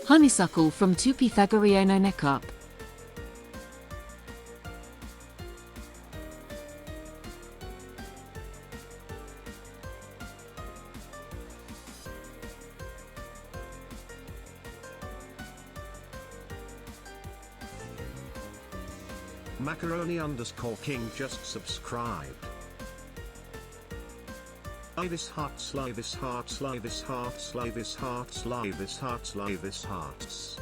Honeysuckle from Tu Pythagoreano Neck-Up. Macaroni_King just subscribed. Slay this heart, slay this heart, slay this heart, slay this heart, slay this heart, slay this hearts.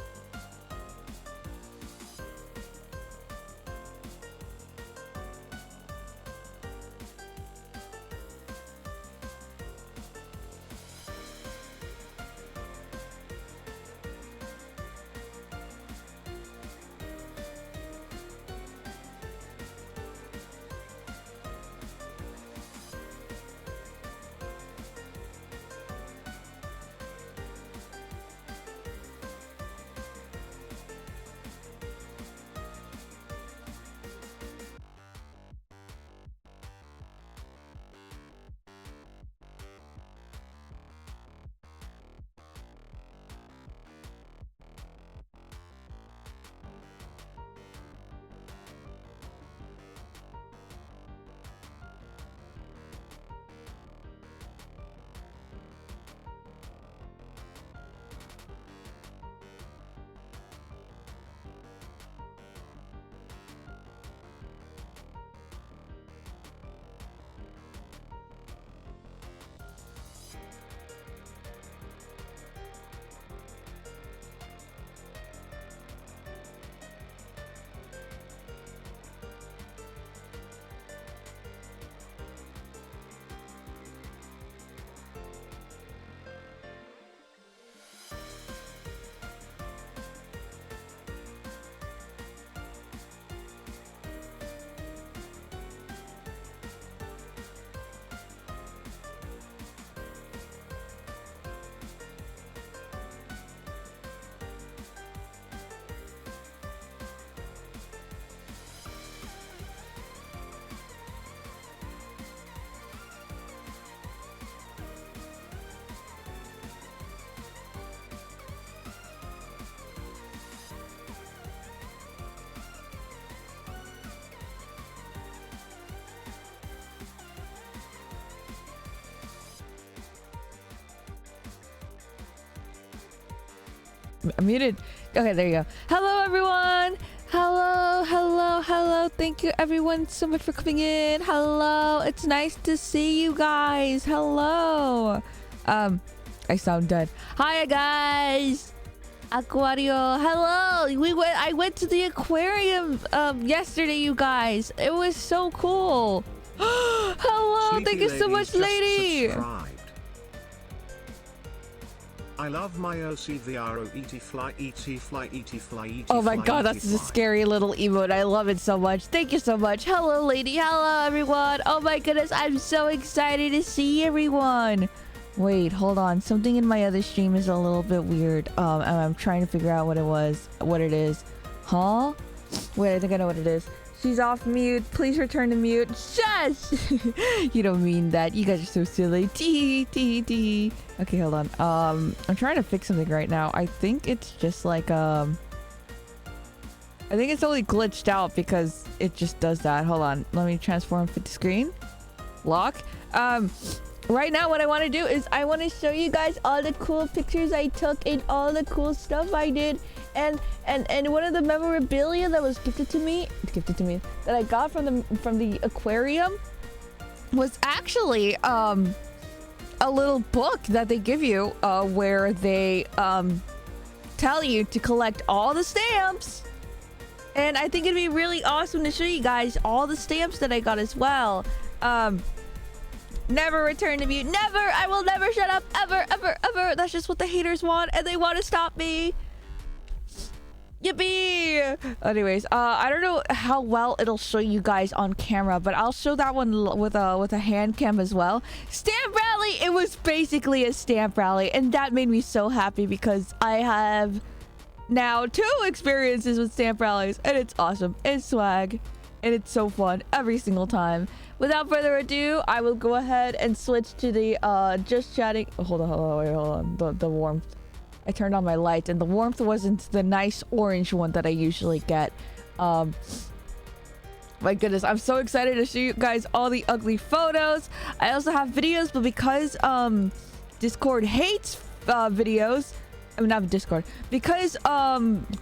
I'm muted. Okay, there you go. Hello, everyone. Hello. Thank you, everyone, so much for coming in. Hello. It's nice to see you guys. Hello. I sound dead. Hi, guys. Aquarium. Hello. I went to the aquarium yesterday, you guys. It was so cool. Hello. Sleepy Thank you so much, lady. Subscribed. I love my OCVRO ET fly ET fly ET fly ET. Oh my god, that's a scary little emote. I love it so much. Thank you so much. Hello, lady. Hello, everyone. Oh my goodness, I'm so excited to see everyone. Wait, hold on. Something in my other stream is a little bit weird. And I'm trying to figure out what it is. Huh? Wait, I think I know what it is. She's off mute. Please return to mute. Shush! You don't mean that. You guys are so silly. Tee. Okay, hold on. I'm trying to fix something right now. I think it's just like, I think it's only glitched out because it just does that. Hold on. Let me transform fit the screen. Lock. Right now what I want to do is I want to show you guys all the cool pictures I took and all the cool stuff I did. And one of the memorabilia that was gifted to me that I got from the aquarium was actually a little book that they give you where they tell you to collect all the stamps. And I think it'd be really awesome to show you guys all the stamps that I got as well. Never return to mute. Never. I will never shut up ever. That's just what the haters want, and they want to stop me. Yippee! Anyways, I don't know how well it'll show you guys on camera, but I'll show that one with a hand cam as well. Stamp rally! It was basically a stamp rally, and that made me so happy because I have now 2 experiences with stamp rallies, and it's awesome. It's swag, and it's so fun every single time. Without further ado, I will go ahead and switch to the just chatting. Oh, hold on, the warmth. I turned on my light, and the warmth wasn't the nice orange one that I usually get. My goodness, I'm so excited to show you guys all the ugly photos. I also have videos, but because Discord hates videos, I mean not Discord, because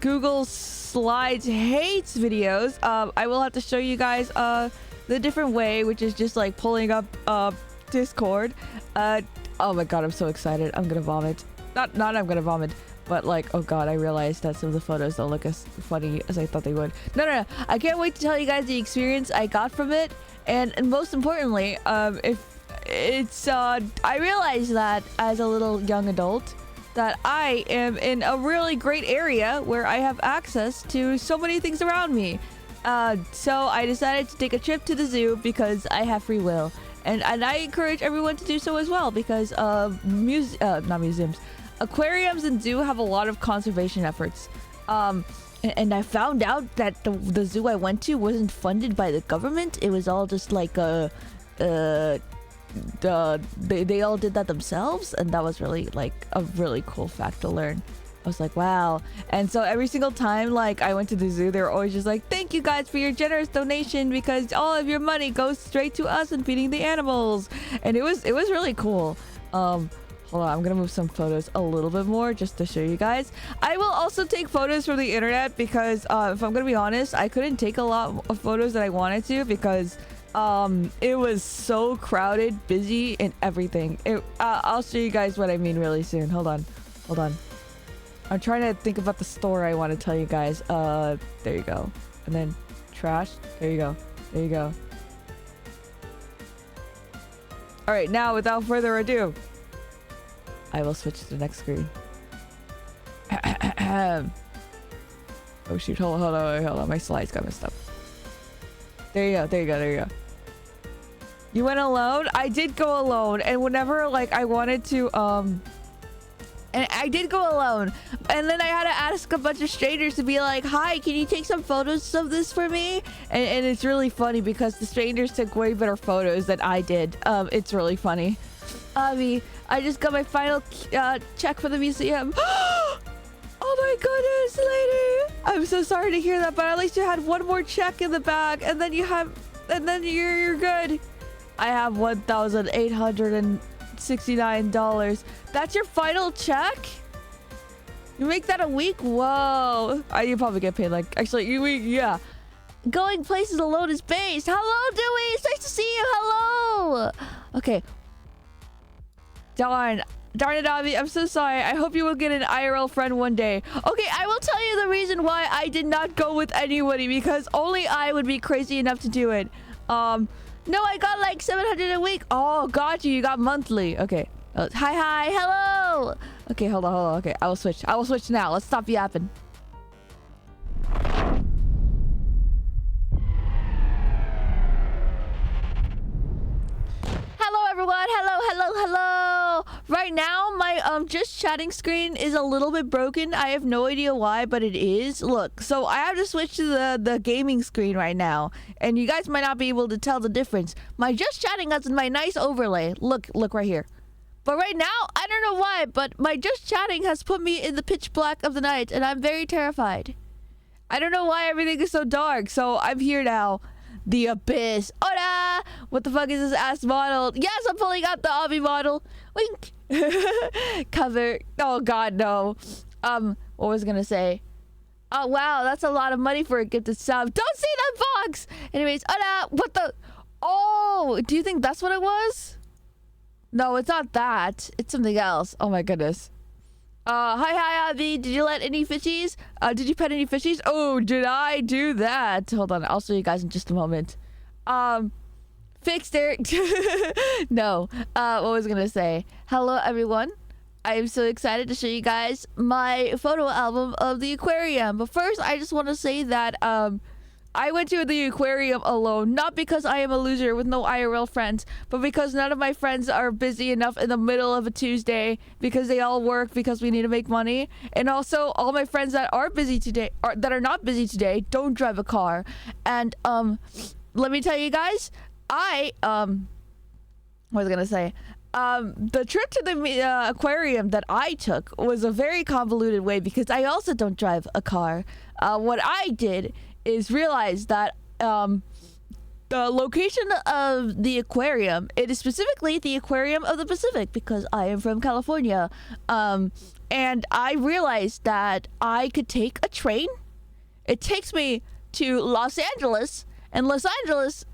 Google Slides hates videos, I will have to show you guys the different way, which is just like pulling up Discord. Oh my god, I'm so excited. I'm gonna vomit. Not I'm gonna vomit, but like, oh god, I realized that some of the photos don't look as funny as I thought they would. No. I can't wait to tell you guys the experience I got from it, and most importantly, if it's I realized that as a little young adult that I am in a really great area where I have access to so many things around me. So I decided to take a trip to the zoo because I have free will. And I encourage everyone to do so as well, because not museums, aquariums and zoo have a lot of conservation efforts. And I found out that the zoo I went to wasn't funded by the government. It was all just like they all did that themselves, and that was really like a really cool fact to learn. I was like, wow. And so every single time like I went to the zoo, they were always just like, thank you guys for your generous donation, because all of your money goes straight to us and feeding the animals. And it was really cool. Hold on, I'm gonna move some photos a little bit more just to show you guys. I will also take photos from the internet because if I'm gonna be honest, I couldn't take a lot of photos that I wanted to because it was so crowded, busy, and everything. I'll show you guys what I mean really soon. Hold on. I'm trying to think about the story I want to tell you guys. There you go. And then trash. There you go. All right, now without further ado, I will switch to the next screen. Oh shoot, hold on. My slides got messed up. There you go. You went alone? I did go alone, and whenever like I wanted to and I did go alone, and then I had to ask a bunch of strangers to be like, hi, can you take some photos of this for me? And it's really funny because the strangers took way better photos than I did. It's really funny. Avi, I just got my final check for the museum. Oh my goodness, lady, I'm so sorry to hear that, but at least you had one more check in the bag, and then you're good. I have $1,869. That's your final check? You make that a week? Whoa. You probably get paid like, actually, yeah. Going places alone is based. Hello, Dewey. It's nice to see you. Hello. Okay. Darn it, Avi. I'm so sorry. I hope you will get an IRL friend one day. Okay, I will tell you the reason why I did not go with anybody, because only I would be crazy enough to do it. No, I got like 700 a week. Oh, got you. You got monthly. Okay. Hi. Hello. Okay, hold on. Okay, I will switch now. Let's stop yapping. Hello, everyone. Hello. Right now, my just chatting screen is a little bit broken. I have no idea why, but it is. Look, so I have to switch to the gaming screen right now, and you guys might not be able to tell the difference. My just chatting has my nice overlay. Look right here. But right now, I don't know why, but my just chatting has put me in the pitch black of the night, and I'm very terrified. I don't know why everything is so dark, so I'm here now. The abyss. Hola! What the fuck is this ass model? Yes, I'm pulling out the Avi model. Wink. Cover. Oh god, no. What was I gonna say? Oh wow, that's a lot of money for a gifted sub. Don't see that box! Anyways, hola! What the? Oh, do you think that's what it was? No, it's not that. It's something else. Oh my goodness. Hi, Avi. Did you let any fishies? Did you pet any fishies? Oh, did I do that? Hold on. I'll show you guys in just a moment. Fixed it. No. What was I gonna say? Hello, everyone. I am so excited to show you guys my photo album of the aquarium. But first, I just want to say that, I went to the aquarium alone, not because I am a loser with no IRL friends, but because none of my friends are busy enough in the middle of a Tuesday, because they all work because we need to make money. And also, all my friends that are busy today, or that are not busy today, don't drive a car. And let me tell you guys, what was I gonna say? The trip to the aquarium that I took was a very convoluted way because I also don't drive a car. What I did is realize that the location of the aquarium, it is specifically the Aquarium of the Pacific because I am from California. And I realized that I could take a train. It takes me to Los Angeles, and Los Angeles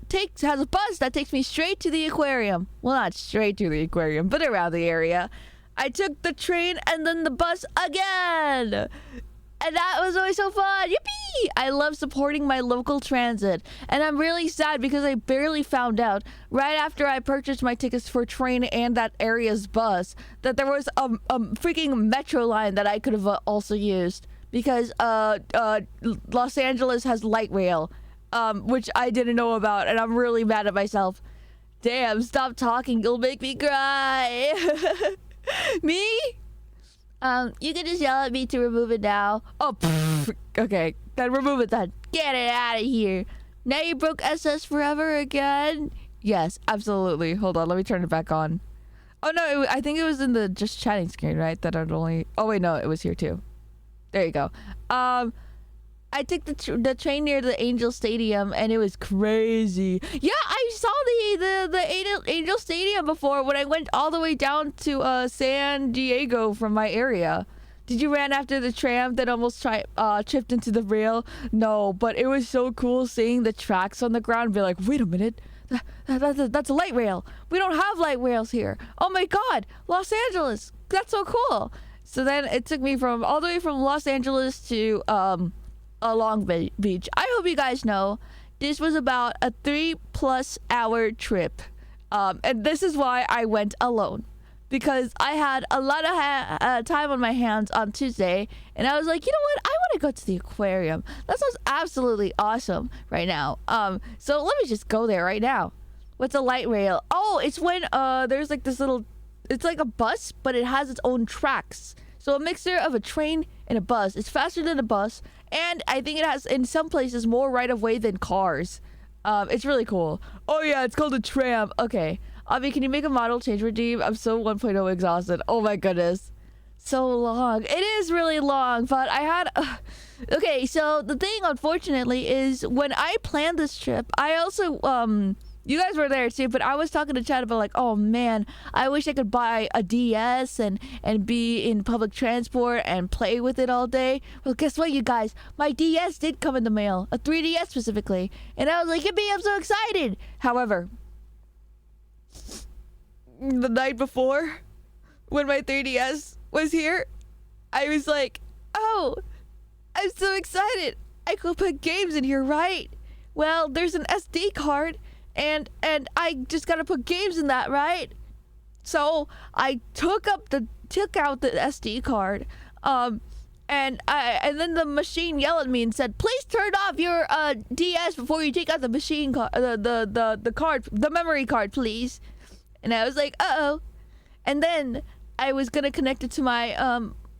has a bus that takes me straight to the aquarium. Well, not straight to the aquarium, but around the area. I took the train and then the bus again. And that was always so fun. Yippee! I love supporting my local transit. And I'm really sad because I barely found out right after I purchased my tickets for train and that area's bus that there was a freaking metro line that I could have also used. Because Los Angeles has light rail, which I didn't know about, and I'm really mad at myself. Damn, stop talking, you'll make me cry. Me? You can just yell at me to remove it now. Oh, okay, then remove it then. Get it out of here. Now you broke SS forever again? Yes, absolutely. Hold on, let me turn it back on. Oh no, I think it was in the just chatting screen, right? That I'd only... Oh wait, no, it was here too. There you go. I took the train near the Angel Stadium and it was crazy. Yeah, I saw the Angel Stadium before when I went all the way down to San Diego from my area. Did you run after the tram that almost tripped into the rail? No, but it was so cool seeing the tracks on the ground and be like, wait a minute. That's a light rail. We don't have light rails here. Oh my god, Los Angeles. That's so cool. So then it took me from all the way from Los Angeles to Long Beach. I hope you guys know this was about a 3+ hour trip. And this is why I went alone. Because I had a lot of time on my hands on Tuesday. And I was like, you know what? I want to go to the aquarium. That sounds absolutely awesome right now. So let me just go there right now. What's a light rail? Oh, it's when there's like this little... It's like a bus, but it has its own tracks. So a mixture of a train and a bus. It's faster than a bus. And I think it has, in some places, more right-of-way than cars. It's really cool. Oh yeah, it's called a tram. Okay. Avi, can you make a model change redeem? I'm so 1.0 exhausted. Oh my goodness. So long. It is really long, but I had... Okay, so the thing, unfortunately, is when I planned this trip, I also... You guys were there too, but I was talking to Chad about like, oh man, I wish I could buy a DS and be in public transport and play with it all day. Well, guess what, you guys? My DS did come in the mail, a 3DS specifically, and I was like, yippee, I'm so excited. However, the night before, when my 3DS was here, I was like, oh, I'm so excited. I could put games in here, right? Well, there's an SD card. And I just gotta put games in that, right? So I took out the SD card, and then the machine yelled at me and said, "Please turn off your DS before you take out the machine card, the card, the memory card, please." And I was like, "Uh-oh." And then I was gonna connect it to my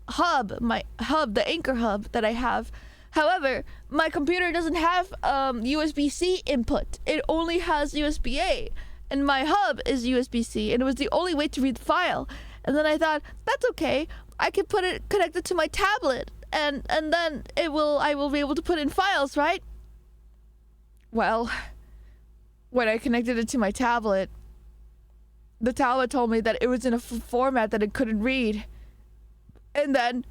hub, the Anchor hub that I have. However, my computer doesn't have USB-C input. It only has USB-A. And my hub is USB-C, and it was the only way to read the file. And then I thought, that's okay. I can connect it to my tablet, and then I will be able to put in files, right? Well, when I connected it to my tablet, the tablet told me that it was in a format that it couldn't read. And then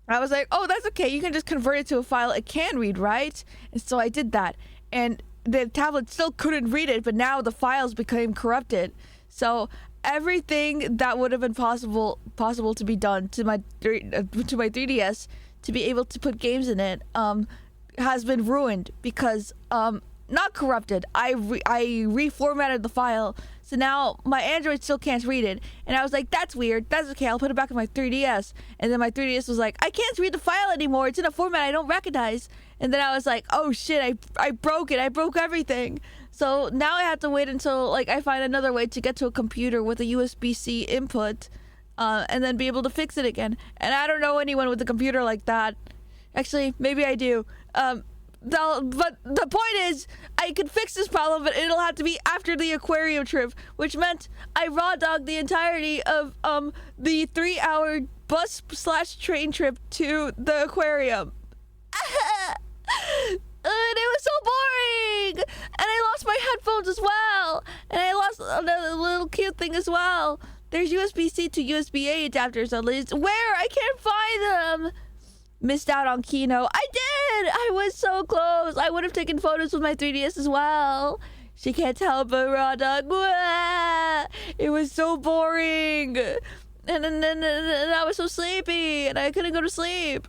I was like, oh, that's okay. You can just convert it to a file it can read, right? And so I did that. And the tablet still couldn't read it, but now the files became corrupted. So everything that would have been possible to be done to my 3DS to be able to put games in it has been ruined because not corrupted. I reformatted the file, so now my Android still can't read it. And I was like, that's weird. That's okay. I'll put it back in my 3DS. And then my 3DS was like, I can't read the file anymore. It's in a format I don't recognize. And then I was like, oh shit, I broke it. I broke everything. So now I have to wait until like I find another way to get to a computer with a USB-C input, and then be able to fix it again. And I don't know anyone with a computer like that. Actually, maybe I do. But the point is, I could fix this problem, but it'll have to be after the aquarium trip, which meant I raw dogged the entirety of the 3-hour bus/train trip to the aquarium. And it was so boring, and I lost my headphones as well, and I lost another little cute thing as well. There's USB-C to USB-A adapters at least. Where? I can't find them. Missed out on Kino. I did. I was so close. I would have taken photos with my 3DS as well. She can't help but raw dog. It was so boring, and I was so sleepy, and I couldn't go to sleep.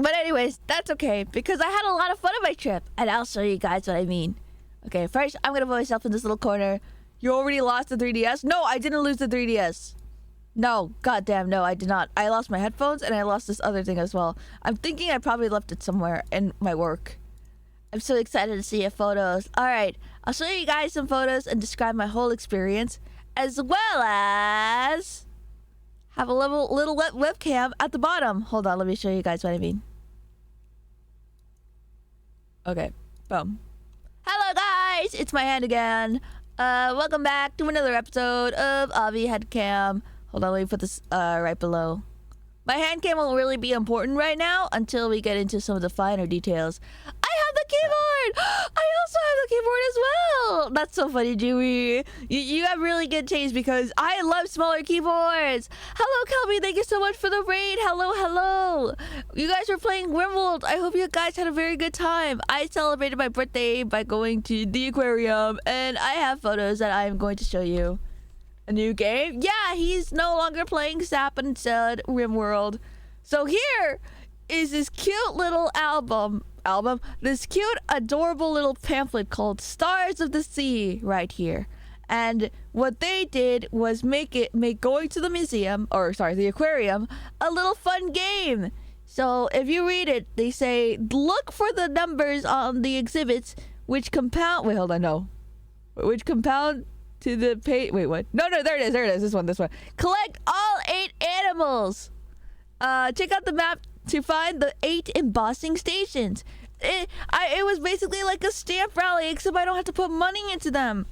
But anyways, that's okay, because I had a lot of fun on my trip, and I'll show you guys what I mean. Okay, first, I'm gonna put myself in this little corner. You already lost the 3DS? No, I didn't lose the 3DS. No, goddamn, no, I did not. I lost my headphones, and I lost this other thing as well. I'm thinking I probably left it somewhere in my work. I'm so excited to see your photos. Alright, I'll show you guys some photos and describe my whole experience, as well as have a little webcam at the bottom. Hold on, let me show you guys what I mean. Okay, boom. Hello guys, it's my hand again. Welcome back to another episode of Avi Headcam. Hold on, let me put this right below. My hand cam won't really be important right now until we get into some of the finer details. I have the keyboard! I also have the keyboard as well! That's so funny, Dewey. You have really good taste because I love smaller keyboards. Hello, Kelby. Thank you so much for the raid. Hello, hello. You guys were playing Grimworld. I hope you guys had a very good time. I celebrated my birthday by going to the aquarium, and I have photos that I'm going to show you. A new game? Yeah, he's no longer playing Sap and instead RimWorld. So here is this cute little album. This cute, adorable little pamphlet called Stars of the Sea right here. And what they did was make going to the museum, or sorry, the aquarium, a little fun game. So if you read it, they say, look for the numbers on the exhibits which compound... Wait, hold on, no. Which compound... to the page. Wait, what? No, there it is. This one. Collect all 8 animals. Check out the map to find the 8 embossing stations. It was basically like a stamp rally, except I don't have to put money into them.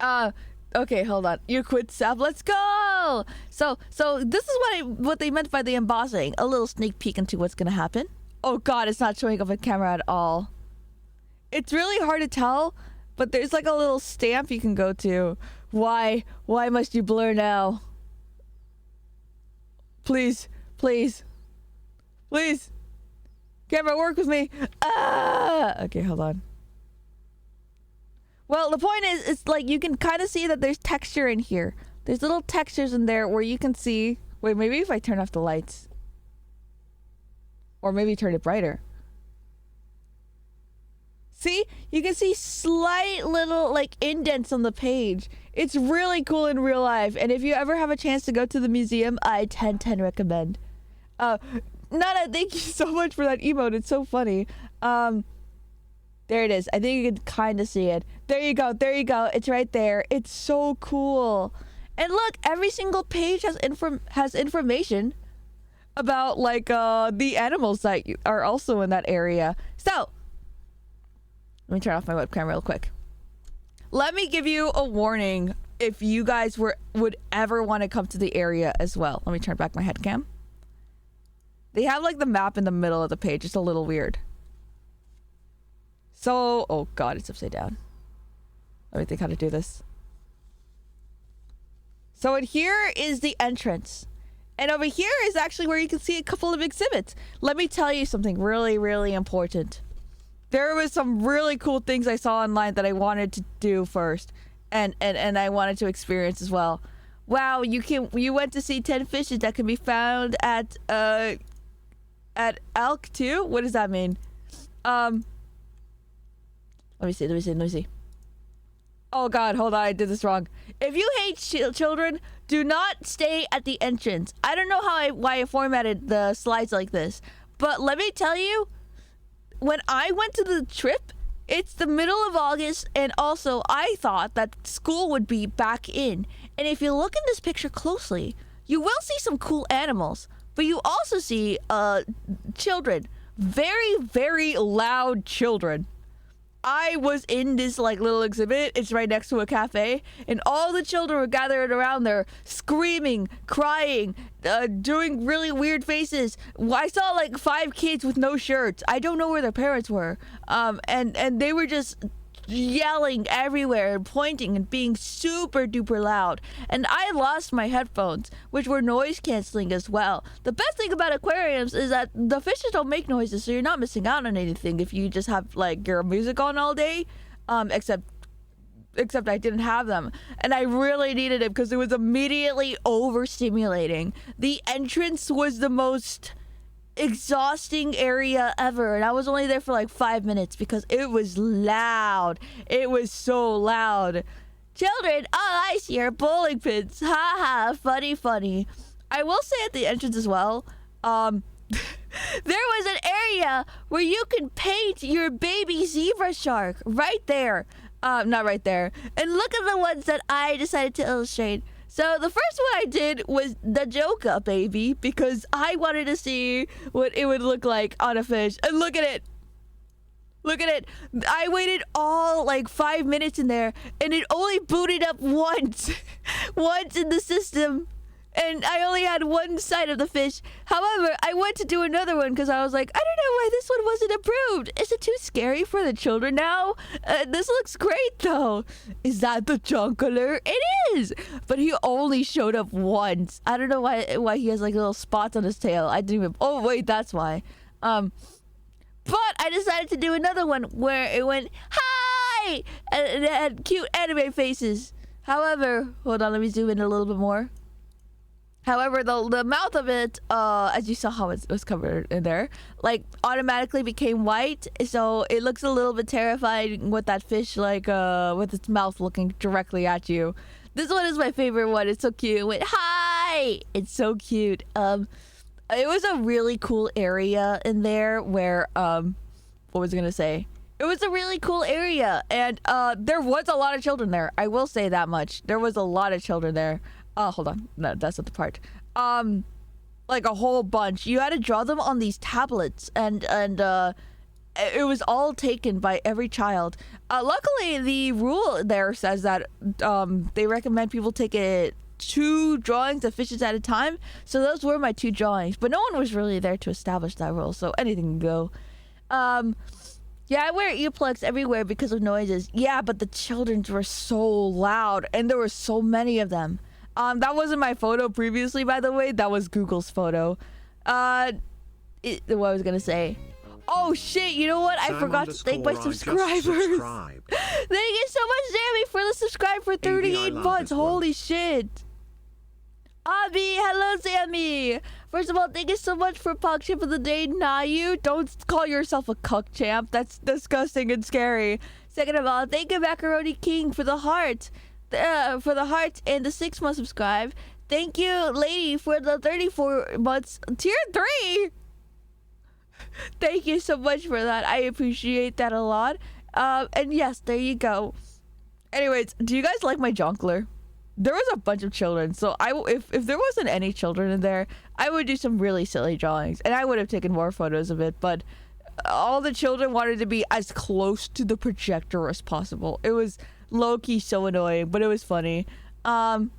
Okay, hold on. You quit, Sap. Let's go. So this is what they meant by the embossing. A little sneak peek into what's gonna happen. Oh God, it's not showing up on camera at all. It's really hard to tell. But there's like a little stamp you can go to. Why must you blur now? Please. Camera, work with me. Okay, hold on. Well, the point is, it's like you can kind of see that there's texture in here. There's little textures in there where you can see... Wait, maybe if I turn off the lights. Or maybe turn it brighter. See? You can see slight little, like, indents on the page. It's really cool in real life. And if you ever have a chance to go to the museum, I 10/10 recommend. Nana, thank you so much for that emote. It's so funny. There it is. I think you can kind of see it. There you go. It's right there. It's so cool. And look, every single page has information about, like, the animals that are also in that area. So... let me turn off my webcam real quick. Let me give you a warning if you guys would ever want to come to the area as well. Let me turn back my head cam. They have like the map in the middle of the page. It's a little weird. So, oh God, it's upside down. Let me think how to do this. So in here is the entrance. And over here is actually where you can see a couple of exhibits. Let me tell you something really, really important. There was some really cool things I saw online that I wanted to do first, and I wanted to experience as well. Wow, you went to see 10 fishes that can be found at Elk too? What does that mean? Let me see. Oh God, hold on, I did this wrong. If you hate children, do not stay at the entrance. I don't know why I formatted the slides like this, but let me tell you, when I went to the trip, it's the middle of August, and also I thought that school would be back in. And if you look in this picture closely, you will see some cool animals. but you also see children, very, very loud children. I was in this like little exhibit. It's right next to a cafe, and all the children were gathered around there, screaming, crying, doing really weird faces. I saw like 5 kids with no shirts. I don't know where their parents were. And they were just yelling everywhere and pointing and being super duper loud. And I lost my headphones, which were noise canceling as well. The best thing about aquariums is that the fishes don't make noises, so you're not missing out on anything if you just have like your music on all day. Except I didn't have them, and I really needed it because it was immediately overstimulating. The entrance was the most exhausting area ever, and I was only there for like 5 minutes because it was loud. It was so loud. Children, all I see are bowling pins. Ha ha, funny. I will say at the entrance as well, there was an area where you can paint your baby zebra shark right there. Not right there. And look at the ones that I decided to illustrate. So the first one I did was the Joka baby because I wanted to see what it would look like on a fish. And look at it. Look at it. I waited all like 5 minutes in there, and it only booted up once. Once in the system. And I only had one side of the fish. However, I went to do another one because I was like, I don't know why this one wasn't approved. Is it too scary for the children now? This looks great though. Is that the Junkler? It is. But he only showed up once. I don't know why he has like little spots on his tail. I didn't even. Oh wait, that's why. But I decided to do another one where it went hi, and it had cute anime faces. However, hold on, let me zoom in a little bit more. However, the mouth of it, as you saw how it was covered in there, like automatically became white. So it looks a little bit terrifying with that fish, like with its mouth looking directly at you. This one is my favorite one. It's so cute. It went hi. It's so cute. It was a really cool area in there where what was I gonna say? It was a really cool area, and there was a lot of children there. I will say that much. There was a lot of children there. Hold on. No, that's not the part. Like a whole bunch. You had to draw them on these tablets, and it was all taken by every child. Luckily, the rule there says that they recommend people take 2 drawings of fishes at a time. So those were my 2 drawings, but no one was really there to establish that rule, so anything can go. Yeah, I wear earplugs everywhere because of noises. Yeah, but the children were so loud, and there were so many of them. That wasn't my photo previously, by the way. That was Google's photo. What I was gonna say. Oh shit, you know what? I forgot to thank my subscribers. Thank you so much, Sammy, for the subscribe for 38 months. Holy shit. Abby, hello, Sammy. First of all, thank you so much for Pog Champ of the Day. Nah, you don't call yourself a cuck champ. That's disgusting and scary. Second of all, thank you, Macaroni King, for the heart. For the heart and the 6-month subscribe. Thank you, lady, for the 34 months tier 3. Thank you so much for that. I appreciate that a lot. And yes, there you go. Anyways, do you guys like my Junkler? There was a bunch of children, so if there wasn't any children in there, I would do some really silly drawings, and I would have taken more photos of it. But all the children wanted to be as close to the projector as possible. It was low-key so annoying, but it was funny. And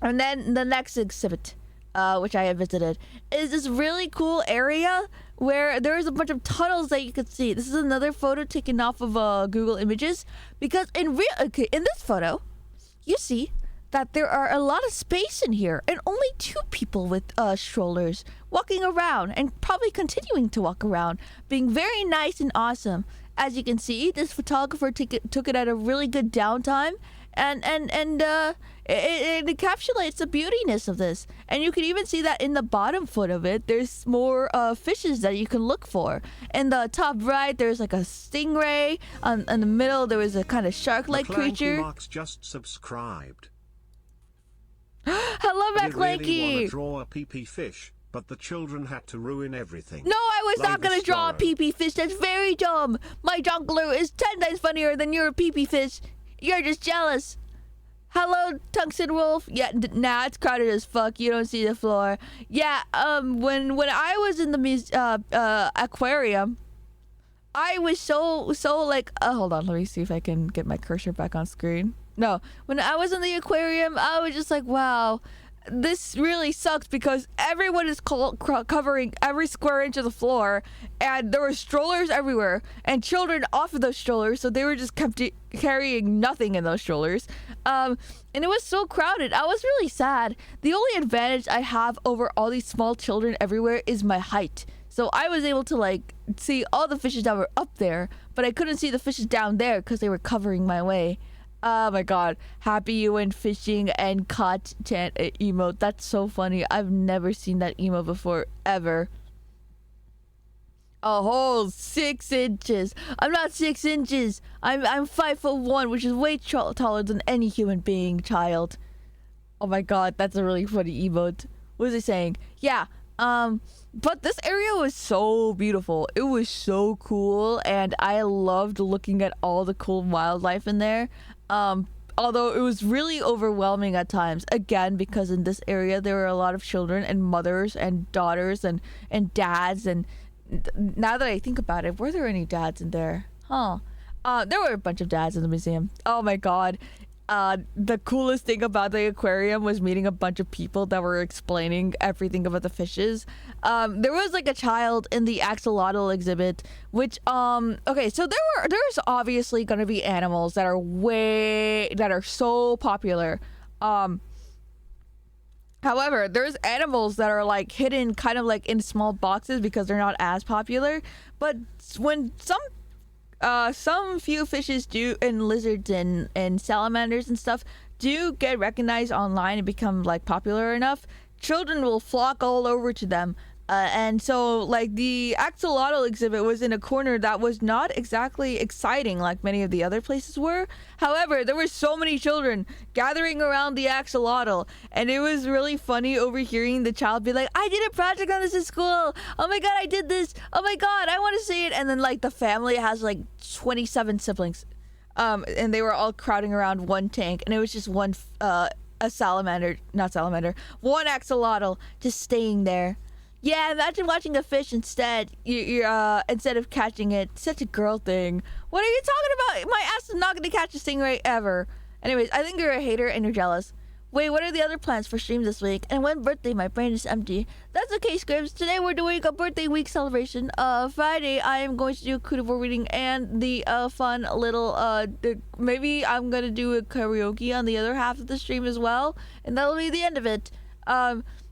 then the next exhibit, which I have visited, is this really cool area where there is a bunch of tunnels that you could see. This is another photo taken off of Google Images, because in this photo, you see that there are a lot of space in here, and only 2 people with strollers walking around, and probably continuing to walk around, being very nice and awesome. As you can see, this photographer took it at a really good downtime, and it encapsulates the beautiness of this. And you can even see that in the bottom foot of it, there's more fishes that you can look for. In the top right, there's like a stingray. In the middle, there was a kind of shark-like creature. Marks just subscribed. Hello, McLanky. I really want to draw a pee-pee fish, but the children had to ruin everything. No, I was not going to draw a pee-pee fish. That's very dumb. My Junkler is 10 times funnier than your pee-pee fish. You're just jealous. Hello, Tungsten Wolf. Yeah, nah, it's crowded as fuck. You don't see the floor. Yeah, when I was in the aquarium, I was so like, hold on, let me see if I can get my cursor back on screen. No, when I was in the aquarium, I was just like, wow, this really sucks because everyone is covering every square inch of the floor, and there were strollers everywhere and children off of those strollers, so they were just kept carrying nothing in those strollers. And it was so crowded. I was really sad. The only advantage I have over all these small children everywhere is my height. So I was able to like see all the fishes that were up there, but I couldn't see the fishes down there because they were covering my way. Oh my god. Happy you went fishing and caught emote. That's so funny. I've never seen that emote before, ever. A whole 6 inches. I'm not 6 inches. I'm 5'1", which is way taller than any human being, child. Oh my god, that's a really funny emote. What was I saying? Yeah, but this area was so beautiful. It was so cool, and I loved looking at all the cool wildlife in there. Although it was really overwhelming at times, again, because in this area there were a lot of children and mothers and daughters and dads, and now that I think about it, were there any dads in there? Huh. There were a bunch of dads in the museum. Oh my god. The coolest thing about the aquarium was meeting a bunch of people that were explaining everything about the fishes. There was like a child in the axolotl exhibit, which okay, so there's obviously gonna be animals that are so popular. However, there's animals that are like hidden kind of like in small boxes because they're not as popular. But when some few fishes do, and lizards and salamanders and stuff do get recognized online and become like popular enough, children will flock all over to them. And so like the axolotl exhibit was in a corner that was not exactly exciting like many of the other places were. However, there were so many children gathering around the axolotl, and it was really funny overhearing the child be like, I did a project on this in school. Oh my god, I did this. Oh my god, I want to see it. And then like the family has like 27 siblings. And they were all crowding around one tank, and it was just one one axolotl just staying there. Yeah, imagine watching a fish instead. Instead of catching it. Such a girl thing. What are you talking about? My ass is not gonna catch a stingray ever. Anyways, I think you're a hater and you're jealous. Wait, what are the other plans for stream this week? And when birthday? My brain is empty. That's okay, Scribs. Today we're doing a birthday week celebration. Friday I am going to do a Kudable reading and the fun little maybe I'm gonna do a karaoke on the other half of the stream as well, and that'll be the end of it.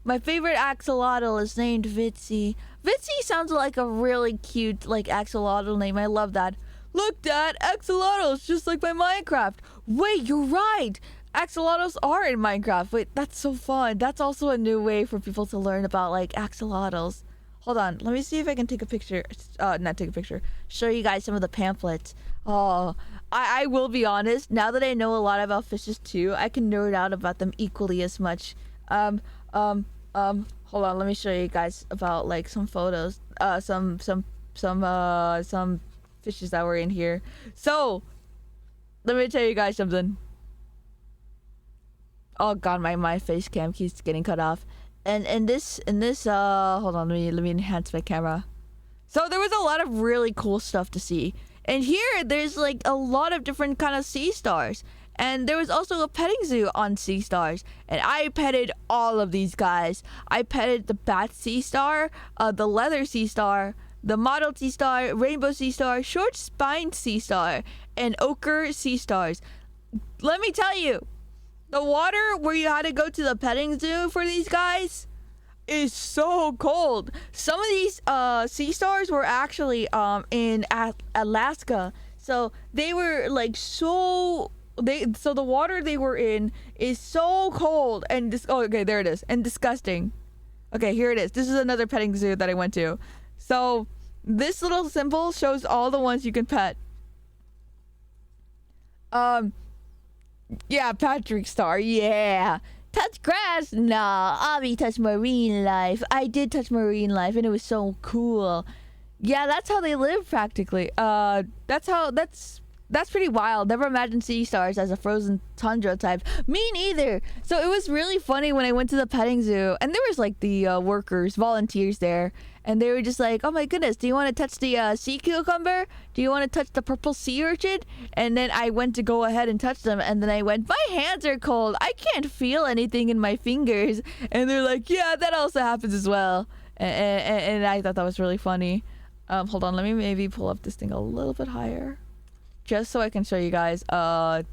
My favorite axolotl is named Vitsy. Vitsy sounds like a really cute, like, axolotl name. I love that. Look, Dad, axolotls, just like my Minecraft. Wait, you're right. Axolotls are in Minecraft. Wait, that's so fun. That's also a new way for people to learn about, like, axolotls. Hold on. Let me see if I can take a picture. Not take a picture. Show you guys some of the pamphlets. Oh, I will be honest. Now that I know a lot about fishes, too, I can nerd out about them equally as much. Hold on, let me show you guys about like some photos, some fishes that were in here. So, let me tell you guys something. Oh god, my face cam keeps getting cut off. And this hold on, let me enhance my camera. So there was a lot of really cool stuff to see. And here there's like a lot of different kind of sea stars. And there was also a petting zoo on sea stars, and I petted all of these guys. I petted the bat sea star, the leather sea star, the mottled sea star, rainbow sea star, short spined sea star, and ochre sea stars. Let me tell you, the water where you had to go to the petting zoo for these guys is so cold. Some of these sea stars were actually in Alaska, so they were like so the water they were in is so cold and okay, there it is, and disgusting. Okay, here it is. This is another petting zoo that I went to. So this little symbol shows all the ones you can pet. Yeah, Patrick Star, yeah. Touch grass? Nah, Abby touched marine life. I did touch marine life, and it was so cool. Yeah, that's how they live practically. That's That's pretty wild. Never imagined sea stars as a frozen tundra type. Me neither. So it was really funny when I went to the petting zoo, and there was like the workers, volunteers there, and they were just like, "Oh my goodness, do you want to touch the sea cucumber? Do you want to touch the purple sea urchin?" And then I went to go ahead and touch them, and then I went, "My hands are cold. I can't feel anything in my fingers." And they're like, "Yeah, that also happens as well." And I thought that was really funny. Hold on, let me maybe pull up this thing a little bit higher, just so I can show you guys the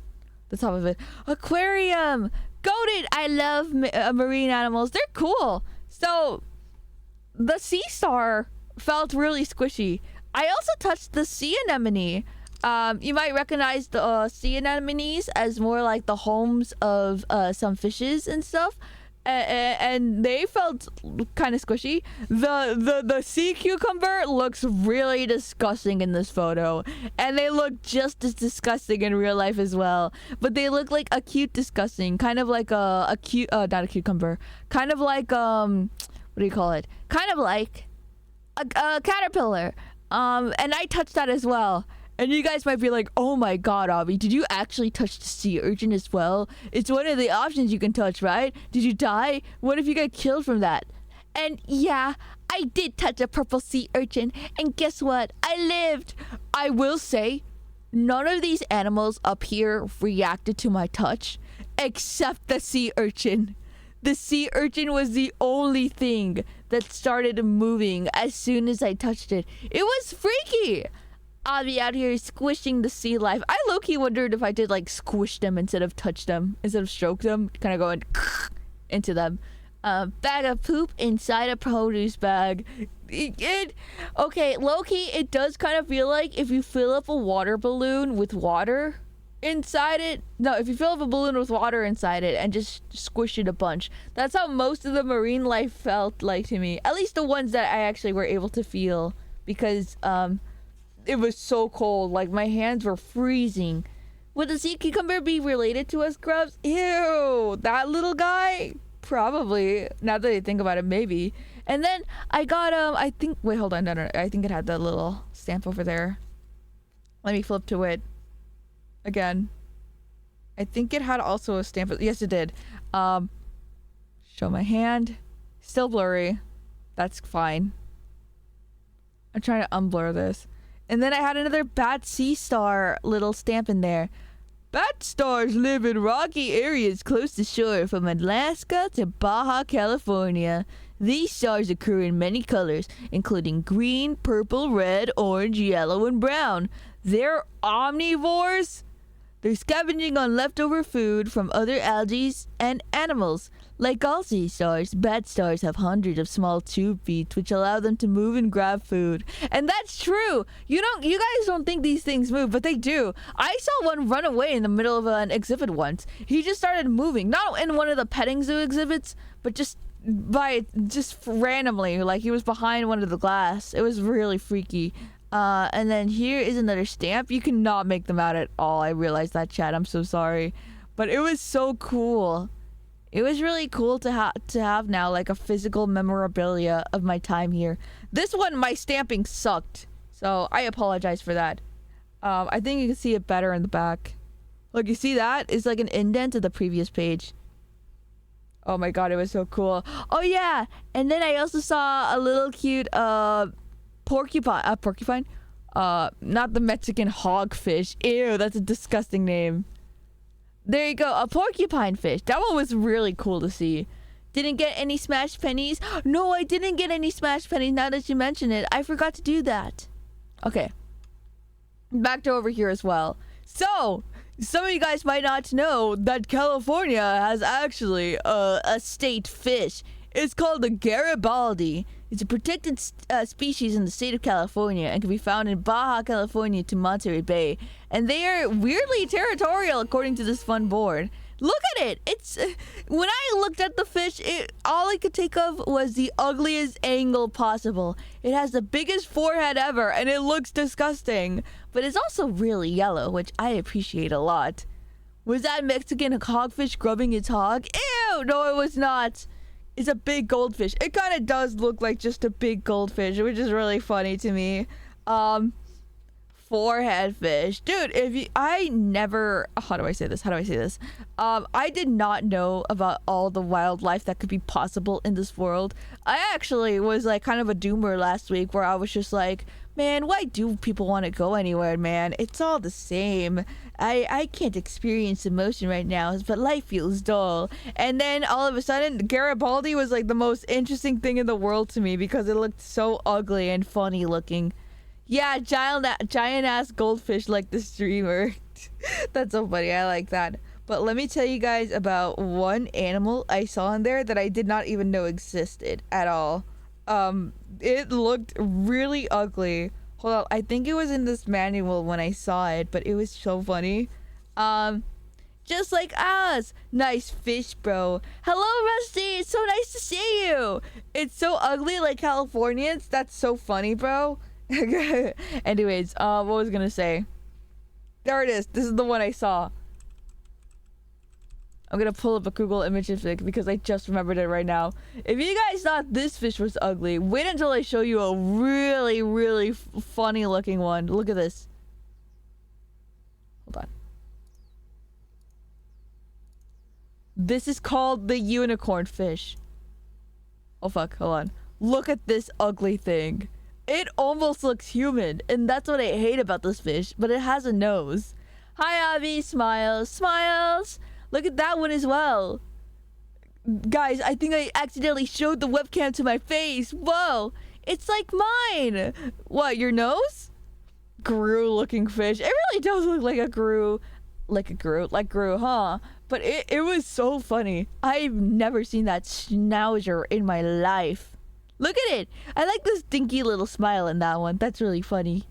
top of it. Aquarium! Goated! I love marine animals. They're cool. So, the sea star felt really squishy. I also touched the sea anemone. You might recognize the sea anemones as more like the homes of some fishes and stuff. And they felt kind of squishy. The sea cucumber looks really disgusting in this photo, and they look just as disgusting in real life as well. But they look like a cute disgusting, kind of like a cute not a cucumber, kind of like what do you call it? Kind of like a caterpillar. And I touched that as well. And you guys might be like, "Oh my god, Avi, did you actually touch the sea urchin as well? It's one of the options you can touch, right? Did you die? What if you got killed from that?" And yeah, I did touch a purple sea urchin. And guess what? I lived. I will say, none of these animals up here reacted to my touch, except the sea urchin. The sea urchin was the only thing that started moving as soon as I touched it. It was freaky. I'll be out here squishing the sea life. I low-key wondered if I did like squish them instead of touch them, instead of stroke them, kind of going into them. Bag of poop inside a produce bag. Okay, low-key, it does kind of feel like if you fill up a water balloon with water inside it. No, if you fill up a balloon with water inside it and just squish it a bunch. That's how most of the marine life felt like to me. At least the ones that I actually were able to feel, because it was so cold. Like, my hands were freezing. Would the sea cucumber be related to us grubs? Ew, that little guy? Probably. Now that I think about it, maybe. And then I got, I think, wait, hold on. No. I think it had that little stamp over there. Let me flip to it again. I think it had also a stamp. Yes, it did. Show my hand. Still blurry. That's fine. I'm trying to unblur this. And then I had another bat sea star little stamp in there. Bat stars live in rocky areas close to shore from Alaska to Baja California. These stars occur in many colors, including green, purple, red, orange, yellow, and brown. They're omnivores. They're scavenging on leftover food from other algae and animals. Like all sea stars, bat stars have hundreds of small tube feet which allow them to move and grab food. And that's true. You guys don't think these things move, but they do. I saw one run away in the middle of an exhibit once. He just started moving, not in one of the petting zoo exhibits, but just randomly, like he was behind one of the glass. It was really freaky. And then here is another stamp. You cannot make them out at all. I realized that, chat. I'm so sorry. But it was so cool. It was really cool to have now like a physical memorabilia of my time here. This one, my stamping sucked. So I apologize for that. I think you can see it better in the back. Look, you see that? It's like an indent of the previous page. Oh my god, it was so cool. Oh yeah, and then I also saw a little cute porcupine. Not the Mexican hogfish. Ew, that's a disgusting name. There you go, a porcupine fish. That one was really cool to see. Didn't get any smashed pennies. No, I didn't get any smashed pennies now that you mention it. I forgot to do that. Okay. Back to over here as well. So, some of you guys might not know that California has actually a state fish. It's called the Garibaldi. It's a protected species in the state of California and can be found in Baja California to Monterey Bay. And they are weirdly territorial according to this fun board. Look at it! It's when I looked at the fish, all I could think of was the ugliest angle possible. It has the biggest forehead ever and it looks disgusting. But it's also really yellow, which I appreciate a lot. Was that Mexican hogfish grubbing its hog? Ew! No, it was not. It's a big goldfish. It kind of does look like just a big goldfish, which is really funny to me. For forehead fish. Dude, I never, how do I say this? I did not know about all the wildlife that could be possible in this world. I actually was like kind of a doomer last week where I was just like, man, why do people want to go anywhere, man? It's all the same. I can't experience emotion right now, but life feels dull. And then all of a sudden, Garibaldi was like the most interesting thing in the world to me because it looked so ugly and funny looking. Yeah, giant ass goldfish like the streamer. That's so funny. I like that. But let me tell you guys about one animal I saw in there that I did not even know existed at all. It looked really ugly. Hold on, I think it was in this manual when I saw it, but it was so funny. Just like us. Nice fish, bro. Hello, Rusty. It's so nice to see you. It's so ugly like Californians. That's so funny, bro. Anyways, what was I gonna say? There it is. This is the one I saw. I'm gonna pull up a Google image because I just remembered it right now. If you guys thought this fish was ugly, wait until I show you a really, really funny looking one. Look at this. Hold on. This is called the unicorn fish. Oh fuck, hold on. Look at this ugly thing. It almost looks human, and that's what I hate about this fish, but it has a nose. Hi, Abby. Smiles. Smiles. Look at that one as well. Guys, I think I accidentally showed the webcam to my face. Whoa. It's like mine. What, your nose? Gru looking fish. It really does look like a Gru. Like Gru, huh? But it was so funny. I've never seen that schnauzer in my life. Look at it. I like this dinky little smile in that one. That's really funny.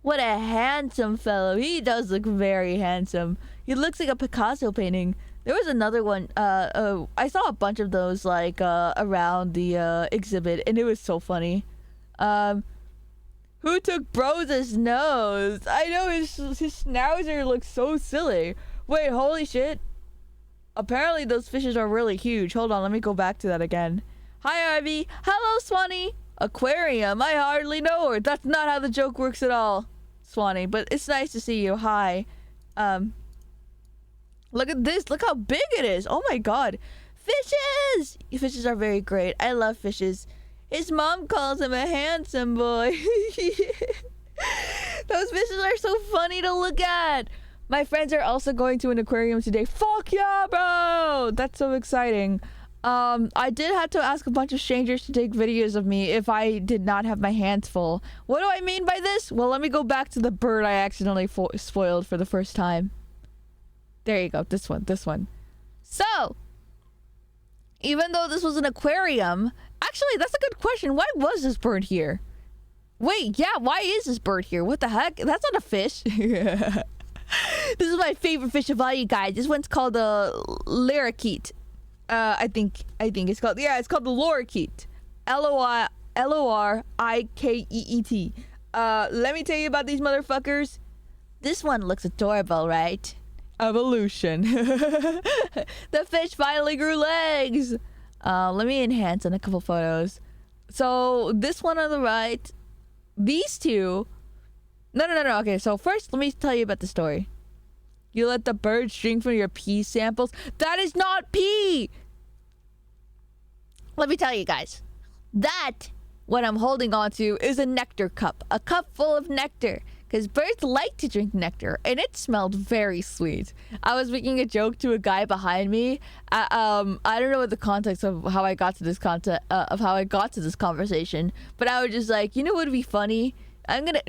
What a handsome fellow. He does look very handsome. He looks like a Picasso painting. There was another one. I saw a bunch of those like around the exhibit, and it was so funny. Who took Bro's nose? I know his schnauzer looks so silly. Wait, holy shit. Apparently those fishes are really huge. Hold on, let me go back to that again. Hi, Ivy. Hello, Swanee. Aquarium. I hardly know her. That's not how the joke works at all, Swanee. But it's nice to see you. Hi. Look at this. Look how big it is. Oh my god. Fishes! Fishes are very great. I love fishes. His mom calls him a handsome boy. Those fishes are so funny to look at. My friends are also going to an aquarium today. Fuck yeah, bro! That's so exciting. I did have to ask a bunch of strangers to take videos of me if I did not have my hands full. What do I mean by this? Well, let me go back to the bird I accidentally spoiled for the first time. There you go. This one. So, even though this was an aquarium, actually, that's a good question. Why was this bird here? Wait, yeah, why is this bird here? What the heck? That's not a fish. This is my favorite fish of all, you guys. This one's called the lorikeet. I think it's called, yeah, it's called the lorikeet. Lorikeet. Let me tell you about these motherfuckers. This one looks adorable, right? Evolution. The fish finally grew legs. Let me enhance on a couple photos. So this one on the right, these two. No. Okay, so first let me tell you about the story. You let the birds drink from your pee samples. That is not pee. Let me tell you guys. That, what I'm holding on to, is a nectar cup. A cup full of nectar. Because birds like to drink nectar, and it smelled very sweet. I was making a joke to a guy behind me. I don't know what the context of how I got to this conversation, but I was just like, you know what would be funny? I'm gonna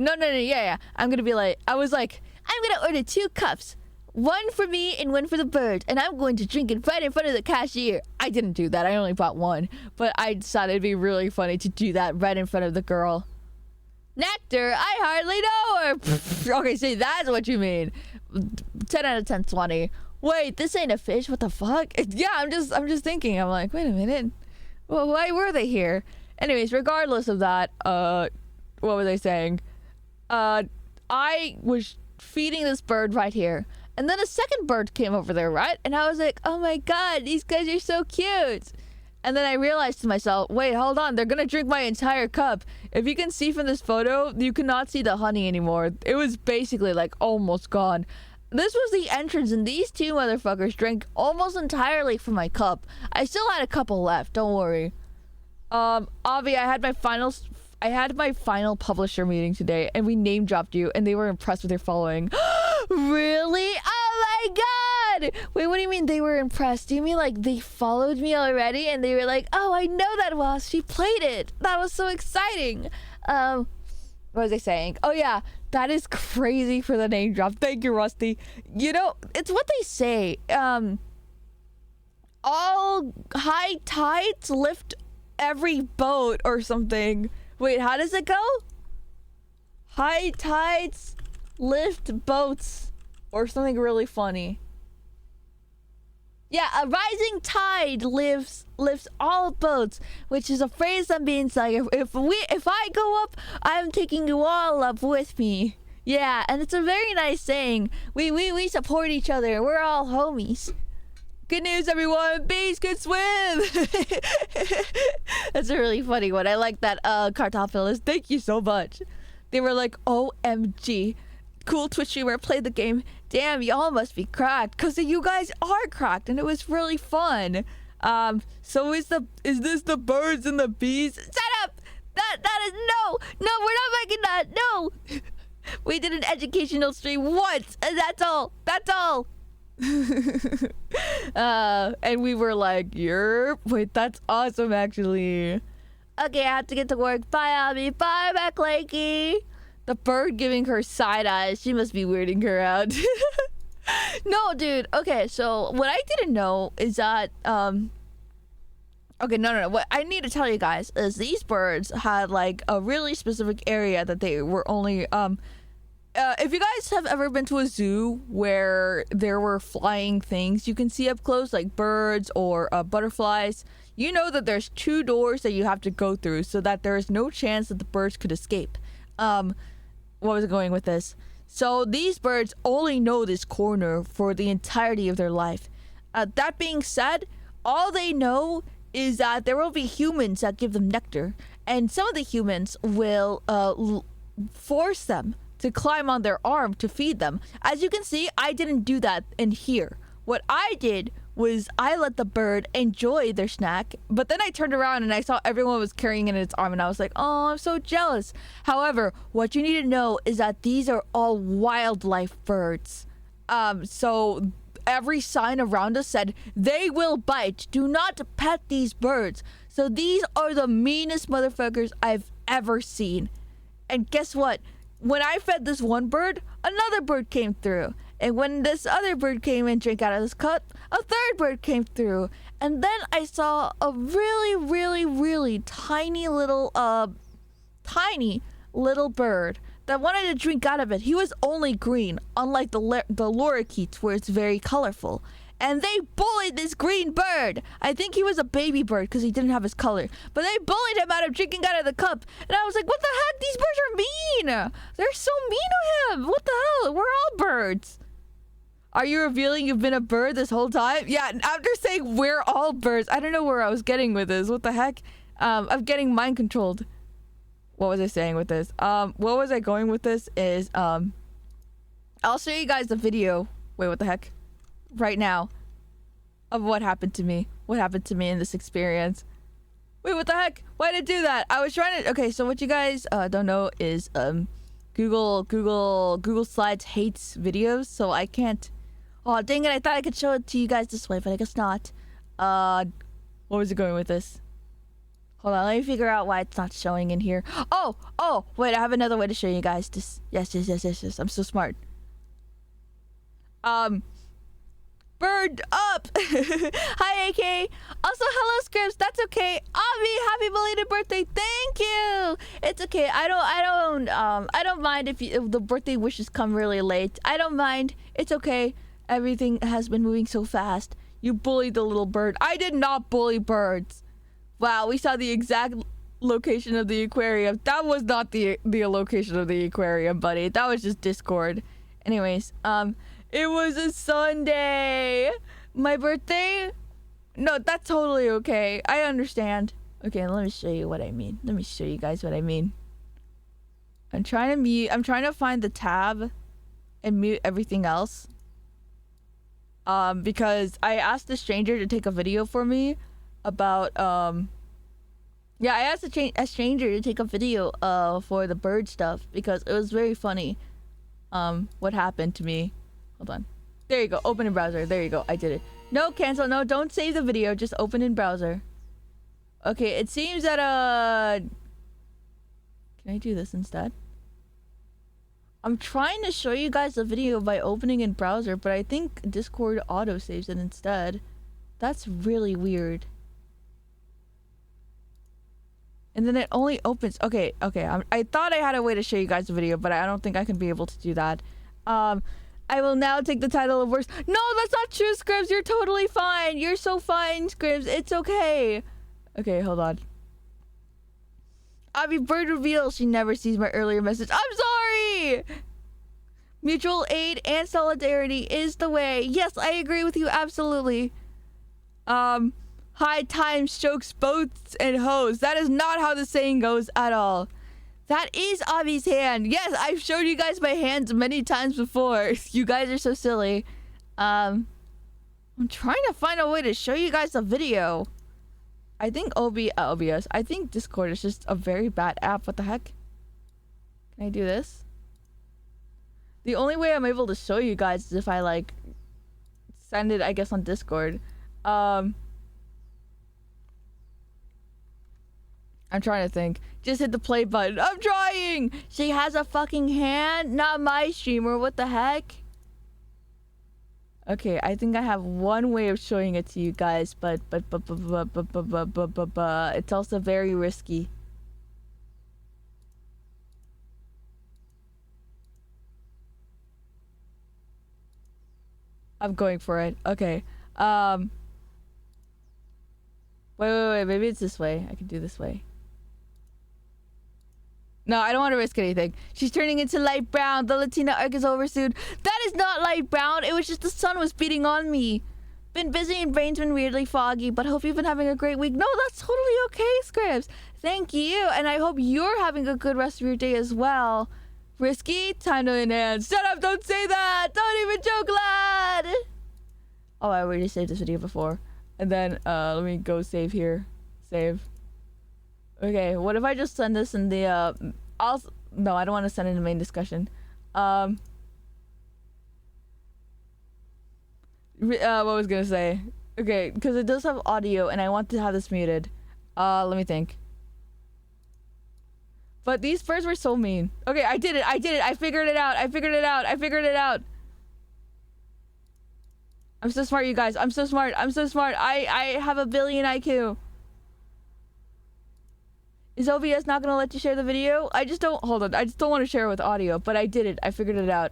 be like, I was like, I'm gonna order 2 cups. One for me and one for the bird, and I'm going to drink it right in front of the cashier. I didn't do that. I only bought one, but I decided it'd be really funny to do that right in front of the girl. Nectar? I hardly know her. Okay, see, that's what you mean. 10 out of 10, Swanee. Wait, this ain't a fish. What the fuck? Yeah, I'm just thinking. I'm like, wait a minute. Well, why were they here? Anyways, regardless of that, what was I saying? I was feeding this bird right here. And then a second bird came over there, right? And I was like, oh my god, these guys are so cute. And then I realized to myself, wait, hold on, they're gonna drink my entire cup. If you can see from this photo, you cannot see the honey anymore. It was basically like almost gone. This was the entrance, and these two motherfuckers drank almost entirely from my cup. I still had a couple left, don't worry. Avi, I had my final publisher meeting today, and we name dropped you, and they were impressed with your following. Really? Oh my god! Wait, what do you mean they were impressed? Do you mean like they followed me already, and they were like, oh, I know that was. She played it. That was so exciting. What was I saying? Oh yeah, that is crazy for the name drop. Thank you, Rusty. You know, it's what they say. All high tides lift every boat or something. Wait, how does it go? High tides lift boats or something really funny. Yeah, a rising tide lifts all boats, which is a phrase that means like if I go up, I'm taking you all up with me. Yeah, and it's a very nice saying. We support each other. We're all homies. Good news, everyone! Bees can swim! That's a really funny one. I like that, Cartophilus. Thank you so much. They were like, OMG. Cool Twitch streamer played the game. Damn, y'all must be cracked. Cause you guys are cracked, and it was really fun. So is this the birds and the bees? Shut up! That is no, we're not making that. No, we did an educational stream once, and that's all. And we were like, wait, that's awesome, actually. Okay, I have to get to work. Bye, Abby. Bye, MacLakey. The bird giving her side eyes. She must be weirding her out. No, dude. Okay, so what I didn't know is that okay, no. What I need to tell you guys is these birds had like a really specific area that they were only if you guys have ever been to a zoo where there were flying things you can see up close, like birds or butterflies, you know that there's 2 doors that you have to go through so that there is no chance that the birds could escape. What was I going with this? So these birds only know this corner for the entirety of their life. That being said, all they know is that there will be humans that give them nectar, and some of the humans will force them to climb on their arm to feed them. As you can see, I didn't do that in here. What I did was I let the bird enjoy their snack, but then I turned around and I saw everyone was carrying it in its arm, and I was like, oh, I'm so jealous. However, what you need to know is that these are all wildlife birds. So every sign around us said, they will bite. Do not pet these birds. So these are the meanest motherfuckers I've ever seen. And guess what? When I fed this one bird, another bird came through. And when this other bird came and drank out of this cup, a third bird came through. And then I saw a really, really, really tiny little bird that wanted to drink out of it. He was only green, unlike the lorikeets where it's very colorful. And they bullied this green bird. I think he was a baby bird because he didn't have his color. But they bullied him out of drinking out of the cup. And I was like, what the heck? These birds are mean. They're so mean to him. What the hell? We're all birds. Are you revealing you've been a bird this whole time? Yeah, after saying we're all birds, I don't know where I was getting with this. What the heck? I'm getting mind controlled. What was I saying with this? What was I going with this is, I'll show you guys the video. Wait, what the heck? Right now. Of what happened to me. What happened to me in this experience. Wait, what the heck? Why did it do that? I was trying to... Okay, so what you guys don't know is, Google Slides hates videos, so I can't... Oh, dang it, I thought I could show it to you guys this way, but I guess not. What was it going with this? Hold on, let me figure out why it's not showing in here. Oh, wait, I have another way to show you guys this. Yes, I'm so smart. Bird up! Hi, AK. Also, hello, Scripps. That's okay. Avi, happy belated birthday. Thank you. It's okay. I don't mind if the birthday wishes come really late. I don't mind. It's okay. Everything has been moving so fast. You bullied the little bird. I did not bully birds. Wow, we saw the exact location of the aquarium. That was not the location of the aquarium, buddy. That was just Discord. Anyways, it was a Sunday. My birthday No, that's totally okay. I understand. Okay, let me show you what I mean. Let me show you guys what I mean. I'm trying to mute. I'm trying to find the tab and mute everything else. Because I asked the stranger to take a video for me about yeah, I asked a stranger to take a video for the bird stuff because it was very funny. What happened to me? Hold on. There you go. Open in browser. There you go. I did it. No, cancel. No, don't save the video. Just open in browser. Okay, it seems that can I do this instead? I'm trying to show you guys the video by opening in browser, but I think Discord auto saves it instead. That's really weird. And then it only opens. Okay. I thought I had a way to show you guys the video, but I don't think I can be able to do that. I will now take the title of worst. No, that's not true, Scribs. You're totally fine. You're so fine, Scribs. It's okay. Okay, hold on. Abby Bird reveals she never sees my earlier message. I'm sorry! Mutual aid and solidarity is the way. Yes, I agree with you absolutely. High time strokes boats and hoes. That is not how the saying goes at all. That is Abby's hand. Yes, I've showed you guys my hands many times before. You guys are so silly. I'm trying to find a way to show you guys a video. I think OBS. I think Discord is just a very bad app. What the heck? Can I do this? The only way I'm able to show you guys is if I like send it, I guess, on Discord. I'm trying to think. Just hit the play button. I'm trying! She has a fucking hand? Not my streamer. What the heck? Okay, I think I have one way of showing it to you guys, but it's also very risky. I'm going for it. Okay. Wait. Maybe it's this way. I can do this way. No, I don't want to risk anything. She's turning into light brown. The Latina arc is over soon. That is not light brown. It was just the sun was beating on me. Been busy and brain's been weirdly foggy, but hope you've been having a great week. No, that's totally okay, Scribs. Thank you, and I hope you're having a good rest of your day as well. Risky? Time to enhance. Shut up, don't say that! Don't even joke, lad! Oh, I already saved this video before. And then, let me go save here. Save. Okay, what if I just send this in the, no, I don't want to send it in the main discussion. What was I gonna say? Okay, because it does have audio, and I want to have this muted. Let me think. But these birds were so mean. Okay, I did it. I figured it out. I'm so smart, you guys. I'm so smart. I have a billion IQ. Is OBS not gonna let you share the video? I just don't want to share it with audio, but I did it. I figured it out.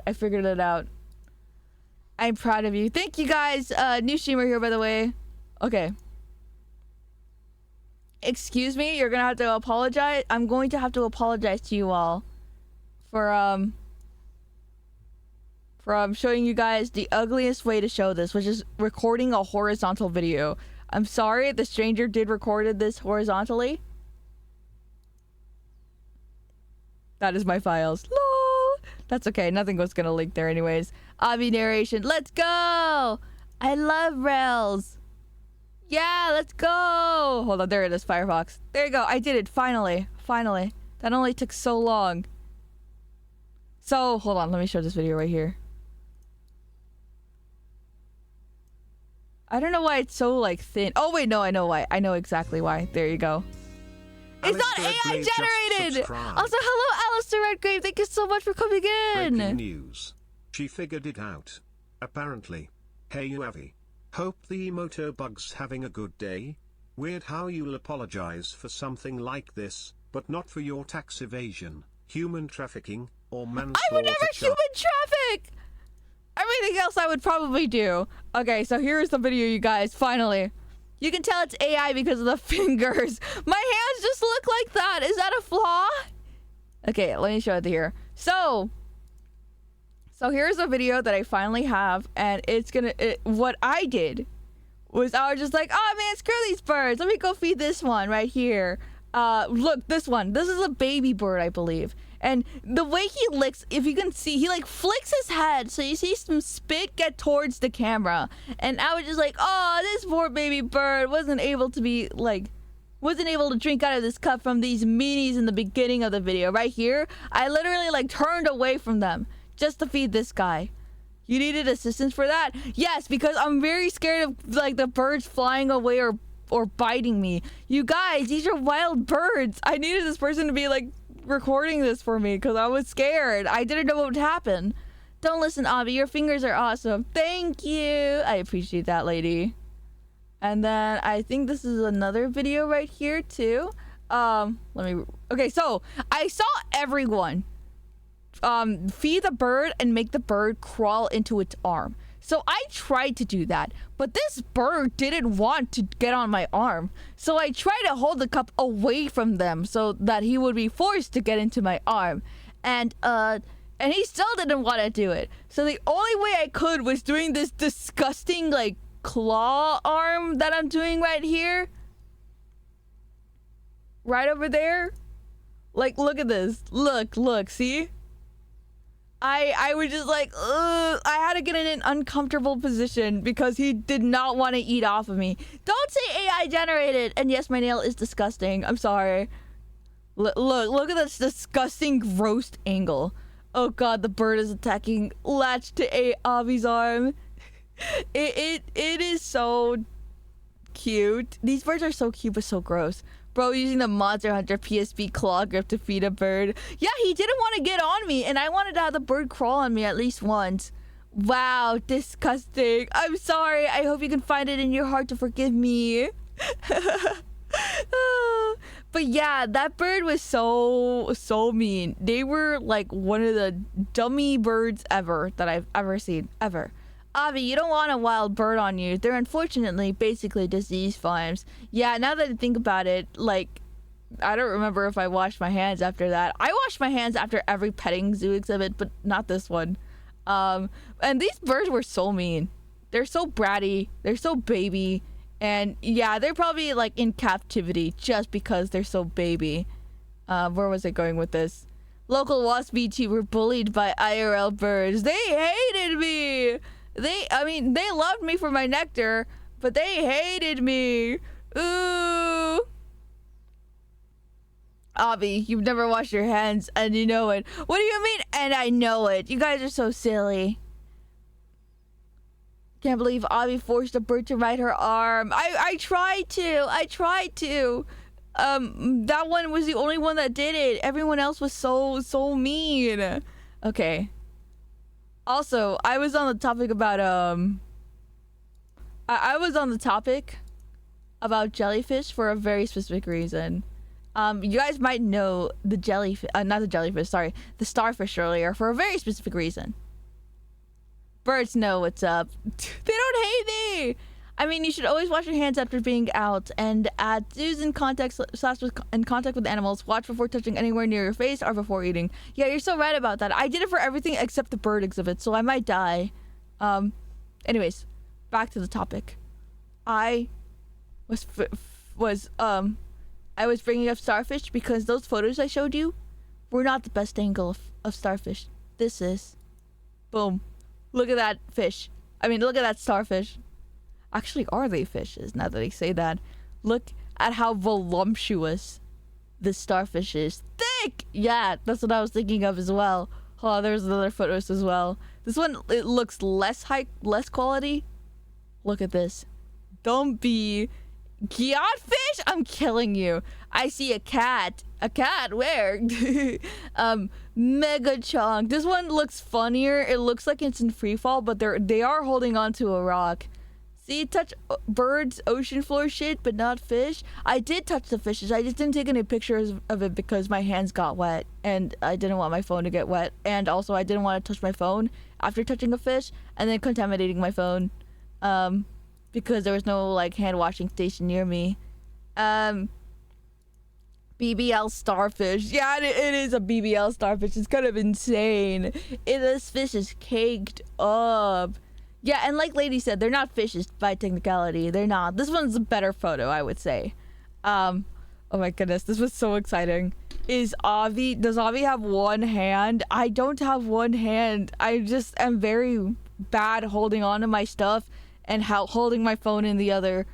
I'm proud of you. Thank you guys. New streamer here, by the way. Okay. Excuse me, you're gonna have to apologize. I'm going to have to apologize to you all for showing you guys the ugliest way to show this, which is recording a horizontal video. I'm sorry, the stranger did recorded this horizontally. That is my files. Lol. That's okay. Nothing was gonna leak there anyways. Avi narration. Let's go! I love Rails. Yeah, let's go! Hold on, there it is, Firefox. There you go. I did it. Finally. That only took so long. So, hold on. Let me show this video right here. I don't know why it's so, like, thin. Oh, wait, no, I know why. I know exactly why. There you go. It's not AI generated! Also, hello, Alistair Redgrave. Thank you so much for coming in. Breaking news. She figured it out. Apparently. Hey, you Avi. Hope the emoto bug's having a good day. Weird how you'll apologize for something like this, but not for your tax evasion, human trafficking, or manslaughter. I would never human traffic! Everything else I would probably do. Okay, so here's the video, you guys. Finally. You can tell it's AI because of the fingers. My hands just look like that. Is that a flaw? Okay, let me show it here. So here's a video that I finally have, and it's gonna... what I did was I was just like, oh man, screw these birds. Let me go feed this one right here. Look, this one. This is a baby bird, I believe. And the way he licks, if you can see, he like flicks his head, so you see some spit get towards the camera. And I was just like, oh, this poor baby bird wasn't able to drink out of this cup from these meanies in the beginning of the video. Right here, I literally like turned away from them just to feed this guy. You needed assistance for that? Yes, because I'm very scared of like the birds flying away or biting me. You guys, these are wild birds. I needed this person to be like recording this for me because I was scared. I didn't know what would happen. Don't listen, Avi. Your fingers are awesome. Thank you. I appreciate that, lady. And then I think this is another video right here too. Okay, so I saw everyone feed the bird and make the bird crawl into its arm. So I tried to do that, but this bird didn't want to get on my arm. So I tried to hold the cup away from them so that he would be forced to get into my arm. And he still didn't want to do it. So the only way I could was doing this disgusting like claw arm that I'm doing right here. Right over there. Like, look at this. Look, see? I was just like, ugh. I had to get in an uncomfortable position because he did not want to eat off of me. Don't say AI generated. And yes, my nail is disgusting. I'm sorry. Look at this disgusting roast angle. Oh god, the bird is attacking. Latch to Avi's arm. It is so cute. These birds are so cute but so gross. Bro using the Monster Hunter PSP claw grip to feed a bird. Yeah, he didn't want to get on me, and I wanted to have the bird crawl on me at least once. Wow, disgusting. I'm sorry. I hope you can find it in your heart to forgive me. But yeah, that bird was so mean. They were like one of the dummy birds ever that I've ever seen. Ever. Avi, you don't want a wild bird on you. They're unfortunately basically disease farms. Yeah, now that I think about it, like, I don't remember if I washed my hands after that. I wash my hands after every petting zoo exhibit, but not this one. And these birds were so mean. They're so bratty. They're so baby. And yeah, they're probably like in captivity just because they're so baby. Where was I going with this? Local wasp BT were bullied by IRL birds. They hated me. They loved me for my nectar, but they hated me. Ooh. Avi, you've never washed your hands and you know it. What do you mean, and I know it? You guys are so silly. Can't believe Avi forced a bird to ride her arm. I tried to. That one was the only one that did it. Everyone else was so mean. Okay. Also, I was on the topic about I was on the topic about jellyfish for a very specific reason. You guys might know the the starfish earlier for a very specific reason. Birds know what's up. They don't hate me. I mean, you should always wash your hands after being out, and at zoos in contact with animals, watch before touching anywhere near your face or before eating. Yeah, you're so right about that. I did it for everything except the bird exhibit, so I might die. Anyways, back to the topic. I was bringing up starfish because those photos I showed you were not the best angle of starfish. This is. Boom. Look at that fish. I mean, look at that starfish. Actually, are they fishes, now that I say that? Look at how voluptuous this starfish is. Thick! Yeah, that's what I was thinking of as well. Oh, there's another photos as well. This one, it looks less quality. Look at this. Don't be... Catfish? I'm killing you. I see a cat. A cat? Where? Mega chunk. This one looks funnier. It looks like it's in free fall, but they are holding onto a rock. See, touch birds, ocean floor shit, but not fish. I did touch the fishes. I just didn't take any pictures of it because my hands got wet, and I didn't want my phone to get wet. And also, I didn't want to touch my phone after touching a fish and then contaminating my phone. Because there was no like hand washing station near me. BBL starfish. Yeah, it is a BBL starfish. It's kind of insane. This fish is caked up. Yeah, and like Lady said, they're not fishes by technicality. They're not. This one's a better photo, I would say. Oh my goodness, this was so exciting. Does Avi have one hand? I don't have one hand. I just am very bad holding on to my stuff and holding my phone in the other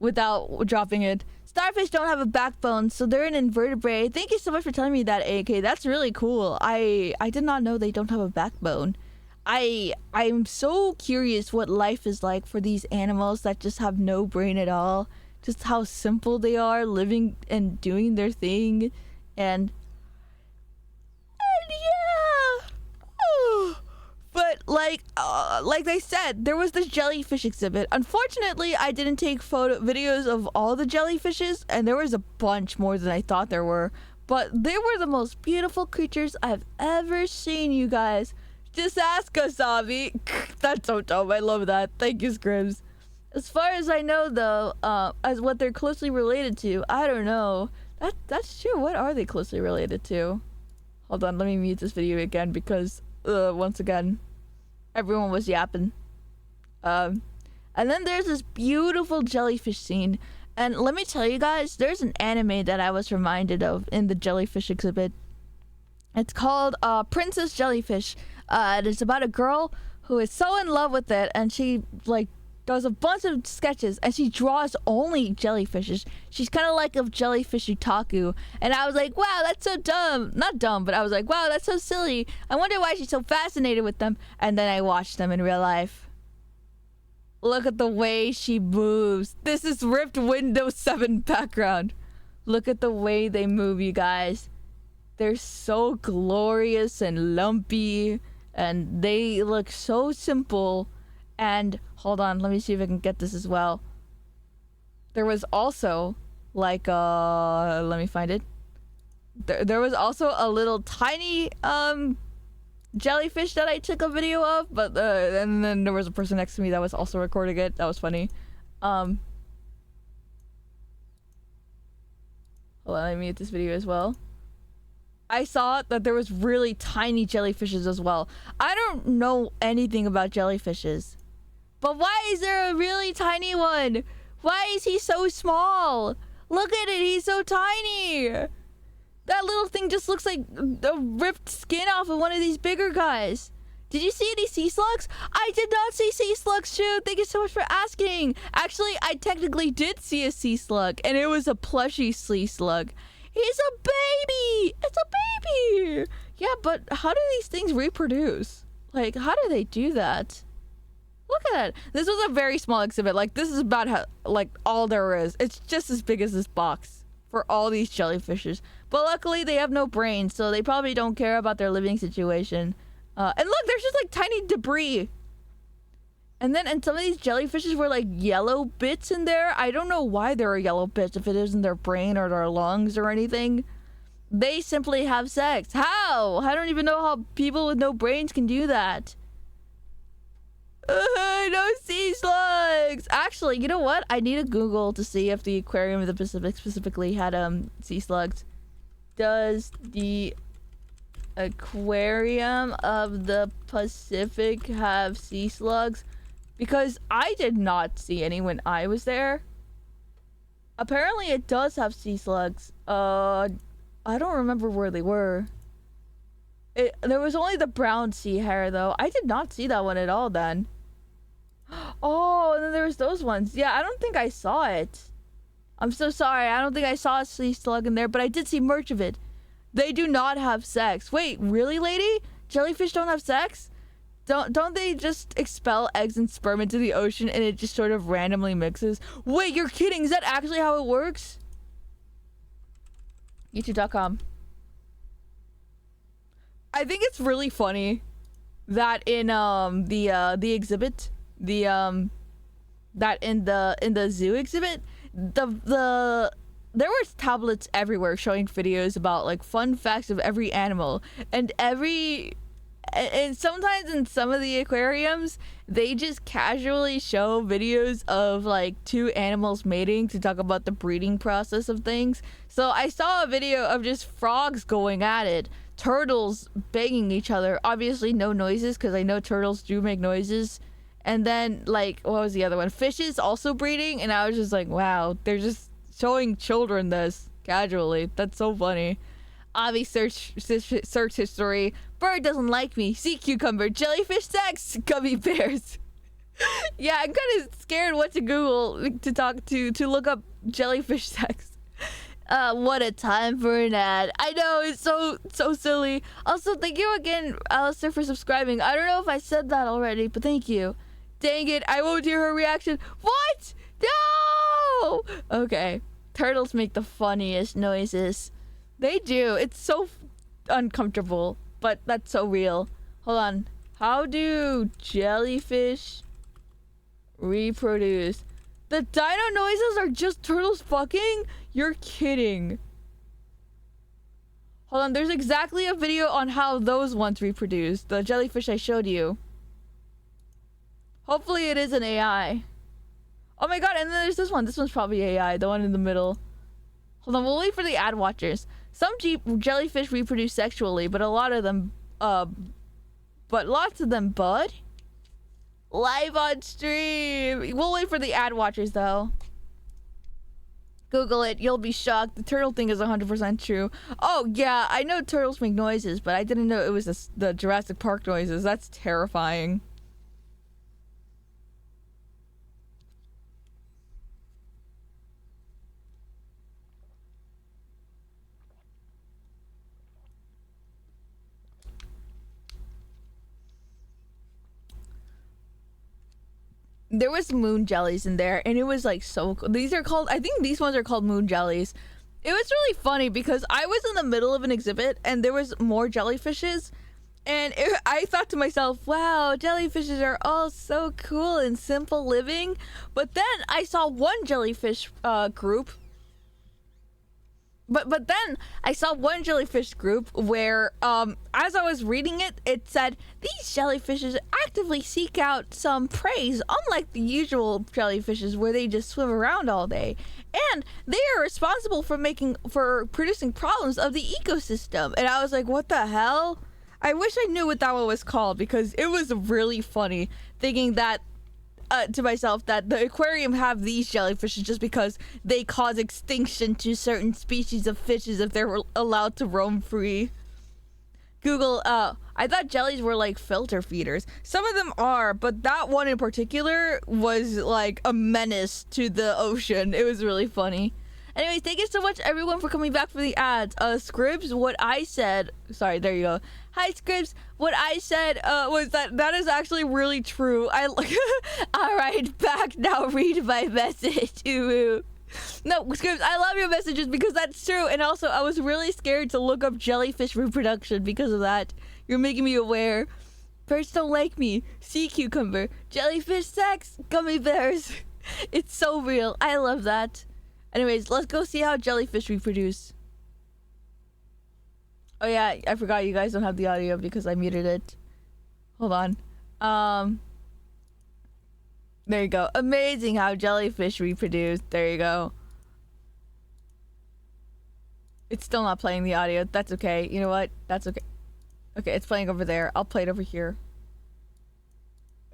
without dropping it. Starfish don't have a backbone, so they're an invertebrate. Thank you so much for telling me that, AK. That's really cool. I did not know they don't have a backbone. I'm so curious what life is like for these animals that just have no brain at all. Just how simple they are, living and doing their thing, and yeah. But like I said, there was this jellyfish exhibit. Unfortunately, I didn't take videos of all the jellyfishes, and there was a bunch more than I thought there were. But they were the most beautiful creatures I've ever seen, you guys. Just ask us, Avi. That's so dumb. I love that. Thank you, Scribs. As far as I know, though, as what they're closely related to, I don't know. That's true. What are they closely related to? Hold on, let me mute this video again because, once again, everyone was yapping. And then there's this beautiful jellyfish scene. And let me tell you guys, there's an anime that I was reminded of in the jellyfish exhibit. It's called Princess Jellyfish. It's about a girl who is so in love with it, and she, like, does a bunch of sketches, and she draws only jellyfishes. She's kind of like a jellyfish otaku. And I was like, wow, that's so dumb. Not dumb, but I was like, wow, that's so silly. I wonder why she's so fascinated with them. And then I watched them in real life. Look at the way she moves. This is ripped Windows 7 background. Look at the way they move, you guys. They're so glorious and lumpy, and they look so simple. And hold on, let me see if I can get this as well. There was also like let me find it. There was also a little tiny jellyfish that I took a video of, but and then there was a person next to me that was also recording it. That was funny. Hold on, let me mute this video as well. I saw that there was really tiny jellyfishes as well. I don't know anything about jellyfishes. But why is there a really tiny one? Why is he so small? Look at it, he's so tiny. That little thing just looks like the ripped skin off of one of these bigger guys. Did you see any sea slugs? I did not see sea slugs, too. Thank you so much for asking. Actually, I technically did see a sea slug, and it was a plushy sea slug. He's a baby! It's a baby! Yeah, but how do these things reproduce? Like, how do they do that? Look at that. This was a very small exhibit. Like, this is about how, like, all there is. It's just as big as this box for all these jellyfishes. But luckily, they have no brains, so they probably don't care about their living situation. And look, there's just, like, tiny debris. And some of these jellyfishes were, like, yellow bits in there. I don't know why there are yellow bits, if it isn't their brain or their lungs or anything. They simply have sex. How? I don't even know how people with no brains can do that. No sea slugs! Actually, you know what? I need to Google to see if the Aquarium of the Pacific specifically had sea slugs. Does the Aquarium of the Pacific have sea slugs? Because I did not see any when I was there. Apparently it does have sea slugs. I don't remember where they were. There was only the brown sea hare, though. I did not see that one at all then. Oh, and then there was those ones. Yeah, I don't think I saw it. I'm so sorry. I don't think I saw a sea slug in there, but I did see merch of it. They do not have sex. Wait, really, lady? Jellyfish don't have sex? Don't they just expel eggs and sperm into the ocean and it just sort of randomly mixes? Wait, you're kidding. Is that actually how it works? YouTube.com. I think it's really funny that in the exhibit, that in the zoo exhibit, there were tablets everywhere showing videos about like fun facts of every animal, and sometimes in some of the aquariums they just casually show videos of like two animals mating to talk about the breeding process of things. So I saw a video of just frogs going at it, turtles banging each other, obviously no noises because I know turtles do make noises, And then, like, what was the other one? Fishes also breeding. And I was just like, wow, they're just showing children this casually. That's so funny. Avi search history. Bird doesn't like me. Sea cucumber. Jellyfish sex. Gummy bears. Yeah, I'm kind of scared what to Google to look up jellyfish sex. What a time for an ad. I know, it's so silly. Also, thank you again, Alistair, for subscribing. I don't know if I said that already, but thank you. Dang it, I won't hear her reaction. What? No! Okay. Turtles make the funniest noises. They do. It's so uncomfortable, but that's so real. Hold on. How do jellyfish reproduce? The dino noises are just turtles fucking? You're kidding. Hold on, there's exactly a video on how those ones reproduce. The jellyfish I showed you. Hopefully it is an AI. Oh my god, and then there's this one. This one's probably AI, the one in the middle. Hold on, we'll wait for the ad watchers. Some jellyfish reproduce sexually, but a lot of them, but lots of them bud. Live on stream. We'll wait for the ad watchers though. Google it, you'll be shocked. The turtle thing is 100% true. Oh yeah, I know turtles make noises, but I didn't know it was the Jurassic Park noises. That's terrifying. There was moon jellies in there, and it was like so cool. These are called, I think these ones are called moon jellies. It was really funny because I was in the middle of an exhibit and there was more jellyfishes, and I thought to myself, wow, jellyfishes are all so cool and simple living. But then I saw one jellyfish group. But then I saw one jellyfish group where, as I was reading it, it said, these jellyfishes actively seek out some prey, unlike the usual jellyfishes where they just swim around all day. And they are responsible for producing problems of the ecosystem. And I was like, what the hell? I wish I knew what that one was called, because it was really funny thinking that to myself that the aquarium have these jellyfishes just because they cause extinction to certain species of fishes if they're allowed to roam free. Google, I thought jellies were like filter feeders. Some of them are, but that one in particular was like a menace to the ocean. It was really funny. Anyways, thank you so much everyone for coming back for the ads. Scribs, what I said, sorry, there you go. Hi Scribs, what I said was that is actually really true. Alright, back now, read my message. No, Scribs, I love your messages because that's true. And also, I was really scared to look up jellyfish reproduction because of that. You're making me aware. Birds don't like me. Sea cucumber. Jellyfish sex. Gummy bears. It's so real. I love that. Anyways, let's go see how jellyfish reproduce. Oh yeah, I forgot you guys don't have the audio because I muted it. Hold on. There you go. Amazing how jellyfish reproduce. There you go. It's still not playing the audio. That's okay. You know what? That's okay. Okay, it's playing over there. I'll play it over here.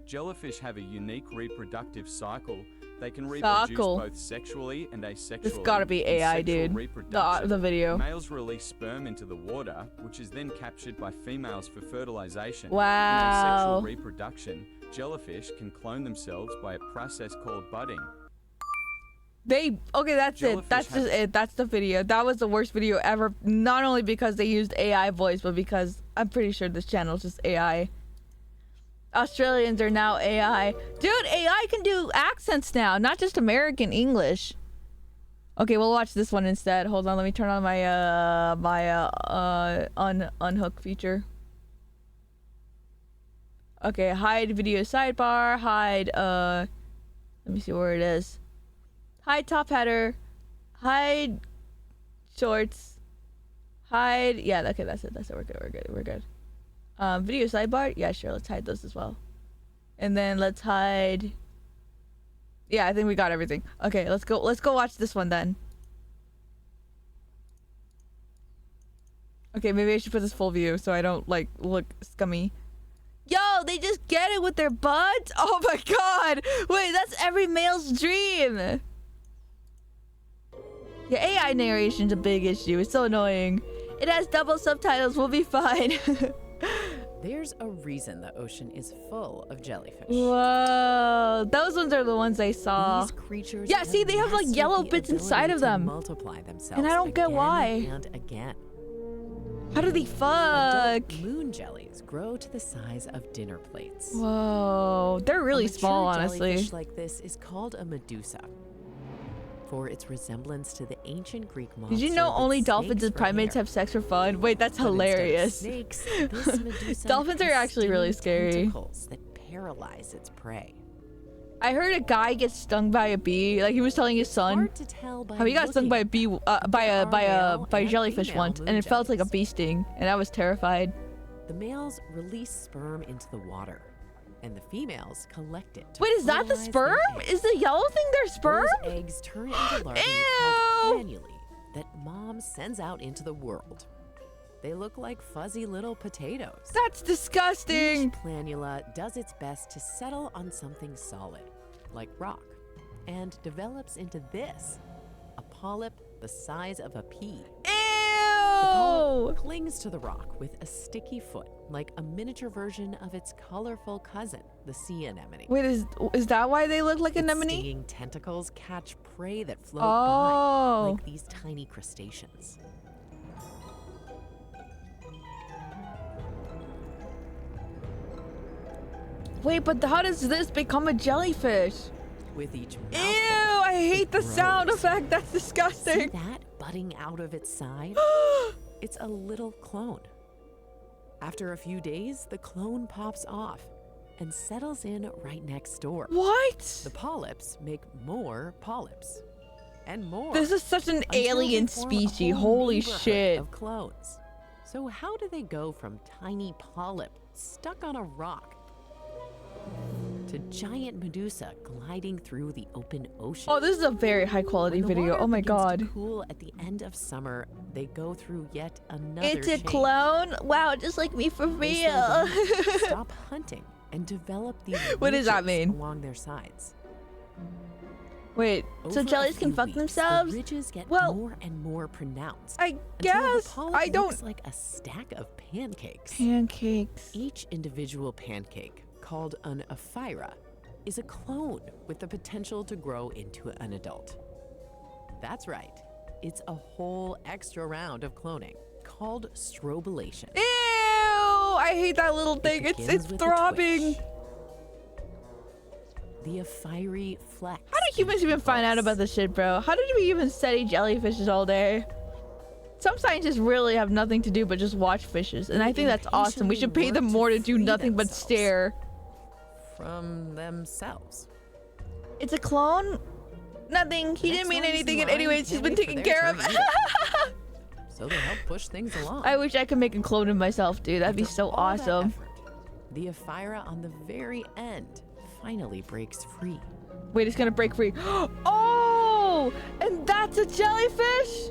Jellyfish have a unique reproductive cycle. They can reproduce both sexually and asexually. This gotta be AI, dude. The video. Males release sperm into the water, which is then captured by females for fertilization. Wow. In asexual reproduction, jellyfish can clone themselves by a process called budding. Okay, that's it. That's just it. That's the video. That was the worst video ever. Not only because they used AI voice, but because I'm pretty sure this channel is just AI. Australians are now AI. Dude, AI can do accents now, not just American English. Okay, we'll watch this one instead. Hold on, let me turn on my unhook feature. Okay, hide video sidebar, hide let me see where it is. Hide top header, hide shorts, hide, yeah, okay, that's it, we're good. Video sidebar, yeah, sure, let's hide those as well. And then let's hide, yeah, I think we got everything. Okay, let's go watch this one then. Okay, maybe I should put this full view so I don't like look scummy. Yo, they just get it with their butts? Oh my god! Wait, that's every male's dream! Yeah, AI narration's a big issue. It's so annoying. It has double subtitles. We'll be fine. There's a reason the ocean is full of jellyfish. Whoa, those ones are the ones I saw. These creatures Yeah, see, they have like yellow bits inside of them. Multiply themselves and I don't get why. And again. How do they fuck? Adult moon jellies grow to the size of dinner plates. Whoa, they're really small, honestly. A jellyfish like this is called a medusa, for its resemblance to the ancient Greek monster. Did you know only dolphins and primates have sex for fun? Wait, that's hilarious. Snakes, this medusa Dolphins are actually really scary. Tentacles that paralyze its prey. I heard a guy get stung by a bee. Like he was telling his son how he got stung by a bee, by a jellyfish once, and it felt like a bee sting, and I was terrified. The males release sperm into the water, and the females collect it. Wait, is that the sperm? Is the yellow thing their sperm? Those eggs turn into larvae called planulae that mom sends out into the world. They look like fuzzy little potatoes. That's disgusting. Each planula does its best to settle on something solid, like rock, and develops into this, a polyp the size of a pea. The polyp clings to the rock with a sticky foot, like a miniature version of its colorful cousin, the sea anemone. Wait, is that why they look like its anemone? Stinging tentacles catch prey that float by, like these tiny crustaceans. Wait, but how does this become a jellyfish? With each Ew, mouthful, I hate the sound effect. That's See disgusting. that budding out of its side? It's a little clone. After a few days, the clone pops off and settles in right next door. What? The polyps make more polyps. And more. This is such an until alien they form a species. whole Holy neighborhood shit. of clones. So how do they go from tiny polyp stuck on a rock to giant medusa gliding through the open ocean? Oh, this is a very high quality When the video. water Oh my begins to god. cool at the end of summer, they go through yet another It's a change. clone? Wow, just like me for They slow real. down, stop hunting, and develop these What does that ridges mean? along their sides. Wait, so Over a jellies can few fuck weeks, themselves? The ridges get Well, more and more pronounced. I until guess. the polyp I don't. looks like a stack of pancakes. Pancakes. Each individual pancake, called an aphyra, is a clone with the potential to grow into an adult. That's right. It's a whole extra round of cloning called strobilation. Ew! I hate that little thing. It's begins with a throbbing. twitch. The aphyri flex. How do humans even find out about this shit, bro? How did we even study jellyfishes all day? Some scientists really have nothing to do but just watch fishes, and I think that's awesome. We should pay them more to do nothing but stare. From themselves. It's a clone? Nothing. He didn't mean anything, and anyways, he's been taken care of. So they help push things along. I wish I could make a clone of myself, dude. That'd be After so all that awesome. effort, the aphyra on the very end finally breaks free. Wait, it's gonna break free. Oh! And that's a jellyfish?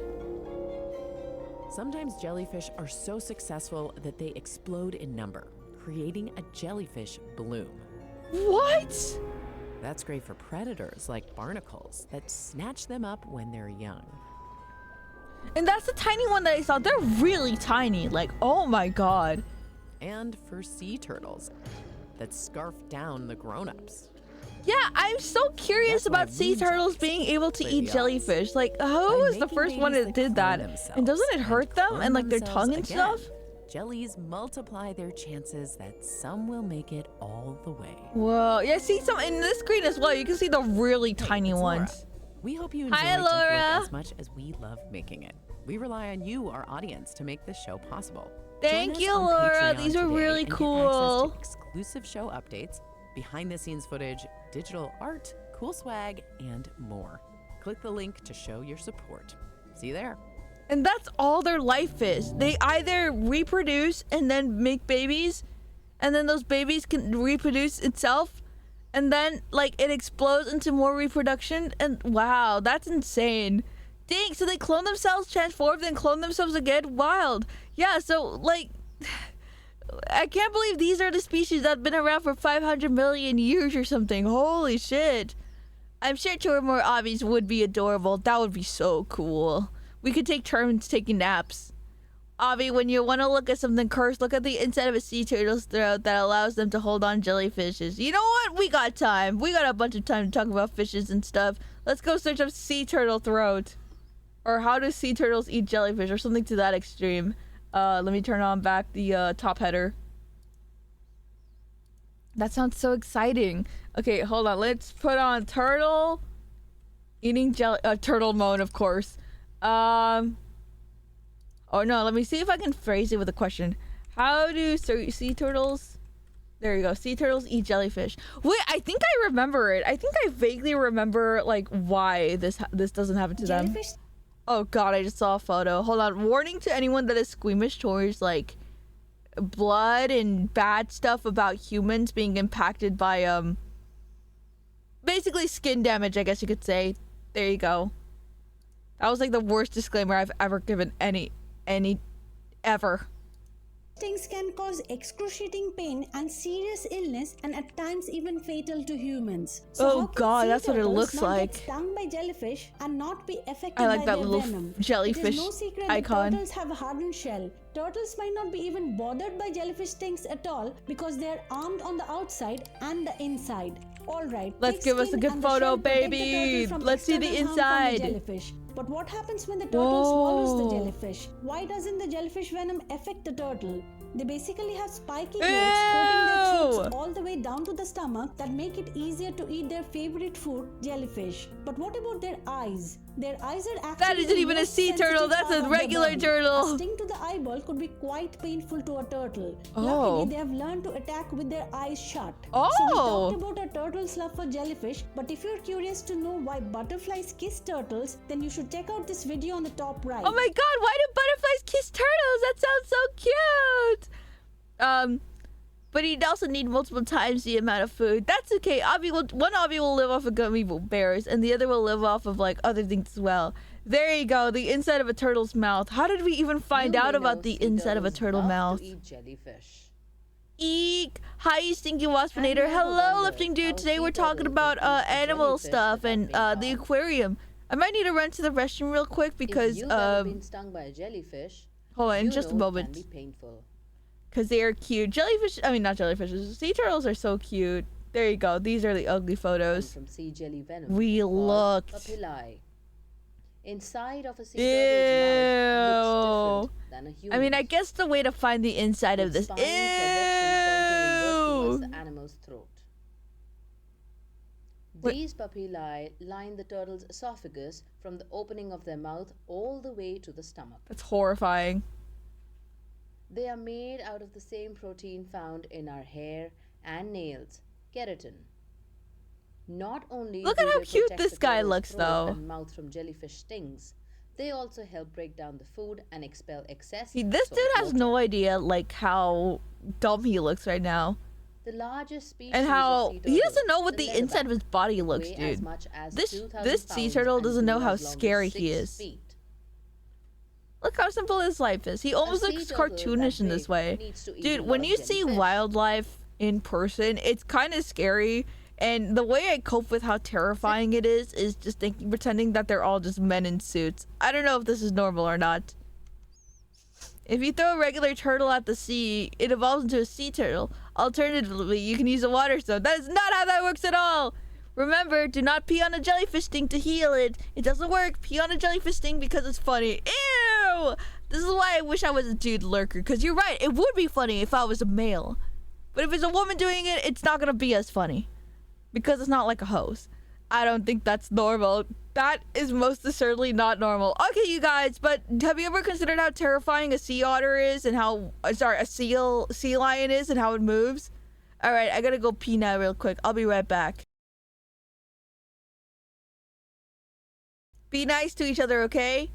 Sometimes jellyfish are so successful that they explode in number, creating a jellyfish bloom. What? That's great for predators like barnacles that snatch them up when they're young. And that's the tiny one that I saw. They're really tiny. Like, oh my god. And for sea turtles that scarf down the grown-ups. Yeah, I'm so curious That's why about sea moon turtles jellies being able to play eat the odds. jellyfish. Like, who By was the making first one babies that did that? clone And doesn't it themselves hurt them clone and like their themselves tongue and again, stuff? Jellies multiply their chances that some will make it all the way. Whoa, yeah, see some in this screen as well. You can see the really tiny It's Laura. ones. We hope you enjoy Hi, Deep Work Laura. as much as we love making it. We rely on you, our audience, to make this show possible. Thank Join us you, on Laura. Patreon These are today really and get cool. access to exclusive show updates, behind-the-scenes footage, digital art, cool swag, and more. Click the link to show your support. See you there. And that's all their life is. They either reproduce and then make babies, and then those babies can reproduce itself, and then like it explodes into more reproduction. And wow, that's insane. Dang, so they clone themselves, transform, then clone themselves again? Wild. Yeah, so like I can't believe these are the species that have been around for 500 million years or something. Holy shit. I'm sure two or more obbies would be adorable. That would be so cool. We could take turns taking naps. Obby, when you want to look at something cursed, look at the inside of a sea turtle's throat that allows them to hold on jellyfishes. You know what? We got time. We got a bunch of time to talk about fishes and stuff. Let's go search up sea turtle throat. Or how do sea turtles eat jellyfish or something to that extreme. Let me turn on back the top header. That sounds so exciting. Okay, hold on. Let's put on turtle eating turtle moan, of course. Oh no, let me see if I can phrase it with a question. How do sea turtles... There you go. Sea turtles eat jellyfish. Wait, I think I remember it. I think I vaguely remember, like, why this doesn't happen to them. Oh god, I just saw a photo. Hold on. Warning to anyone that is squeamish towards, like, blood and bad stuff about humans being impacted by, basically skin damage, I guess you could say. There you go. That was, like, the worst disclaimer I've ever given any ever. Stings can cause excruciating pain and serious illness, and at times even fatal to humans. So oh god, that's what it looks like. Get stung by jellyfish and not be affected I like by that their little venom. jellyfish It is no secret icon. that turtles have a hardened shell. Turtles might not be even bothered by jellyfish stings at all because they are armed on the outside and the inside. Alright, let's give us a good photo, baby. Let's see the inside. Jellyfish. But what happens when the turtle swallows the jellyfish? Why doesn't the jellyfish venom affect the turtle? They basically have spiky hooks coating their throats all the way down to the stomach that make it easier to eat their favorite food, jellyfish. But what about their eyes? Their eyes are actually that isn't even a sea turtle, that's a regular turtle. A sting to the eyeball could be quite painful to a turtle. Oh. Luckily, they have learned to attack with their eyes shut. Oh. So we talked about a turtle's love for jellyfish, but if you're curious to know why butterflies kiss turtles, then you should check out this video on the top right. Oh my god, why do butterflies kiss turtles? That sounds so cute. But he'd also need multiple times the amount of food. That's okay. One obby will live off of gummy bears, and the other will live off of, like, other things as well. There you go, the inside of a turtle's mouth. How did we even find out about the inside of a turtle mouth? Eat jellyfish. Eek! Hi, Stinky Waspinator. Hello, Lifting Dude. Today we're talking about animal stuff and the aquarium. I might need to run to the restroom real quick because if you've ever been stung by a jellyfish, hold on, just a moment. It can be painful. Because they are cute. Jellyfish, I mean not jellyfishes. Sea turtles are so cute. There you go. These are the ugly photos. From sea jelly venom. We looked. Papilli. Inside of a sea turtle's mouth looks different than a human. I mean, I guess the way to find the inside of this. Ew. The animal's throat. These papillae line the turtle's esophagus from the opening of their mouth all the way to the stomach. That's horrifying. They are made out of the same protein found in our hair and nails, keratin. Not only look do at how they cute protect this the guy turtle's looks, throat though. and mouth from jellyfish stings, they also help break down the food and expel excess. See, this dude has no idea, like, how dumb he looks right now. The largest species and how of sea he doesn't turtle, know what the inside of his body looks, dude. This sea turtle doesn't know how scary he is. Feet. Look how simple his life is. He almost looks cartoonish in this way. Dude, when you see wildlife in person, it's kind of scary. And the way I cope with how terrifying it is just pretending that they're all just men in suits. I don't know if this is normal or not. If you throw a regular turtle at the sea, it evolves into a sea turtle. Alternatively, you can use a water stone. That is not how that works at all! Remember, do not pee on a jellyfish sting to heal it. It doesn't work. Pee on a jellyfish sting because it's funny. Ew! This is why I wish I was a dude lurker. Because you're right, it would be funny if I was a male. But if it's a woman doing it, it's not going to be as funny. Because it's not like a hose. I don't think that's normal. That is most assuredly not normal. Okay, you guys, but have you ever considered how terrifying a sea otter is and how... Sorry, a sea lion is and how it moves? Alright, I gotta go pee now real quick. I'll be right back. Be nice to each other, okay?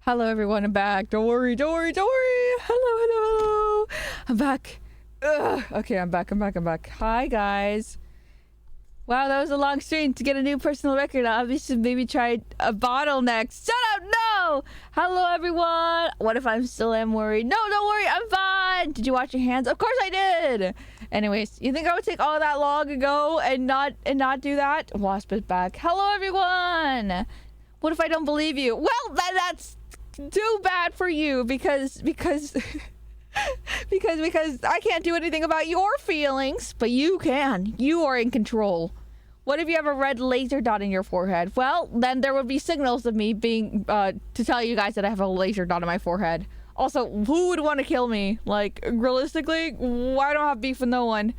Hello, everyone. I'm back. Don't worry. Don't worry. Don't worry. Hello. I'm back. Ugh. Okay, I'm back. Hi, guys. Wow, that was a long stream to get a new personal record. I obviously maybe try a bottle next. Shut up! No! Hello, everyone. What if I still am worried? No, don't worry. I'm fine. Did you wash your hands? Of course I did. Anyways, you think I would take all that long ago and not do that? Wasp is back. Hello, everyone. What if I don't believe you? Well, that's too bad for you because because I can't do anything about your feelings, but you can. You are in control. What if you have a red laser dot in your forehead? Well, then there would be signals of me being to tell you guys that I have a laser dot in my forehead. Also, who would want to kill me? Like, realistically, I don't have beef with no one.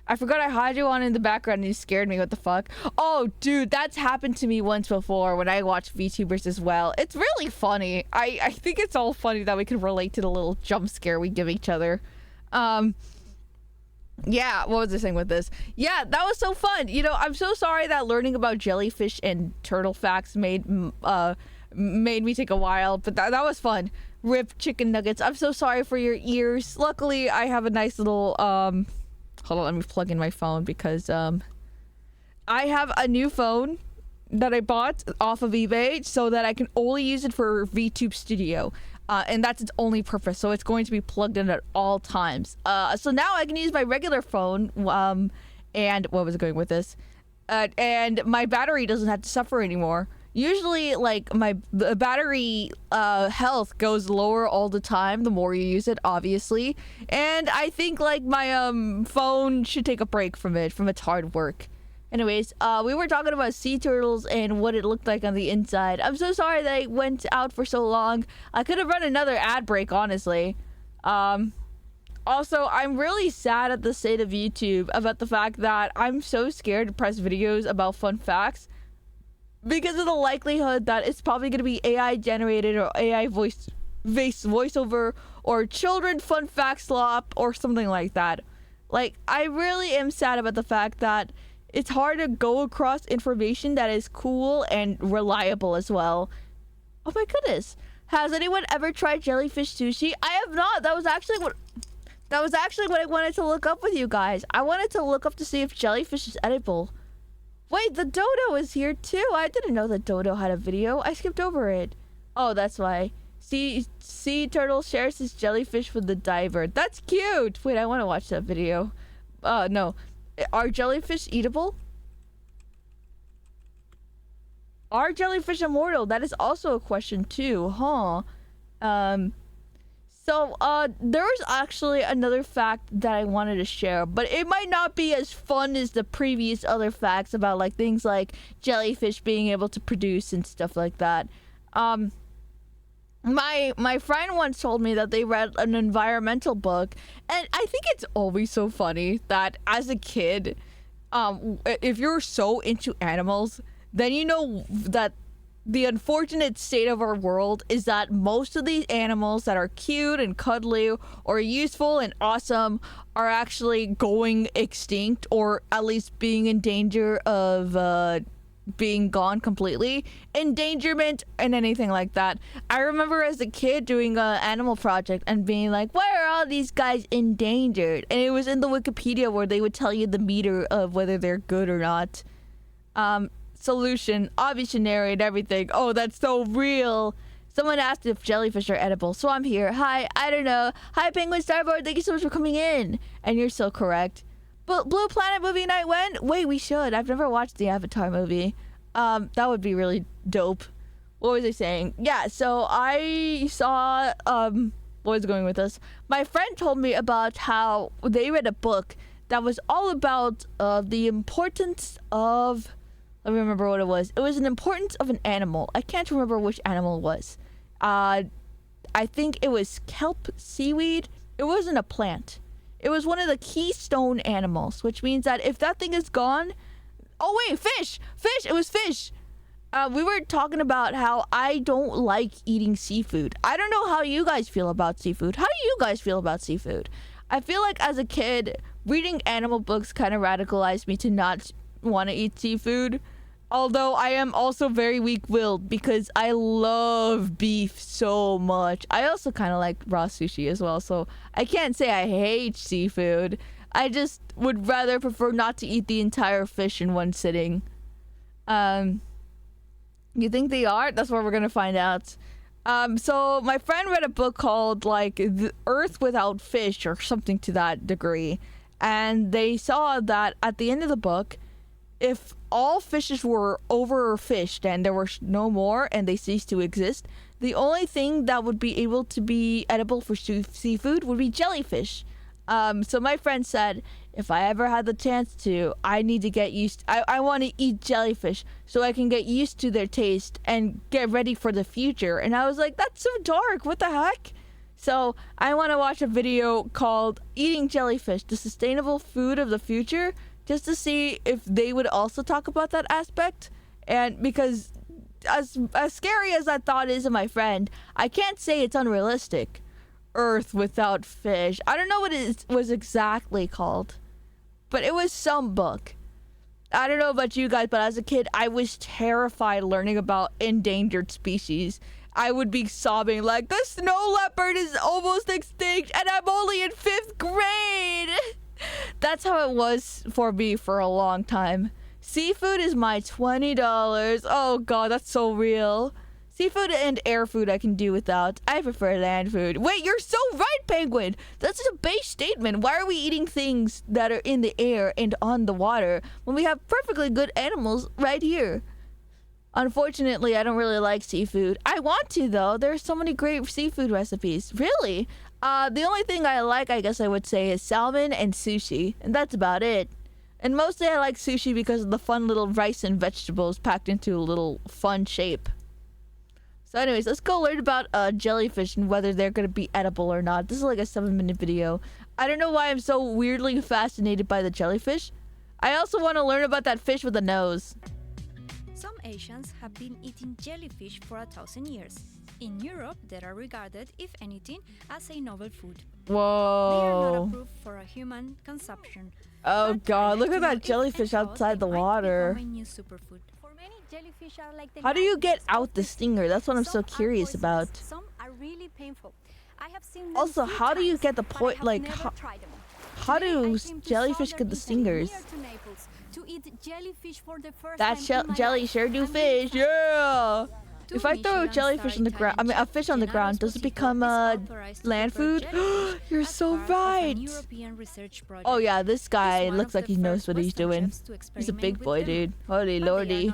I forgot I had you on in the background and you scared me. What the fuck? Oh, dude, that's happened to me once before when I watched VTubers as well. It's really funny. I think it's all funny that we can relate to the little jump scare we give each other. Yeah, what was I saying with this? Yeah, that was so fun. You know, I'm so sorry that learning about jellyfish and turtle facts made me take a while, but that was fun. Rip chicken nuggets. I'm so sorry for your ears. Luckily, I have a nice little hold on, let me plug in my phone because I have a new phone that I bought off of eBay so that I can only use it for VTube Studio. And that's its only purpose, so it's going to be plugged in at all times. So now I can use my regular phone, and what was I going with this? And my battery doesn't have to suffer anymore. Usually, like, the battery health goes lower all the time the more you use it, obviously. And I think, like, my phone should take a break from its hard work. Anyways, we were talking about sea turtles and what it looked like on the inside. I'm so sorry that I went out for so long. I could have run another ad break, honestly. Also, I'm really sad at the state of YouTube about the fact that I'm so scared to press videos about fun facts because of the likelihood that it's probably going to be AI generated or AI voiceover or children fun fact slop or something like that. Like, I really am sad about the fact that it's hard to go across information that is cool and reliable as well. Oh my goodness. Has anyone ever tried jellyfish sushi? I have not. That was actually what I wanted to look up with you guys. I wanted to look up to see if jellyfish is edible. Wait, the dodo is here too. I didn't know that dodo had a video. I skipped over it. Oh, that's why. Sea turtle shares his jellyfish with the diver. That's cute. Wait, I want to watch that video. No. Are jellyfish eatable? Are jellyfish immortal? That is also a question too, huh? There's actually another fact that I wanted to share, but it might not be as fun as the previous other facts about like things like jellyfish being able to produce and stuff like that. My friend once told me that they read an environmental book, and I think it's always so funny that as a kid, if you're so into animals, then you know that the unfortunate state of our world is that most of these animals that are cute and cuddly or useful and awesome are actually going extinct or at least being in danger of being gone completely, endangerment and anything like that. I remember as a kid doing an animal project and being like, why are all these guys endangered? And it was in the Wikipedia where they would tell you the meter of whether they're good or not. Solution, obituary and everything. Oh, that's so real. Someone asked if jellyfish are edible, so I'm here. Hi, I don't know. Hi, Penguin Starboard, thank you so much for coming in. And you're so correct. But Blue Planet movie night when? Wait, we should. I've never watched the Avatar movie. That would be really dope. What was I saying? Yeah, so I saw, what was going with this? My friend told me about how they read a book that was all about the importance of, let me remember what it was. It was an importance of an animal. I can't remember which animal it was. I think it was kelp seaweed. It wasn't a plant. It was one of the keystone animals, which means that if that thing is gone... Oh, wait, fish! Fish! It was fish! We were talking about how I don't like eating seafood. I don't know how you guys feel about seafood. How do you guys feel about seafood? I feel like as a kid, reading animal books kind of radicalized me to not want to eat seafood. Although I am also very weak-willed because I love beef so much. I also kind of like raw sushi as well, so I can't say I hate seafood. I just would rather prefer not to eat the entire fish in one sitting. You think they are? That's what we're gonna find out. So my friend read a book called like The Earth Without Fish or something to that degree. And they saw that at the end of the book, if all fishes were overfished and there were no more and they ceased to exist, the only thing that would be able to be edible for seafood would be jellyfish. So my friend said, if I ever had the chance to, I need to get used. I want to eat jellyfish so I can get used to their taste and get ready for the future. And I was like, that's so dark. What the heck? So I want to watch a video called Eating Jellyfish, the Sustainable Food of the Future, just to see if they would also talk about that aspect. And because as scary as that thought is of my friend, I can't say it's unrealistic. Earth without fish. I don't know what it was exactly called, but it was some book. I don't know about you guys, but as a kid, I was terrified learning about endangered species. I would be sobbing like, the snow leopard is almost extinct and I'm only in 5th grade. That's how it was for me for a long time. Seafood is my $20. Oh god, that's so real. Seafood and air food I can do without. I prefer land food. Wait, you're so right, Penguin! That's a base statement. Why are we eating things that are in the air and on the water when we have perfectly good animals right here? Unfortunately, I don't really like seafood. I want to, though. There are so many great seafood recipes. Really? The only thing I like, I guess I would say, is salmon and sushi. And that's about it. And mostly I like sushi because of the fun little rice and vegetables packed into a little fun shape. So anyways, let's go learn about jellyfish and whether they're going to be edible or not. This is like a 7-minute video. I don't know why I'm so weirdly fascinated by the jellyfish. I also want to learn about that fish with a nose. Some Asians have been eating jellyfish for 1,000 years. In Europe, they are regarded, if anything, as a novel food. Whoa. They are not approved for a human consumption. Oh god, look at that jellyfish outside the water. A new superfood. For many, jellyfish are like the How do you get out the stinger? That's what I'm so curious about. Some are really painful. I have seen them Also, how do you get the point? Like, how do jellyfish get the stingers? That jelly sure do fish, yeah! If I throw a jellyfish on the ground, I mean a fish on the ground, does it become land food? You're so right! Oh yeah, this guy looks like he knows what he's doing. He's a big boy, dude. Holy lordy.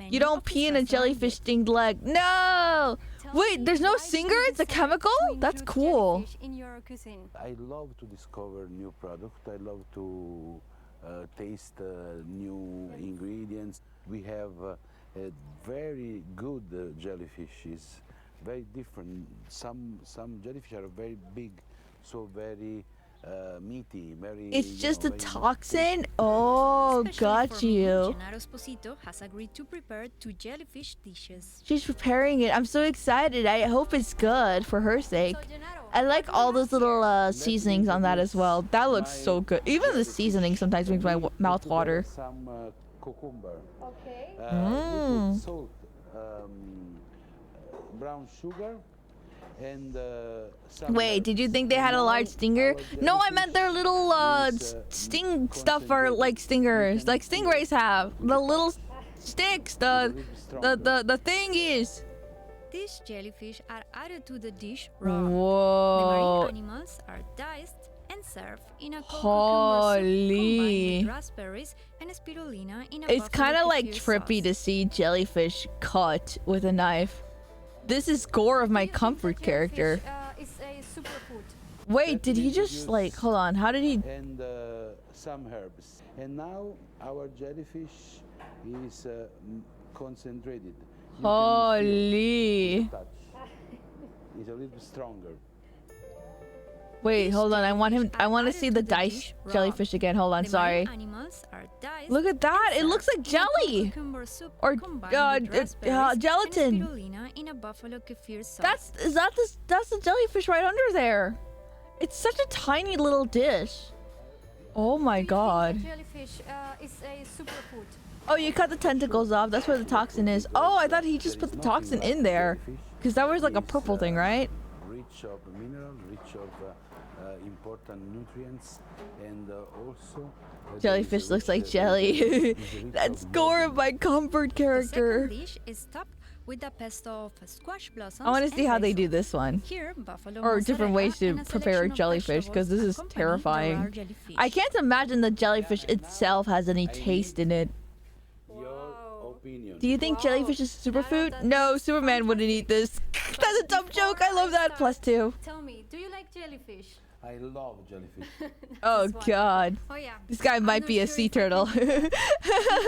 You don't pee in a jellyfish stinged leg. No! Wait, there's no stinger? It's a chemical? That's cool. I love to discover new products. I love to taste new ingredients. We have a very good jellyfishes, very different. Some jellyfish are very big, so very meaty, very. It's just a toxin? Oh, got you. Gennaro Esposito has agreed to prepare 2 jellyfish dishes. She's preparing it. I'm so excited. I hope it's good for her sake. I like all those little seasonings on that as well. That looks so good. Even the seasoning sometimes makes my mouth water. Some cucumber. Okay. We put salt, brown sugar, and some. Wait, did you think they had a large stinger? No, I meant their little sting stuff are like stingers, like stingrays have. The little sticks, the thingies. These jellyfish are added to the dish raw. Whoa. The marine animals are diced and served in a cold cucumber soup combined with raspberries and spirulina in a It's kind of like buffalo trippy sauce. to see jellyfish cut with a knife. This is gore of my comfort character. Is a superfood. Wait, did he just like, hold on, how did he? And some herbs. And now our jellyfish is concentrated. You can Holy. feel the touch. It's a little bit stronger. Wait, hold on, I want to see the diced jellyfish again. Hold on, The sorry. marine animals are diced Look at that, and it looks served like in a cold jelly. cucumber soup Or, combined with raspberries gelatin. and spirulina in a buffalo kefir sauce. That's the jellyfish right under there. It's such a tiny little dish. Oh my god. Jellyfish is a superfood. Oh, you cut the tentacles off. That's where the toxin is. Oh, I thought he just put the toxin in there. Because that was like a purple thing, right? Rich of minerals, rich of important nutrients, and also jellyfish looks like jelly. That's Gore, my comfort character. The second dish is topped with a pesto of squash blossoms. I want to see how they basil. do this one. Here, buffalo Or different mozzarella ways to and a prepare a selection of jellyfish, because this is vegetables accompany the terrifying. raw jellyfish. I can't imagine the jellyfish itself has any taste in it. your opinion. Do you think jellyfish is a superfood? No, Superman wouldn't eat this. That's a dumb joke. I love that. +2. Tell me, do you like jellyfish? I love jellyfish. Oh god. Oh yeah. This guy I'm might not be a sure sea if I turtle. can-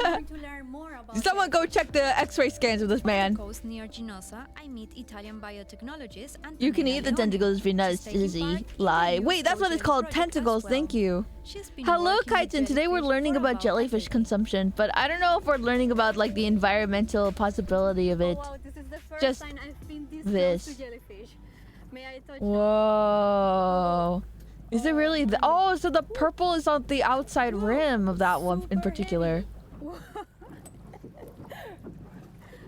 I'm going to learn more about Someone go check the x-ray scans of this man. coast near Ginosa, I meet Italian biotechnologist and You can eat the tentacles if you're not dizzy. Lie. Wait, that's what it's called. Tentacles. Thank you. Hello, Kaiten. Today we're learning about jellyfish consumption, but I don't know if we're learning about like the environmental possibility of it. Oh, wow, this is the first Just time I've been this this. close to jellyfish. May I touch Whoa. Is it really? Oh, so the purple is on the outside rim of that one in particular.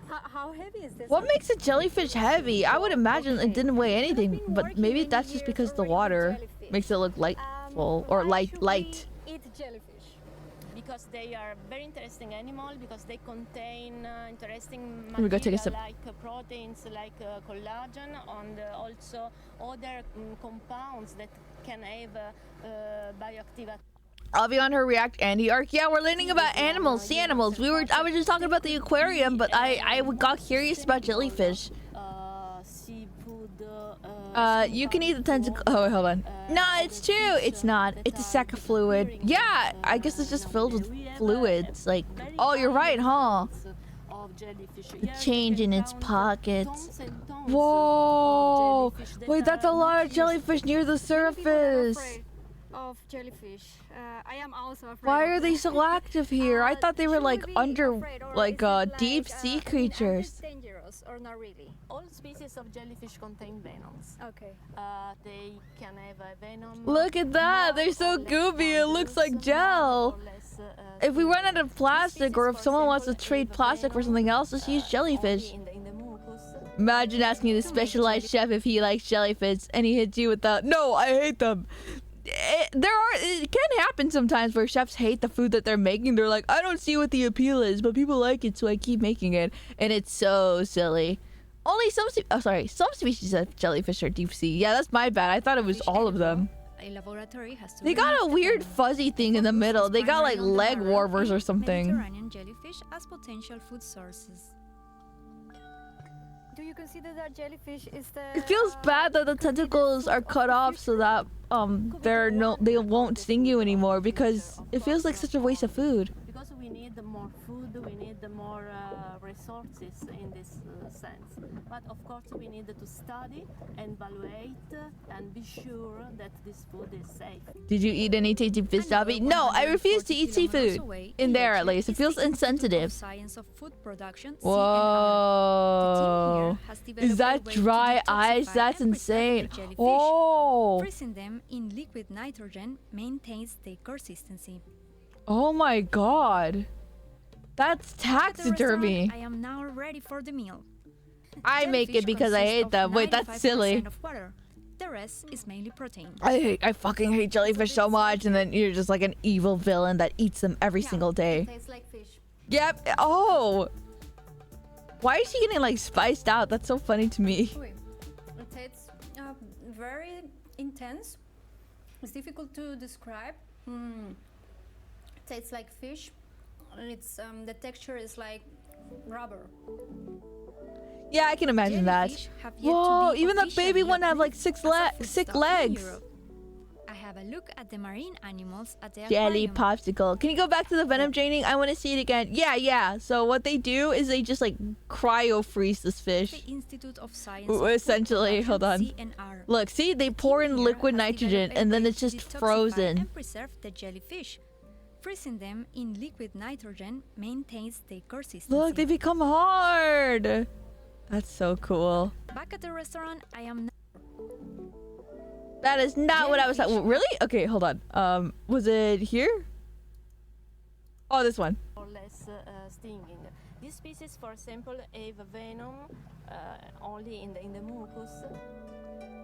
How heavy is this? What makes a jellyfish heavy? I would imagine it didn't weigh anything, but maybe that's just because the water makes it look lightful or light. Eat jellyfish. Because they are very interesting animal, because they contain interesting Let me go take a sip. like proteins like collagen and also other compounds that can have bioactive. Avion, her React Andy arc. Yeah, we're learning about animals, sea animals. I was just talking about the aquarium, but I got curious about jellyfish. Seafood. You can eat the tentacle. Oh, wait, hold on. Nah, it's true. It's not. It's a sack of fluid. Yeah, I guess it's just filled with fluids. Like, oh, you're right, huh? The change in its pockets. Whoa! Wait, that's a lot of jellyfish near the surface. Of jellyfish. I am also afraid. Why of are they them. so active here? I thought they were like Should we be under, afraid, or like is it deep sea in the end creatures. it's dangerous or not really? All species of jellyfish contain venoms. Okay. They can have a venom. Look at that! They're so goopy. It looks like gel. If we run out of plastic, or if someone wants to trade plastic for something else, just use jellyfish. Imagine asking the specialized chef if he likes jellyfish, and he hits you with the "No, I hate them." It can happen sometimes where chefs hate the food that they're making. They're like, I don't see what the appeal is, but people like it, so I keep making it, and it's so silly. Only some species of jellyfish are deep sea. Yeah, that's my bad. I thought it was all of them. A laboratory has to They got a remove the weird venom. fuzzy thing in the middle. They got like Primarily on the leg marrow warmers or and something. Mediterranean jellyfish as potential food sources. Do you consider that jellyfish is the? It feels bad that the tentacles are cut off so that they won't sting you anymore, because it feels like such a waste of food. Because we need more food, we need more resources in this sense. But of course we need to study and evaluate and be sure that this food is safe. Did you eat any tasty fish, Dobby? No, I refuse to eat seafood. In there, at least. It feels insensitive. Science of food production, Whoa. Is that dry ice? That's insane. Oh. Freezing them in liquid nitrogen maintains their consistency. Oh my god. That's At the restaurant, taxidermy. I am now ready for the meal. I make it Jellyfish because I consist hate of them. Wait, that's 95% silly. of water. The rest is mainly protein. I fucking hate jellyfish so much, and then you're just like an evil villain that eats them every single day. Tastes like fish. Yep. Oh. Why is she getting like spiced out? That's so funny to me. It tastes very intense. It's difficult to describe. It tastes like fish, and it's the texture is like rubber. Yeah, I can imagine that. Jellyfish have yet to Whoa, be even the officially baby one have like approved six as a foodstuff in legs. Europe. I have a look at the marine animals at the Jelly aquarium. popsicle. Can you go back to the venom draining? I want to see it again. Yeah. So what they do is they just like cryo freeze this fish. The Institute of Science Ooh, of Food essentially, hold on. Production, CNR. Look, see, they pour in Here liquid has nitrogen developed and a then way it's to just detoxify frozen. and preserve the jellyfish. Freezing them in liquid nitrogen maintains their consistency. Look, they become hard. That's so cool. Back at the restaurant, I am That is not what I was. Really? Okay, hold on. Was it here? Oh, this one. less stinging. This species, for example, have venom only in the mucus.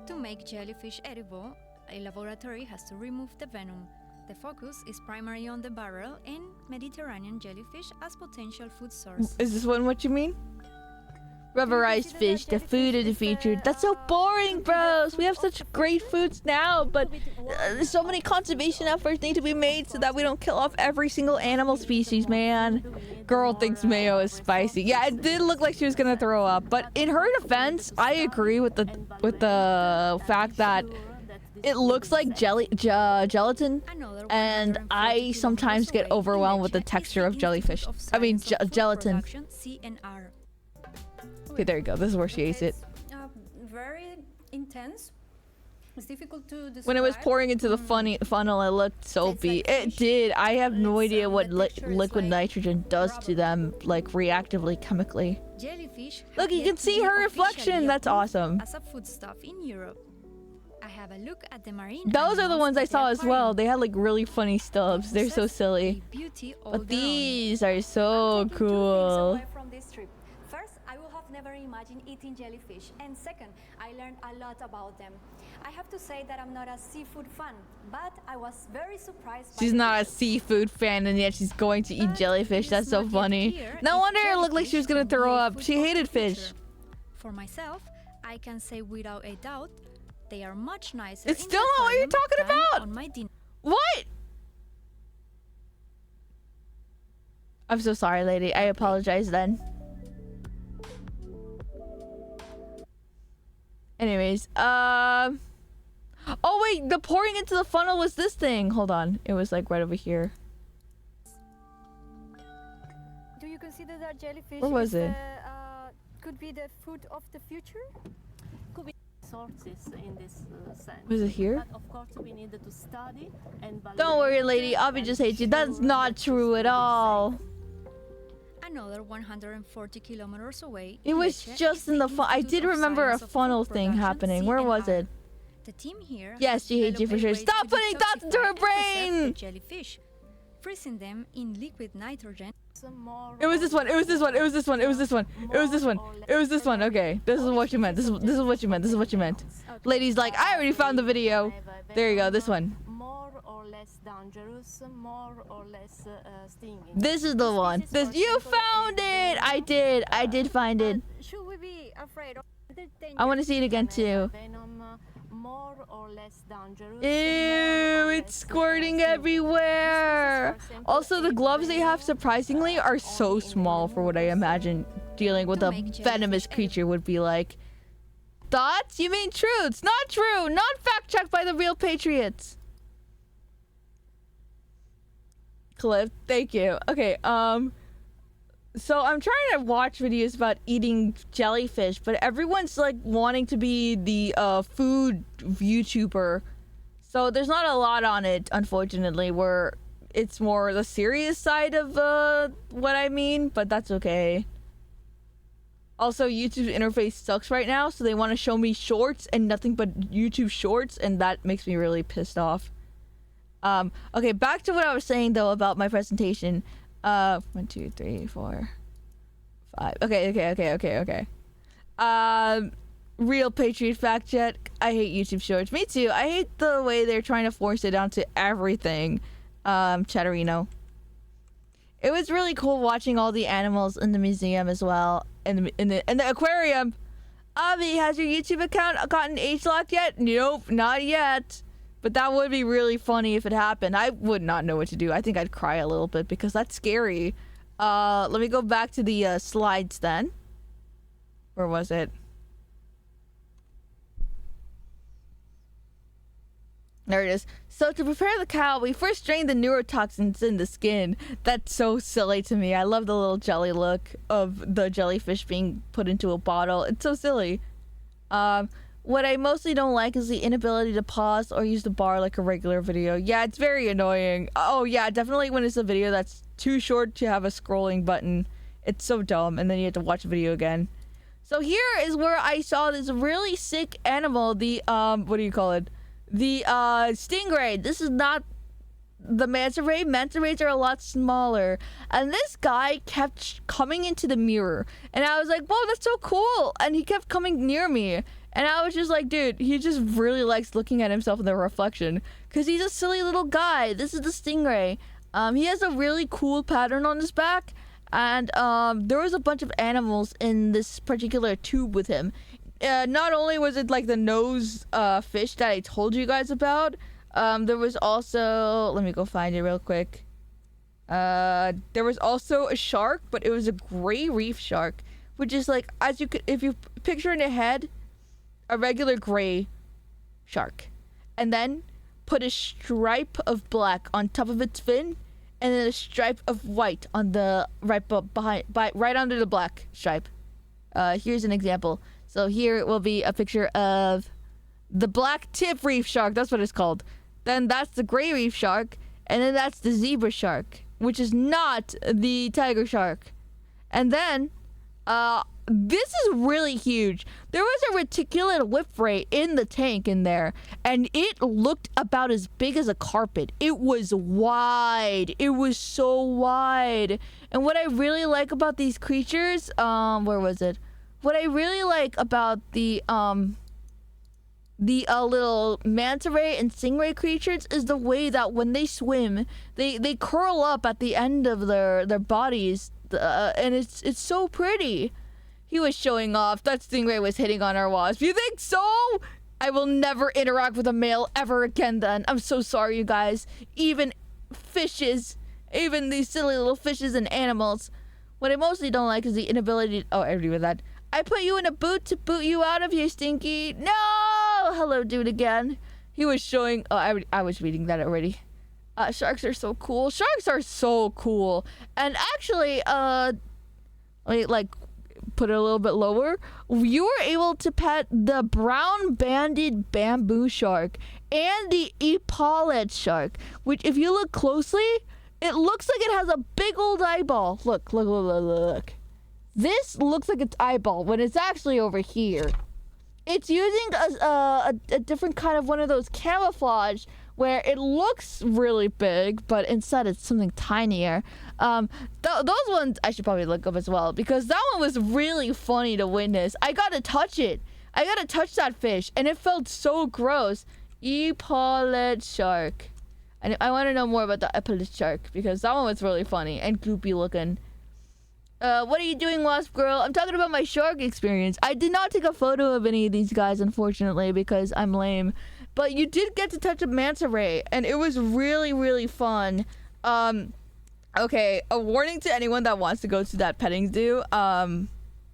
To make jellyfish edible, a laboratory has to remove the venom. The focus is primarily on the barrel and Mediterranean jellyfish as potential food source. Is this one what you mean? Rubberized fish, the food of the future. That's so boring, bros. We have such great foods now, but so many conservation efforts need to be made so that we don't kill off every single animal species, man. Girl thinks mayo is spicy. Yeah, it did look like she was gonna throw up, but in her defense, I agree with the fact that it looks like gelatin, and I sometimes get overwhelmed with the texture of jellyfish. I mean, gelatin. Okay, there you go. This is where she ate it. Very intense. It's difficult to describe. When it was pouring into the funnel, it looked soapy. It did. I have no idea what liquid nitrogen does to them, like reactively, chemically. Jellyfish. Look, you can see her reflection. That's awesome. As a foodstuff in Europe. I have a look at the marine. Those are the ones I saw as well. They had like really funny stubs. They're so silly. But these are so cool. First, I would have never imagined eating jellyfish, and second, I learned a lot about them. I have to say that I'm not a seafood fan, but I was very surprised. She's not a seafood fan, and yet she's going to eat jellyfish. That's so funny. No wonder it looked like she was gonna throw up. She hated fish. For myself, I can say without a doubt, they are much nicer. It's still not what you're talking about. On my dinner. What? I'm so sorry, lady. I apologize then. Anyways, oh wait, the pouring into the funnel was this thing. Hold on, it was like right over here. Do you consider that jellyfish Where was it? Could be the food of the future? Could be sources in this sense. Was it here? But of course, we need to study and. Don't worry, lady. Abby just hates you. That's not true at all. Another 140 kilometers away. It was just in the I did remember a funnel thing happening. Where was it? The team here. Yes, she hates you for sure. Stop putting thoughts into her brain. Jellyfish, freezing them in liquid nitrogen. It was this one. It was this one. It was this one. It was this one. It was this one. It was this one. Okay, this is what you meant. This is what you meant. This is what you meant. Ladies, like, I already found the video. There you go. This one. Dangerous, more or less stinging. This is the one. This you found it. I did find it. Should we be afraid of the danger? I want to see it again too. More or less dangerous. Ew, it's squirting everywhere. Also, the gloves they have surprisingly are so small for what I imagine dealing with a venomous creature would be like. Thoughts? You mean truths? Not true. Not fact checked by the real patriots. Clip, thank you. Okay, so I'm trying to watch videos about eating jellyfish, but everyone's like wanting to be the food YouTuber, so there's not a lot on it, unfortunately, where it's more the serious side of what I mean, but that's okay. Also, YouTube's interface sucks right now, so they want to show me shorts and nothing but YouTube shorts, and that makes me really pissed off. Okay, back to what I was saying though about my presentation. 1, 2, 3, 4, 5. Okay. Real Patriot fact check. I hate YouTube shorts. Me too. I hate the way they're trying to force it onto everything. Chatterino. It was really cool watching all the animals in the museum as well. In the aquarium. Avi, has your YouTube account gotten age-locked yet? Nope, not yet. But that would be really funny if it happened. I would not know what to do. I think I'd cry a little bit because that's scary. Let me go back to the slides then. Where was it? There it is. So to prepare the cow, we first drain the neurotoxins in the skin. That's so silly to me. I love the little jelly look of the jellyfish being put into a bottle. It's so silly. What I mostly don't like is the inability to pause or use the bar like a regular video. Yeah, it's very annoying. Oh yeah, definitely when it's a video that's too short to have a scrolling button. It's so dumb, and then you have to watch the video again. So here is where I saw this really sick animal, the what do you call it? The stingray. This is not the manta ray. Manta rays are a lot smaller. And this guy kept coming into the mirror. And I was like, whoa, that's so cool. And he kept coming near me. And I was just like, dude, he just really likes looking at himself in the reflection. Because he's a silly little guy. This is the stingray. He has a really cool pattern on his back. And there was a bunch of animals in this particular tube with him. Not only was it like the nose fish that I told you guys about, there was also, let me go find it real quick. There was also a shark, but it was a gray reef shark, which is like, as you could, if you picture in your head, a regular gray shark, and then put a stripe of black on top of its fin, and then a stripe of white on the right under the black stripe. Here's an example. So here will be a picture of the black tip reef shark. That's what it's called. Then that's the gray reef shark, and then that's the zebra shark, which is not the tiger shark. And then, this is really huge. There was a reticulate whip ray in the tank in there, and it looked about as big as a carpet. It was wide. It was so wide. And what I really like about these creatures, where was it? What I really like about the little manta ray and stingray creatures is the way that when they swim, they curl up at the end of their bodies, and it's so pretty. He was showing off. That stingray was hitting on our wasp. You think so? I will never interact with a male ever again then. I'm so sorry, you guys. Even fishes, even these silly little fishes and animals. What I mostly don't like is the inability to... Oh, I agree with that. I put you in a boot to boot you out of here, Stinky. No! Hello, dude, again. He was showing... Oh, I was reading that already. Sharks are so cool. Sharks are so cool. And actually, like, put it a little bit lower. You were able to pet the brown-banded bamboo shark and the epaulette shark, which, if you look closely, it looks like it has a big old eyeball. Look, look, look, look, look. This looks like its eyeball when it's actually over here. It's using a different kind of one of those camouflage where it looks really big, but inside it's something tinier. Those ones I should probably look up as well, because that one was really funny to witness. I got to touch it. I got to touch that fish, and it felt so gross. Epaulette shark. And I want to know more about the epaulette shark, because that one was really funny and goopy looking. What are you doing, Wasp Girl? I'm talking about my shark experience. I did not take a photo of any of these guys, unfortunately, because I'm lame. But you did get to touch a manta ray, and it was really, really fun. Okay, a warning to anyone that wants to go to that petting zoo,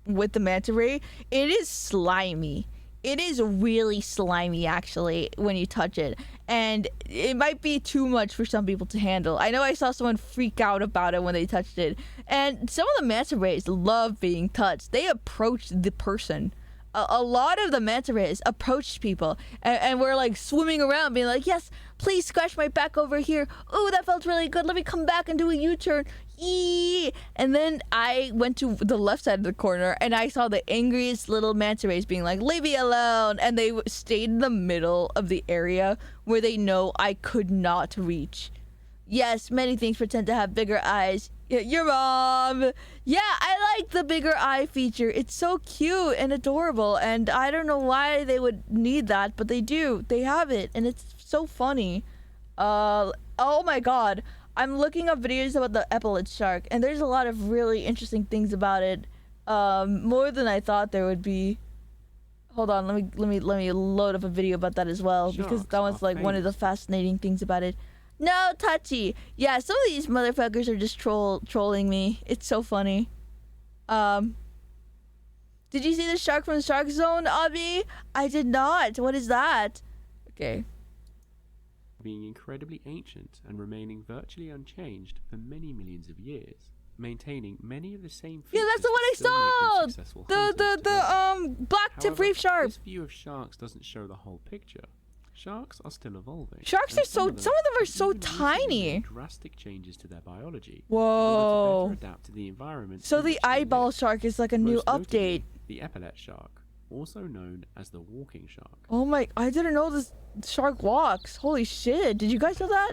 with the manta ray. It is slimy. It is really slimy, actually, when you touch it. And it might be too much for some people to handle. I know I saw someone freak out about it when they touched it. And some of the manta rays love being touched. They approach the person. A lot of the manta rays approached people. And we're like swimming around being like, yes, please scratch my back over here. Oh, that felt really good. Let me come back and do a U-turn. Eee! And then I went to the left side of the corner and I saw the angriest little manta rays being like, leave me alone. And they stayed in the middle of the area where they know I could not reach. Yes, many things pretend to have bigger eyes. Your mom. Yeah, I like the bigger eye feature. It's so cute and adorable. And I don't know why they would need that, but they do. They have it. And it's so funny. Oh my god. I'm looking up videos about the epaulette shark, and there's a lot of really interesting things about it. More than I thought there would be. Hold on, let me load up a video about that as well, because that one's like one of the fascinating things about it. No, touchy. Yeah, some of these motherfuckers are just trolling me. It's so funny. Did you see the shark from the Shark Zone, Abby? I did not. What is that? Okay. Being incredibly ancient and remaining virtually unchanged for many millions of years, maintaining many of the same features. Yeah, that's the one I saw. The black tip reef shark. This view of sharks doesn't show the whole picture. Sharks are still evolving. Sharks are some of them are so tiny. Drastic changes to their biology. Whoa. In order to better adapt to the environment. So the eyeball shark is like a new update. The epaulette shark, also known as the walking shark. Oh my, I didn't know this shark walks. Holy shit. Did you guys know that?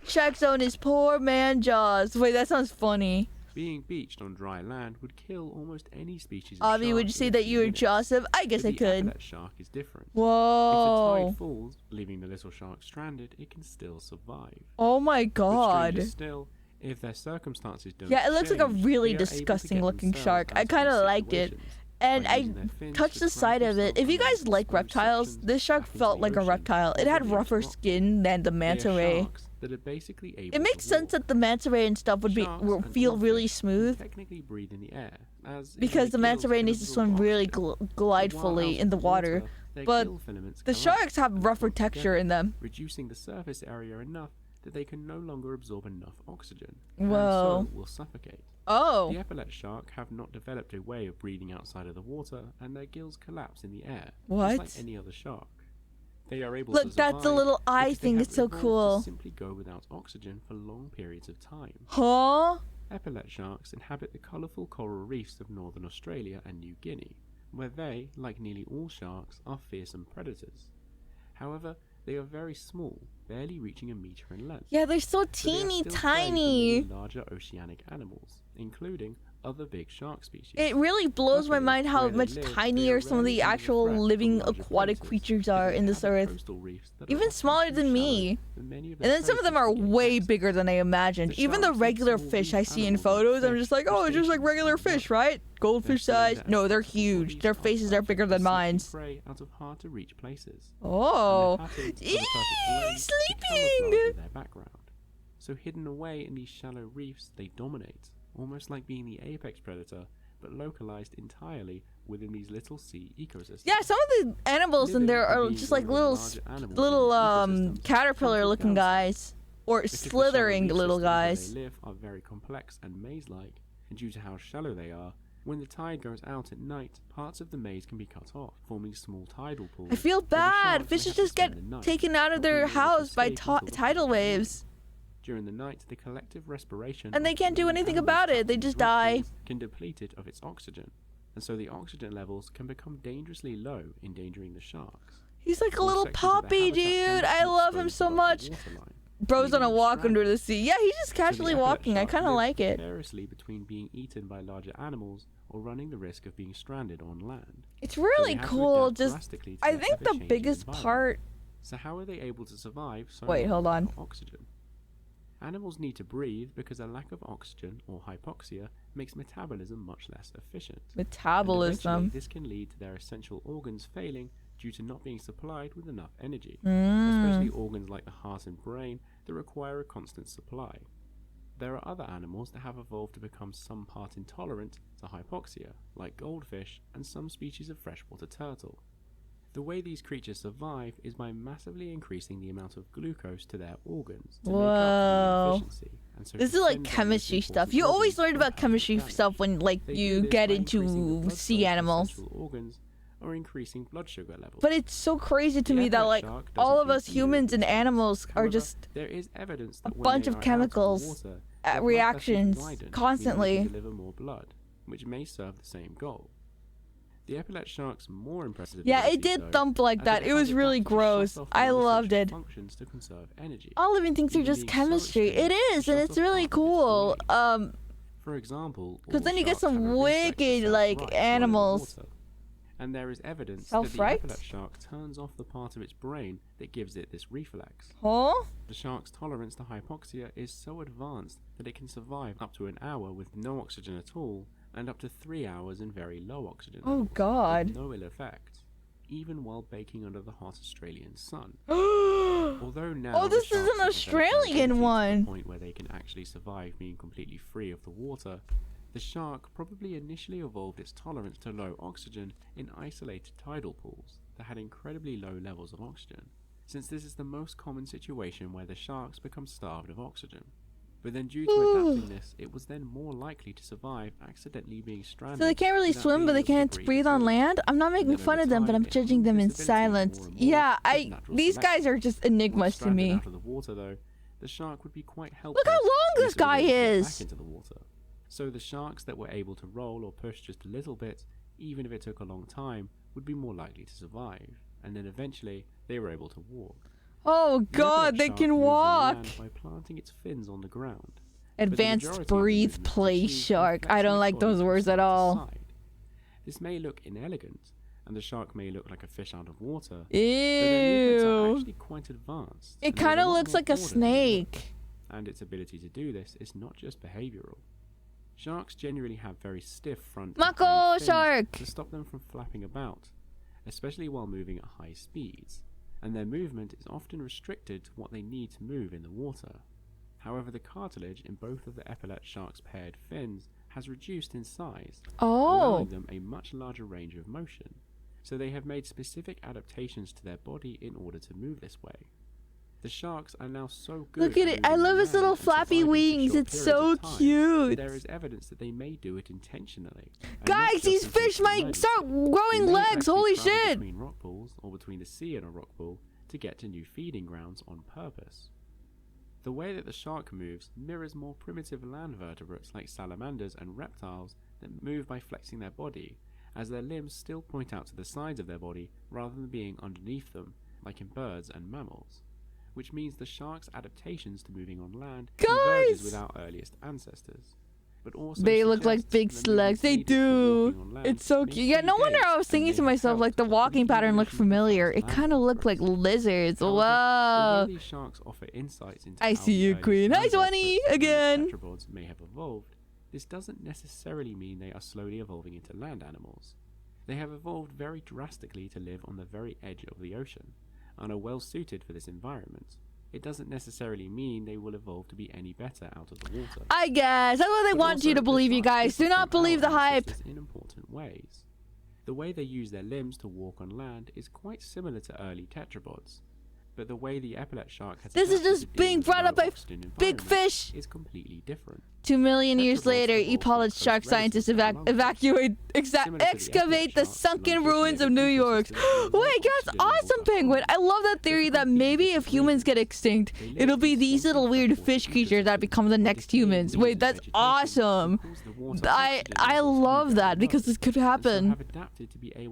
checks on his poor man Jaws. Wait, that sounds funny. Being beached on dry land would kill almost any species of Avi, shark would you in say a that few you were minutes. Joseph? I guess But I the could. epaulet shark is different. Whoa. If the tide falls, leaving the little shark stranded, it can still survive. Oh my But god. stranger still, if their circumstances don't Yeah, it looks like a change, really they are able to disgusting get looking themselves shark. I out of kind of these liked it. situations And by I using their fins touched to the crank side of it. themselves If you around guys like exposed reptiles, sections this shark back into felt the like a ocean reptile. It or had the nearest rougher rock. skin than the They are manta ray. sharks that are basically able It makes to sense that the manta ray and stuff would Sharks will and feel really oarfish can smooth technically breathe in the air, as in because their the manta gills ray can needs to absorb swim really oxygen. glide But while fully out in the of water. their But gill filaments the collapse sharks have and rougher clump texture together, in them. reducing the surface area enough that they can no longer absorb enough oxygen, Whoa. and so will suffocate. Oh. The epaulet shark have not developed a way of breathing outside of the water, and their gills collapse in the air, What? just like any other shark. They are able Look, to survive that's the little eye because they thing. have It's so evolved cool. to simply go without oxygen for long periods of time. Huh? Epaulet sharks inhabit the colourful coral reefs of northern Australia and New Guinea, where they, like nearly all sharks, are fearsome predators. However, they are very small, barely reaching a metre in length. Yeah, they're so But they are teeny still prey for tiny. many larger oceanic animals, including other big shark species. It really blows my Luckily, mind how where they much live, they tinier are some of rarely the under actual threat from living larger aquatic predators, creatures because are they in this inhabit earth. coastal reefs that are Even often smaller too than shallow me. for many of And their then some of them are predators to get way past. bigger than I imagined. The Even the sharks eat regular small fish I reef see in animals like photos, I'm fish, just like, oh, it's just like crustaceans, regular and fish, mud. right? Goldfish Their size. slender No, and they're flexible huge. bodies Their are faces are perfect bigger for than seeking mine. prey out of hard-to-reach places. Oh. And their patterns are the perfect blend to Sleeping! camouflage with their background. So hidden away in these shallow reefs, they dominate, almost like being the apex predator, but localized entirely within these little sea ecosystems. Yeah, some of the animals in there are just like little, caterpillar-looking guys, or Because the shallow slithering reef little systems where guys. they live are very complex and maze-like, and due to how shallow they are, when the tide goes out at night, parts of the maze can be cut off, forming small tidal pools. I feel where the bad. sharks may Fishes have to just get spend the night, taken out of not their being able to house by escape until the tidal following morning. waves, During the night, the collective respiration and they of can't do many anything animals about it. trapped They in these just rock die. pools can deplete it of its oxygen, and so the oxygen levels can become dangerously low, endangering the sharks. He's like a All little sections of their puppy, habitat can dude. I become love him exposed so above the much. waterline, Bro's on leaving a them walk under stranded. the sea. Yeah, he's just So the casually epaulet walking. I shark kind of lives like it. precariously between being eaten by larger animals or running the risk of being stranded on land. It's So they really have to cool. adapt Just, drastically to I their think the ever-changing biggest environment. part. So how are they able to survive so Wait, long hold on. without oxygen? Animals need to breathe because a lack of oxygen or hypoxia makes metabolism much less efficient. And Metabolism. eventually, this can lead to their essential organs failing due to not being supplied with enough energy, Mm. especially organs like the heart and brain that require a constant supply. There are other animals that have evolved to become some part intolerant to hypoxia, like goldfish and some species of freshwater turtle. The way these creatures survive is by massively increasing the amount of glucose to their organs to make up for Whoa. the efficiency. And so This to is like send their most chemistry important stuff. You always organs learn from about having chemistry damage. stuff when like They do you this get by increasing the into blood sea flow to animals. essential organs or increasing blood sugar levels. But it's so crazy to The me that epaulet like shark all doesn't of do us either of humans and these things. animals are However, just there is evidence a that when bunch they of are out chemicals water, their at blood reactions vessels widen, meaning they constantly. can deliver more blood, which may serve the same goal. The epaulet shark's more impressive Yeah, it ability, did though, thump like as that. It has was really adapted to gross. shut off I non-essential loved it. functions to conserve energy. All living things are even just being so chemistry. It extreme, is, shut and it's off really part of its cool. brain. For example, Because all then you get sharks have a some reflex to wicked like self-right while animals. underwater. And there is evidence that Self-right? the epaulet shark turns off the part of its brain that gives it this reflex. Huh? The shark's tolerance to hypoxia is so advanced that it can survive up to an hour with no oxygen at all, and up to 3 hours in very low oxygen Oh, levels, God. with no ill effects, even while baking under the hot Australian sun. Although now Oh, this the is sharks an have Australian developed their one. ability to the point where they can actually survive being completely free of the water, the shark probably initially evolved its tolerance to low oxygen in isolated tidal pools that had incredibly low levels of oxygen, since this is the most common situation where the sharks become starved of oxygen. But then due to adapting this, it was then more likely to survive accidentally being stranded. So they can't really without swim, being but they able to can't breathe at on all. land? I'm not And making then fun over of them, but time, I'm it judging them in honed this ability silence. more and more Yeah, with natural these guys selection. are just Once enigmas to stranded me. out of the water, though, the shark would be quite helpless. Look how long unless this it was guy able to get is. back into the water. So the sharks that were able to roll or push just a little bit, even if it took a long time, would be more likely to survive. And then eventually, they were able to walk. Oh god, they can walk! By planting its fins on the ground. Advanced breathe play shark. I don't like those words at all. This may look inelegant, and the shark may look like a fish out of water. Ew. But their movements are actually quite advanced. It kind of looks like a snake. And its ability to do this is not just behavioral. Sharks generally have very stiff front and hind fins shark to stop them from flapping about, especially while moving at high speeds, and their movement is often restricted to what they need to move in the water. However, the cartilage in both of the epaulet shark's paired fins has reduced in size, allowing them a much larger range of motion, so they have made specific adaptations to their body in order to move this way. The sharks are now so good. Look at it. I love his little flappy wings. It's so cute. There is evidence that they may do it intentionally. Guys, these fish might start growing legs. Holy shit. Between rock pools or between the sea and a rock pool to get to new feeding grounds on purpose. The way that the shark moves mirrors more primitive land vertebrates like salamanders and reptiles that move by flexing their body, as their limbs still point out to the sides of their body rather than being underneath them, like in birds and mammals. Which means the shark's adaptations to moving on land converges with our earliest ancestors. But also they look like big slugs. They do. It's so cute. Yeah, no wonder I was thinking to myself, like, the walking pattern looked familiar. It kind of looked like lizards. Whoa. These sharks offer insights into I see you, Queen. Hi, Swanee, again. Tetrapods may have evolved. This doesn't necessarily mean they are slowly evolving into land animals. They have evolved very drastically to live on the very edge of the ocean, and are well suited for this environment. It doesn't necessarily mean they will evolve to be any better out of the water. I guess. That's what they want you to believe, you guys. Do not believe the hype. In important ways. The way they use their limbs to walk on land is quite similar to early tetrapods, but the way the epaulet shark has this is just being brought up by big fish is completely different. 2 million years later, epaulet shark scientists excavate the sunken ruins of New York. Wait, that's awesome, Penguin. I love that theory that maybe if humans get extinct, it'll be these little weird fish creatures that become the next humans. Wait, that's awesome. I love that because this could happen.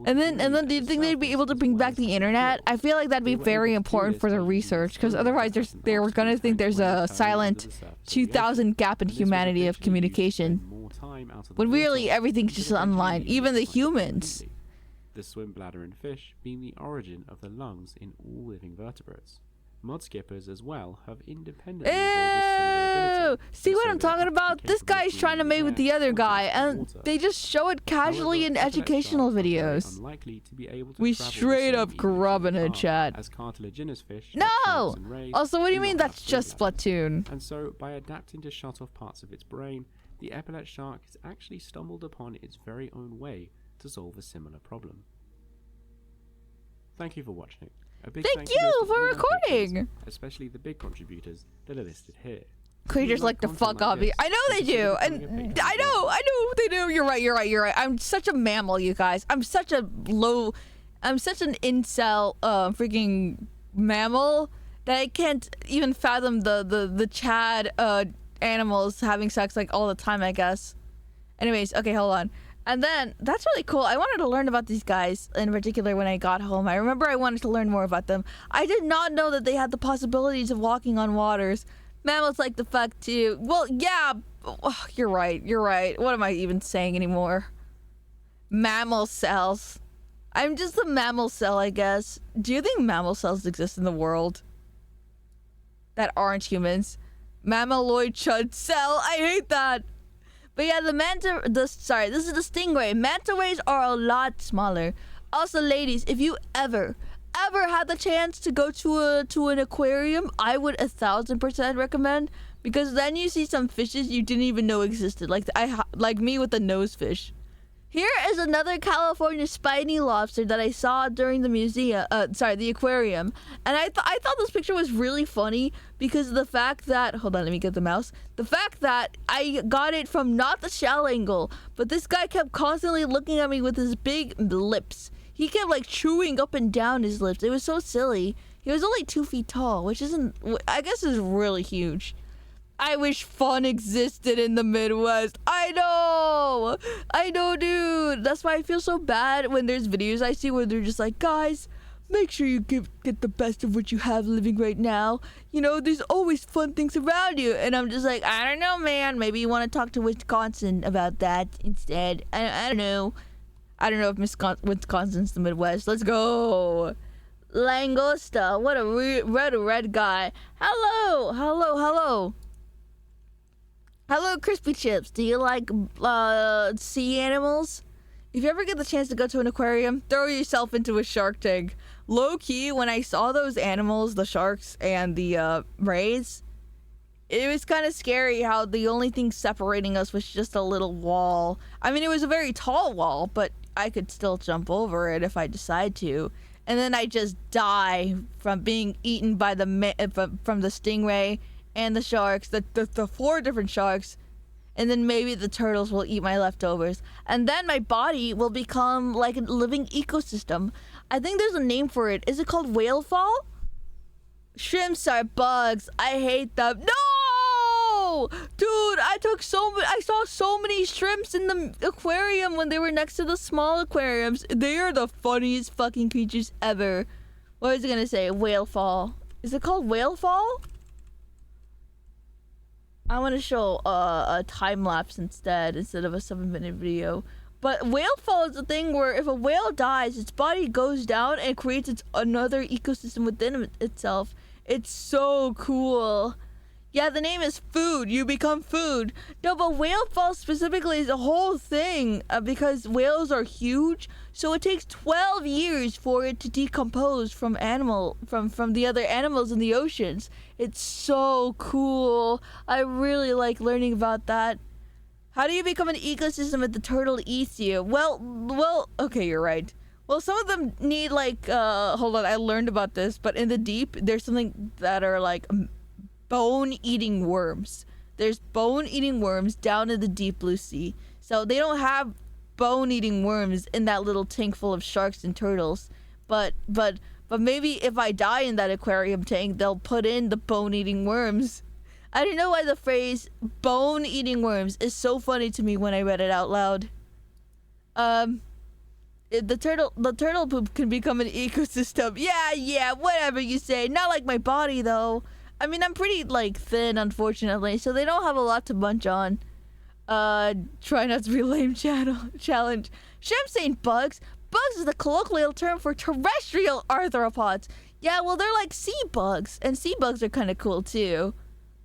And then do you think they'd be able to bring back the internet? I feel like that'd be very important for the research, because otherwise they're gonna think there's a silent 2000 gap in humanity of communication, when really everything's just online, even the humans. The swim bladder in fish being the origin of the lungs in all living vertebrates. Mud skippers as well have independently evolved. See what I'm talking about? This guy's trying to mate with the other guy, and they just show it casually in educational videos. We straight up grubbing in chat. As cartilaginous fish. No! Also, what do you mean that's just Splatoon? And so, by adapting to shut off parts of its brain, the epaulet shark has actually stumbled upon its very own way to solve a similar problem. Thank you for watching. A big thank you for recording! Especially the big contributors that are listed here. Creators like to fuck off me. I know they do, and I know they do. You're right. I'm such a mammal, you guys. I'm such an incel, freaking mammal that I can't even fathom the Chad animals having sex like all the time, I guess. Anyways, okay, hold on. And then, that's really cool. I wanted to learn about these guys in particular when I got home. I remember I wanted to learn more about them. I did not know that they had the possibilities of walking on waters. Mammals like the fuck too. Well, yeah. Oh, you're right. What am I even saying anymore? Mammal cells. I'm just a mammal cell, I guess. Do you think mammal cells exist in the world that aren't humans? Mammaloid chud cell. I hate that. But yeah, this is the stingray. Manta rays are a lot smaller. Also, ladies, if you ever had the chance to go to an aquarium, I would 1000% recommend, because then you see some fishes you didn't even know existed, like me with the nose fish. Here is another California spiny lobster that I saw during the the aquarium. And I thought this picture was really funny because of the fact that, hold on, let me get the mouse. The fact that I got it from not the shell angle, but this guy kept constantly looking at me with his big lips. He kept like chewing up and down his lips. It was so silly. He was only 2 feet tall, which I guess is really huge. I wish fun existed in the Midwest. I know, dude. That's why I feel so bad when there's videos I see where they're just like, guys, make sure you get the best of what you have living right now. You know, there's always fun things around you. And I'm just like, I don't know, man. Maybe you want to talk to Wisconsin about that instead. I don't know. I don't know if Wisconsin's the Midwest. Let's go. Langosta. What a red guy. Hello. Hello, Crispy Chips. Do you like sea animals? If you ever get the chance to go to an aquarium, throw yourself into a shark tank. Low-key, when I saw those animals, the sharks and the rays, it was kind of scary how the only thing separating us was just a little wall. I mean, it was a very tall wall, but I could still jump over it if I decide to. And then I just die from being eaten by from the stingray and the sharks, the 4 different sharks. And then maybe the turtles will eat my leftovers. And then my body will become like a living ecosystem. I think there's a name for it. Is it called whale fall? Shrimps are bugs. I hate them. No! Dude, I saw so many shrimps in the aquarium when they were next to the small aquariums. They are the funniest fucking creatures ever. What was I gonna say? Whale fall. Is it called whale fall? I want to show a time lapse instead of a 7-minute video. But whale fall is the thing where if a whale dies, its body goes down and creates another ecosystem within itself. It's so cool. Yeah, the name is food. You become food. No, but whale fall specifically is a whole thing because whales are huge. So it takes 12 years for it to decompose from the other animals in the oceans. It's so cool. I really like learning about that. How do you become an ecosystem if the turtle eats you? Well, okay, you're right. Well, some of them need hold on, I learned about this, but in the deep, there's something that are like bone-eating worms. There's bone-eating worms down in the deep blue sea. So they don't have bone-eating worms in that little tank full of sharks and turtles. But maybe if I die in that aquarium tank, they'll put in the bone-eating worms. I don't know why the phrase bone-eating worms is so funny to me when I read it out loud. The turtle poop can become an ecosystem. Yeah, whatever you say. Not like my body though. I mean, I'm pretty thin, unfortunately, so they don't have a lot to munch on. Try not to be lame challenge. Shrimps ain't bugs. Bugs is the colloquial term for terrestrial arthropods. Yeah, well, they're like sea bugs, and sea bugs are kind of cool too.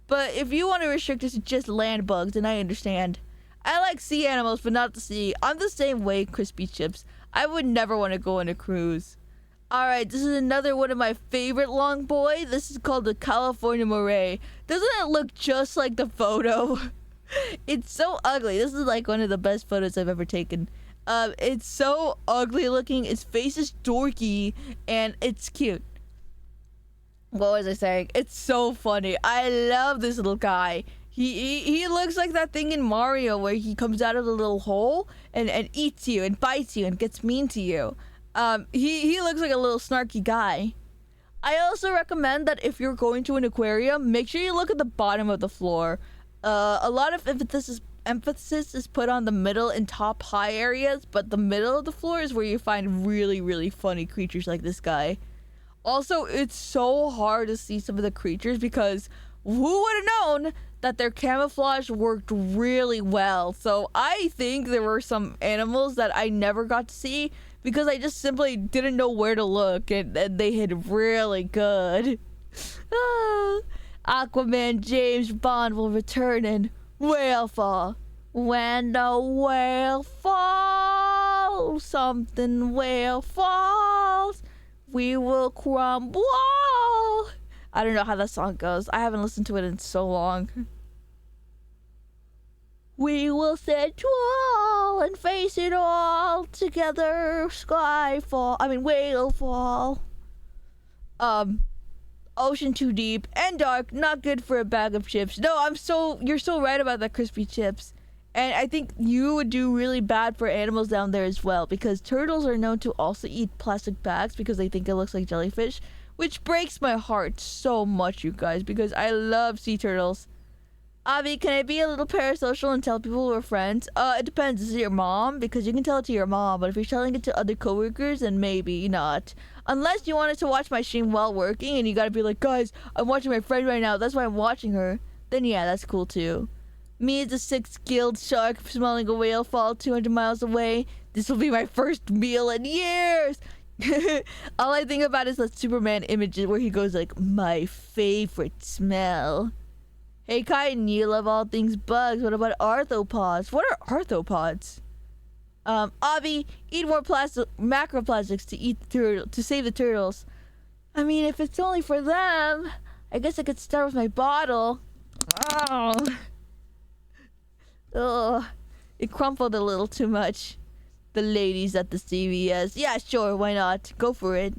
But if you want to restrict it to just land bugs, then I understand. I like sea animals, but not the sea. I'm the same way, Crispy Chips. I would never want to go on a cruise. Alright, this is another one of my favorite long boy. This is called the California Moray. Doesn't it look just like the photo? It's so ugly. This is like one of the best photos I've ever taken. It's so ugly looking. Its face is dorky, and it's cute. What was I saying? It's so funny. I love this little guy. He looks like that thing in Mario where he comes out of the little hole and eats you and bites you and gets mean to you. He looks like a little snarky guy. I also recommend that if you're going to an aquarium, make sure you look at the bottom of the floor. A lot of emphasis is put on the middle and top high areas, but the middle of the floor is where you find really, really funny creatures like this guy. Also, it's so hard to see some of the creatures because who would have known that their camouflage worked really well. So I think there were some animals that I never got to see because I just simply didn't know where to look, and they hid really good. Aquaman James Bond will return in Whale Fall. When the whale falls, something whale falls, we will crumble. I don't know how that song goes. I haven't listened to it in so long. We will stand tall and face it all together. Whale fall. Ocean too deep and dark, not good for a bag of chips. No, you're so right about that, Crispy Chips. And I think you would do really bad for animals down there as well, because turtles are known to also eat plastic bags because they think it looks like jellyfish, which breaks my heart so much, you guys, because I love sea turtles. Avi, can I be a little parasocial and tell people we're friends? It depends. Is it your mom? Because you can tell it to your mom, but if you're telling it to other coworkers, then maybe not. Unless you wanted to watch my stream while working and you gotta be like, guys, I'm watching my friend right now, that's why I'm watching her. Then yeah, that's cool too. Me as a 6-skilled shark smelling a whale fall 200 miles away. This will be my first meal in years! All I think about is that Superman image where he goes like, my favorite smell. Hey Kaiten, you love all things bugs. What about arthropods? What are arthropods? Avi, eat more macroplastics to eat the turtle, to save the turtles. I mean, if it's only for them, I guess I could start with my bottle. Oh. Ugh. It crumpled a little too much. The ladies at the CVS. Yeah, sure, why not? Go for it.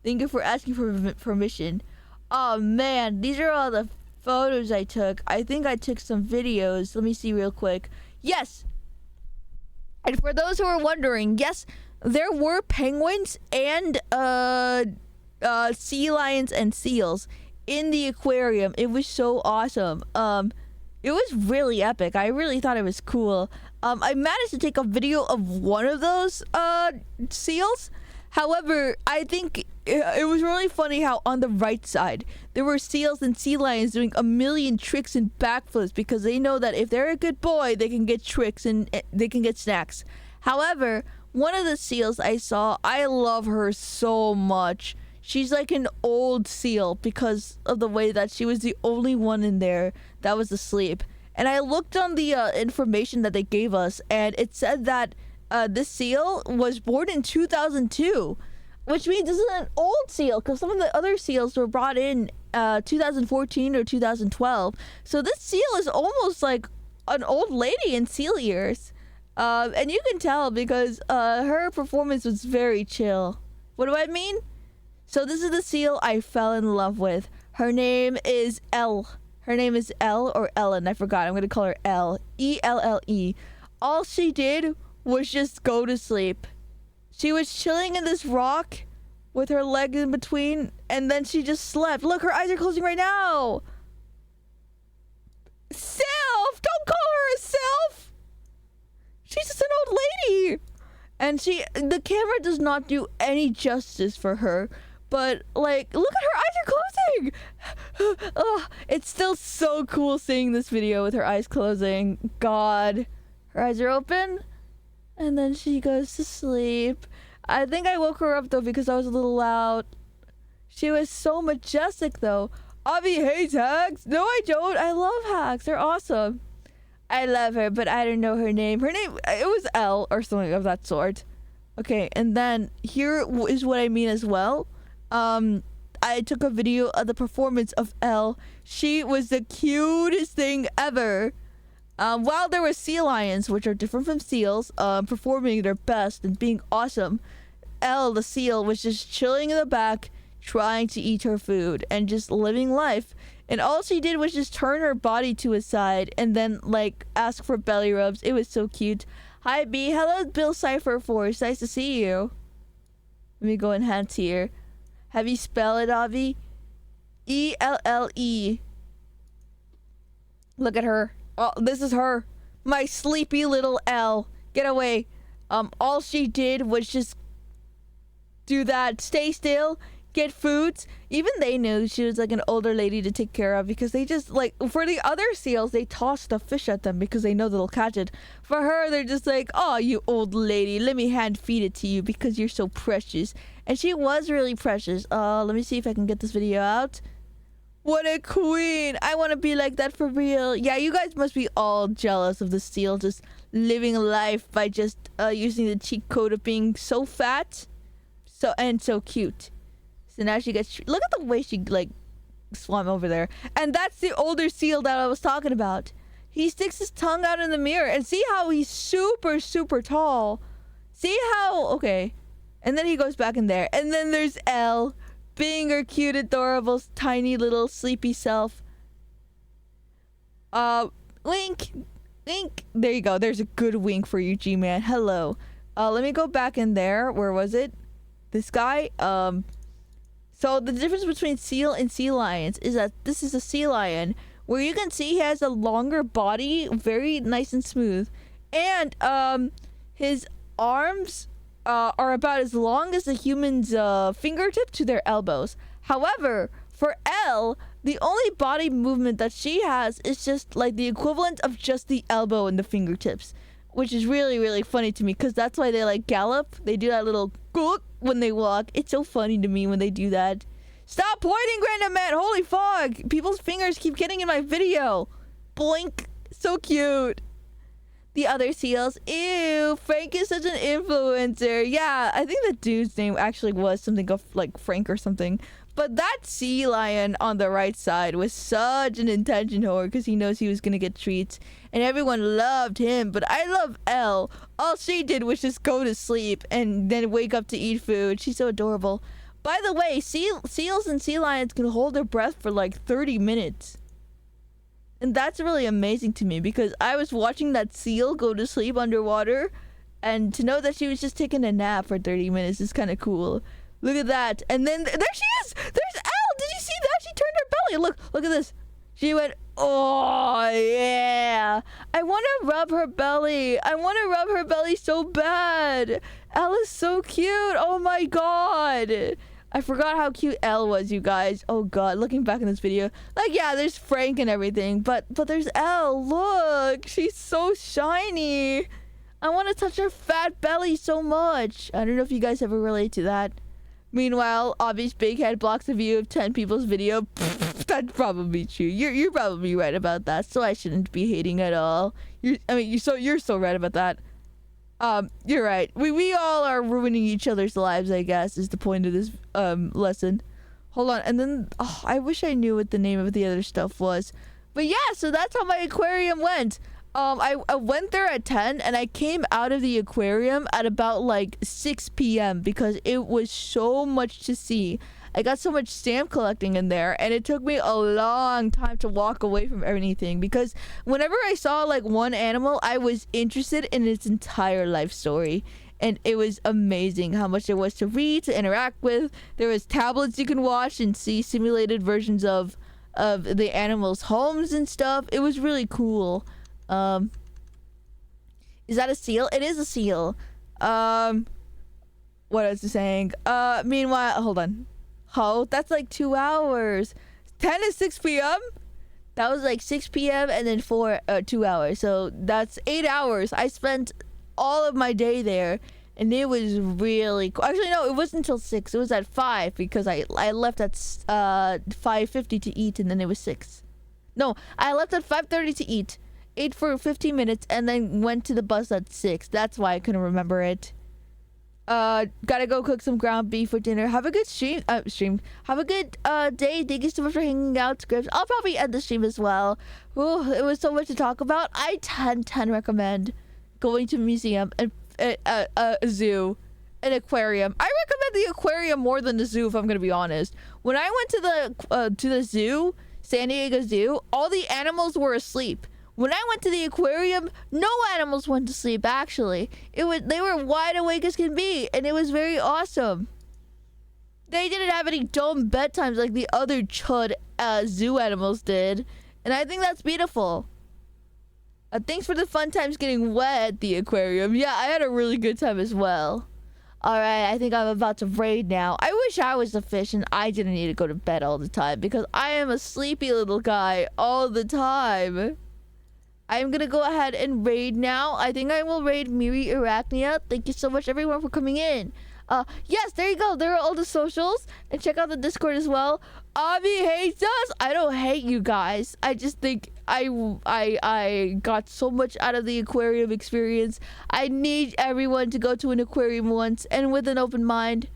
Thank you for asking for permission. Oh man, these are all the photos I took. I think I took some videos. Let me see real quick. Yes! And for those who are wondering, yes, there were penguins and sea lions and seals in the aquarium. It was so awesome. It was really epic. I really thought it was cool. I managed to take a video of one of those seals. However, I think it was really funny how on the right side there were seals and sea lions doing a million tricks and backflips because they know that if they're a good boy, they can get tricks and they can get snacks. However, one of the seals I saw, I love her so much. She's like an old seal because of the way that she was the only one in there that was asleep. And I looked on the information that they gave us, and it said that this seal was born in 2002, which means this is an old seal because some of the other seals were brought in 2014 or 2012. So this seal is almost like an old lady in seal years. And you can tell because her performance was very chill. What do I mean? So this is the seal I fell in love with. Her name is Elle. Her name is Elle or Ellen. I forgot. I'm going to call her Elle. E-L-L-E. All she did was just go to sleep. She was chilling in this rock with her leg in between, and then she just slept. Look, her eyes are closing right now. Self! Don't call her a self! She's just an old lady. And the camera does not do any justice for her. But, like, look at her eyes are closing! Oh, it's still so cool seeing this video with her eyes closing. God. Her eyes are open. And then she goes to sleep. I think I woke her up, though, because I was a little loud. She was so majestic, though. Avi hates hags. No, I don't. I love hags. They're awesome. I love her, but I don't know her name. Her name, it was Elle or something of that sort. Okay, and then here is what I mean as well. I took a video of the performance of Elle. She was the cutest thing ever. While there were sea lions, which are different from seals, performing their best and being awesome, Elle, the seal, was just chilling in the back, trying to eat her food and just living life. And all she did was just turn her body to his side and then, like, ask for belly rubs. It was so cute. Hi, B. Hello, Bill Cipher Force. Nice to see you. Let me go enhance here. Have you spelled it, Avi? E-L-L-E. Look at her. Oh, this is her. My sleepy little Elle. Get away. All she did was just do that. Stay still. Get foods. Even they knew she was like an older lady to take care of because they just, like, for the other seals, they toss the fish at them because they know they'll catch it. For her, they're just like, oh, you old lady, let me hand feed it to you because you're so precious. And she was really precious. Let me see if I can get this video out. What a queen. I want to be like that for real. Yeah, you guys must be all jealous of the seal just living life by just using the cheat code of being so fat and so cute. So now she gets... Look at the way she, like, swam over there. And that's the older seal that I was talking about. He sticks his tongue out in the mirror. And see how he's super, super tall. See how... Okay. And then he goes back in there. And then there's Elle, being her cute, adorable, tiny little sleepy self. Wink. Wink. There you go. There's a good wink for you, G-Man. Hello. Let me go back in there. Where was it? This guy. So the difference between seal and sea lions is that this is a sea lion, where you can see he has a longer body, very nice and smooth. And his arms are about as long as a human's fingertip to their elbows. However, for Elle, the only body movement that she has is just like the equivalent of just the elbow and the fingertips, which is really, really funny to me because that's why they like gallop. They do that little gook when they walk. It's so funny to me when they do that. Stop pointing, Random Man! Holy fuck! People's fingers keep getting in my video. Boink. So cute. The other seals. Ew, Frank is such an influencer. Yeah, I think the dude's name actually was something of like Frank or something. But that sea lion on the right side was such an attention whore because he knows he was gonna get treats. And everyone loved him, but I love Elle. All she did was just go to sleep and then wake up to eat food. She's so adorable. By the way, seals and sea lions can hold their breath for like 30 minutes. And that's really amazing to me because I was watching that seal go to sleep underwater, and to know that she was just taking a nap for 30 minutes is kind of cool. Look at that. And then there she is. There's Elle. Did you see that? She turned her belly. Look at this. She went, oh yeah. I want to rub her belly. I want to rub her belly so bad. Elle is so cute. Oh my god. I forgot how cute Elle was, you guys. Oh god, looking back in this video. Like, yeah, there's Frank and everything, but there's Elle. Look, she's so shiny. I want to touch her fat belly so much. I don't know if you guys ever relate to that. Meanwhile, obvious big head blocks a view of 10 people's video. That's probably true. You're probably right about that, so I shouldn't be hating at all. You're so right about that. You're right. We all are ruining each other's lives, I guess, is the point of this lesson. Hold on, and then I wish I knew what the name of the other stuff was. But yeah, so that's how my aquarium went. I went there at 10 and I came out of the aquarium at about like 6 p.m. because it was so much to see. I got so much stamp collecting in there, and it took me a long time to walk away from anything because whenever I saw like one animal, I was interested in its entire life story. And it was amazing how much there was to read, to interact with. There was tablets you can watch and see simulated versions of the animals' homes and stuff. It was really cool. Is that a seal? It is a seal. What was I saying? Meanwhile, hold on. Oh, that's like 2 hours. 10 to 6 p.m.? That was like 6 p.m. and then 2 hours. So that's 8 hours. I spent all of my day there, and it was really cool. Actually, no, it wasn't until 6. It was at 5 because I left at 5:50 to eat, and then it was 6. No, I left at 5:30 to eat. Ate for 15 minutes and then went to the bus at 6. That's why I couldn't remember it. Gotta go cook some ground beef for dinner. Have a good stream. Have a good day. Thank you so much for hanging out, Scripts. I'll probably end the stream as well. Ooh, it was so much to talk about. I 10 recommend going to a museum and a zoo, an aquarium. I recommend the aquarium more than the zoo, if I'm gonna be honest. When I went to the zoo, San Diego Zoo, all the animals were asleep. When I went to the aquarium, no animals went to sleep, actually. They were wide awake as can be, and it was very awesome. They didn't have any dumb bedtimes like the other chud zoo animals did, and I think that's beautiful. Thanks for the fun times getting wet at the aquarium. Yeah, I had a really good time as well. Alright, I think I'm about to raid now. I wish I was a fish and I didn't need to go to bed all the time, because I am a sleepy little guy all the time. I'm gonna go ahead and raid now. I think I will raid Miri Arachnia. Thank you so much, everyone, for coming in. Yes, there you go. There are all the socials. And check out the Discord as well. Avi hates us. I don't hate you guys. I just think I got so much out of the aquarium experience. I need everyone to go to an aquarium once and with an open mind.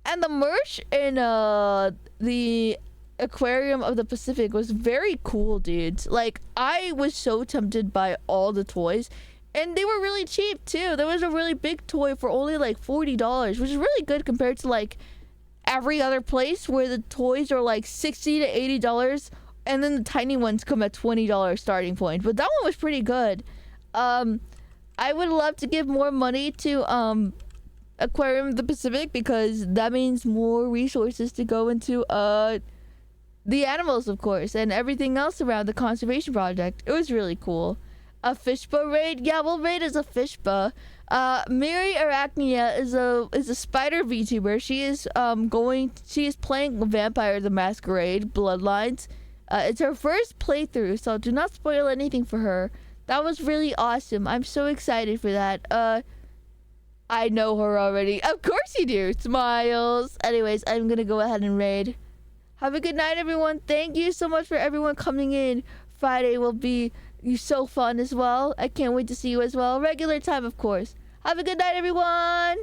And the merch in the Aquarium of the Pacific was very cool, dudes. Like, I was so tempted by all the toys, and they were really cheap too. There was a really big toy for only like $40, which is really good compared to like every other place where the toys are like $60 to $80, and then the tiny ones come at $20 starting point. But that one was pretty good. I would love to give more money to Aquarium of the Pacific, because that means more resources to go into the animals, of course, and everything else around the conservation project. It was really cool. A fishboa raid? Yeah, we'll raid as a fishboa. Mary Arachnia is a spider VTuber. She is playing Vampire the Masquerade Bloodlines. It's her first playthrough, so do not spoil anything for her. That was really awesome. I'm so excited for that. I know her already. Of course you do. Smiles. Anyways, I'm gonna go ahead and raid. Have a good night, everyone. Thank you so much for everyone coming in. Friday will be so fun as well. I can't wait to see you as well. Regular time, of course. Have a good night, everyone.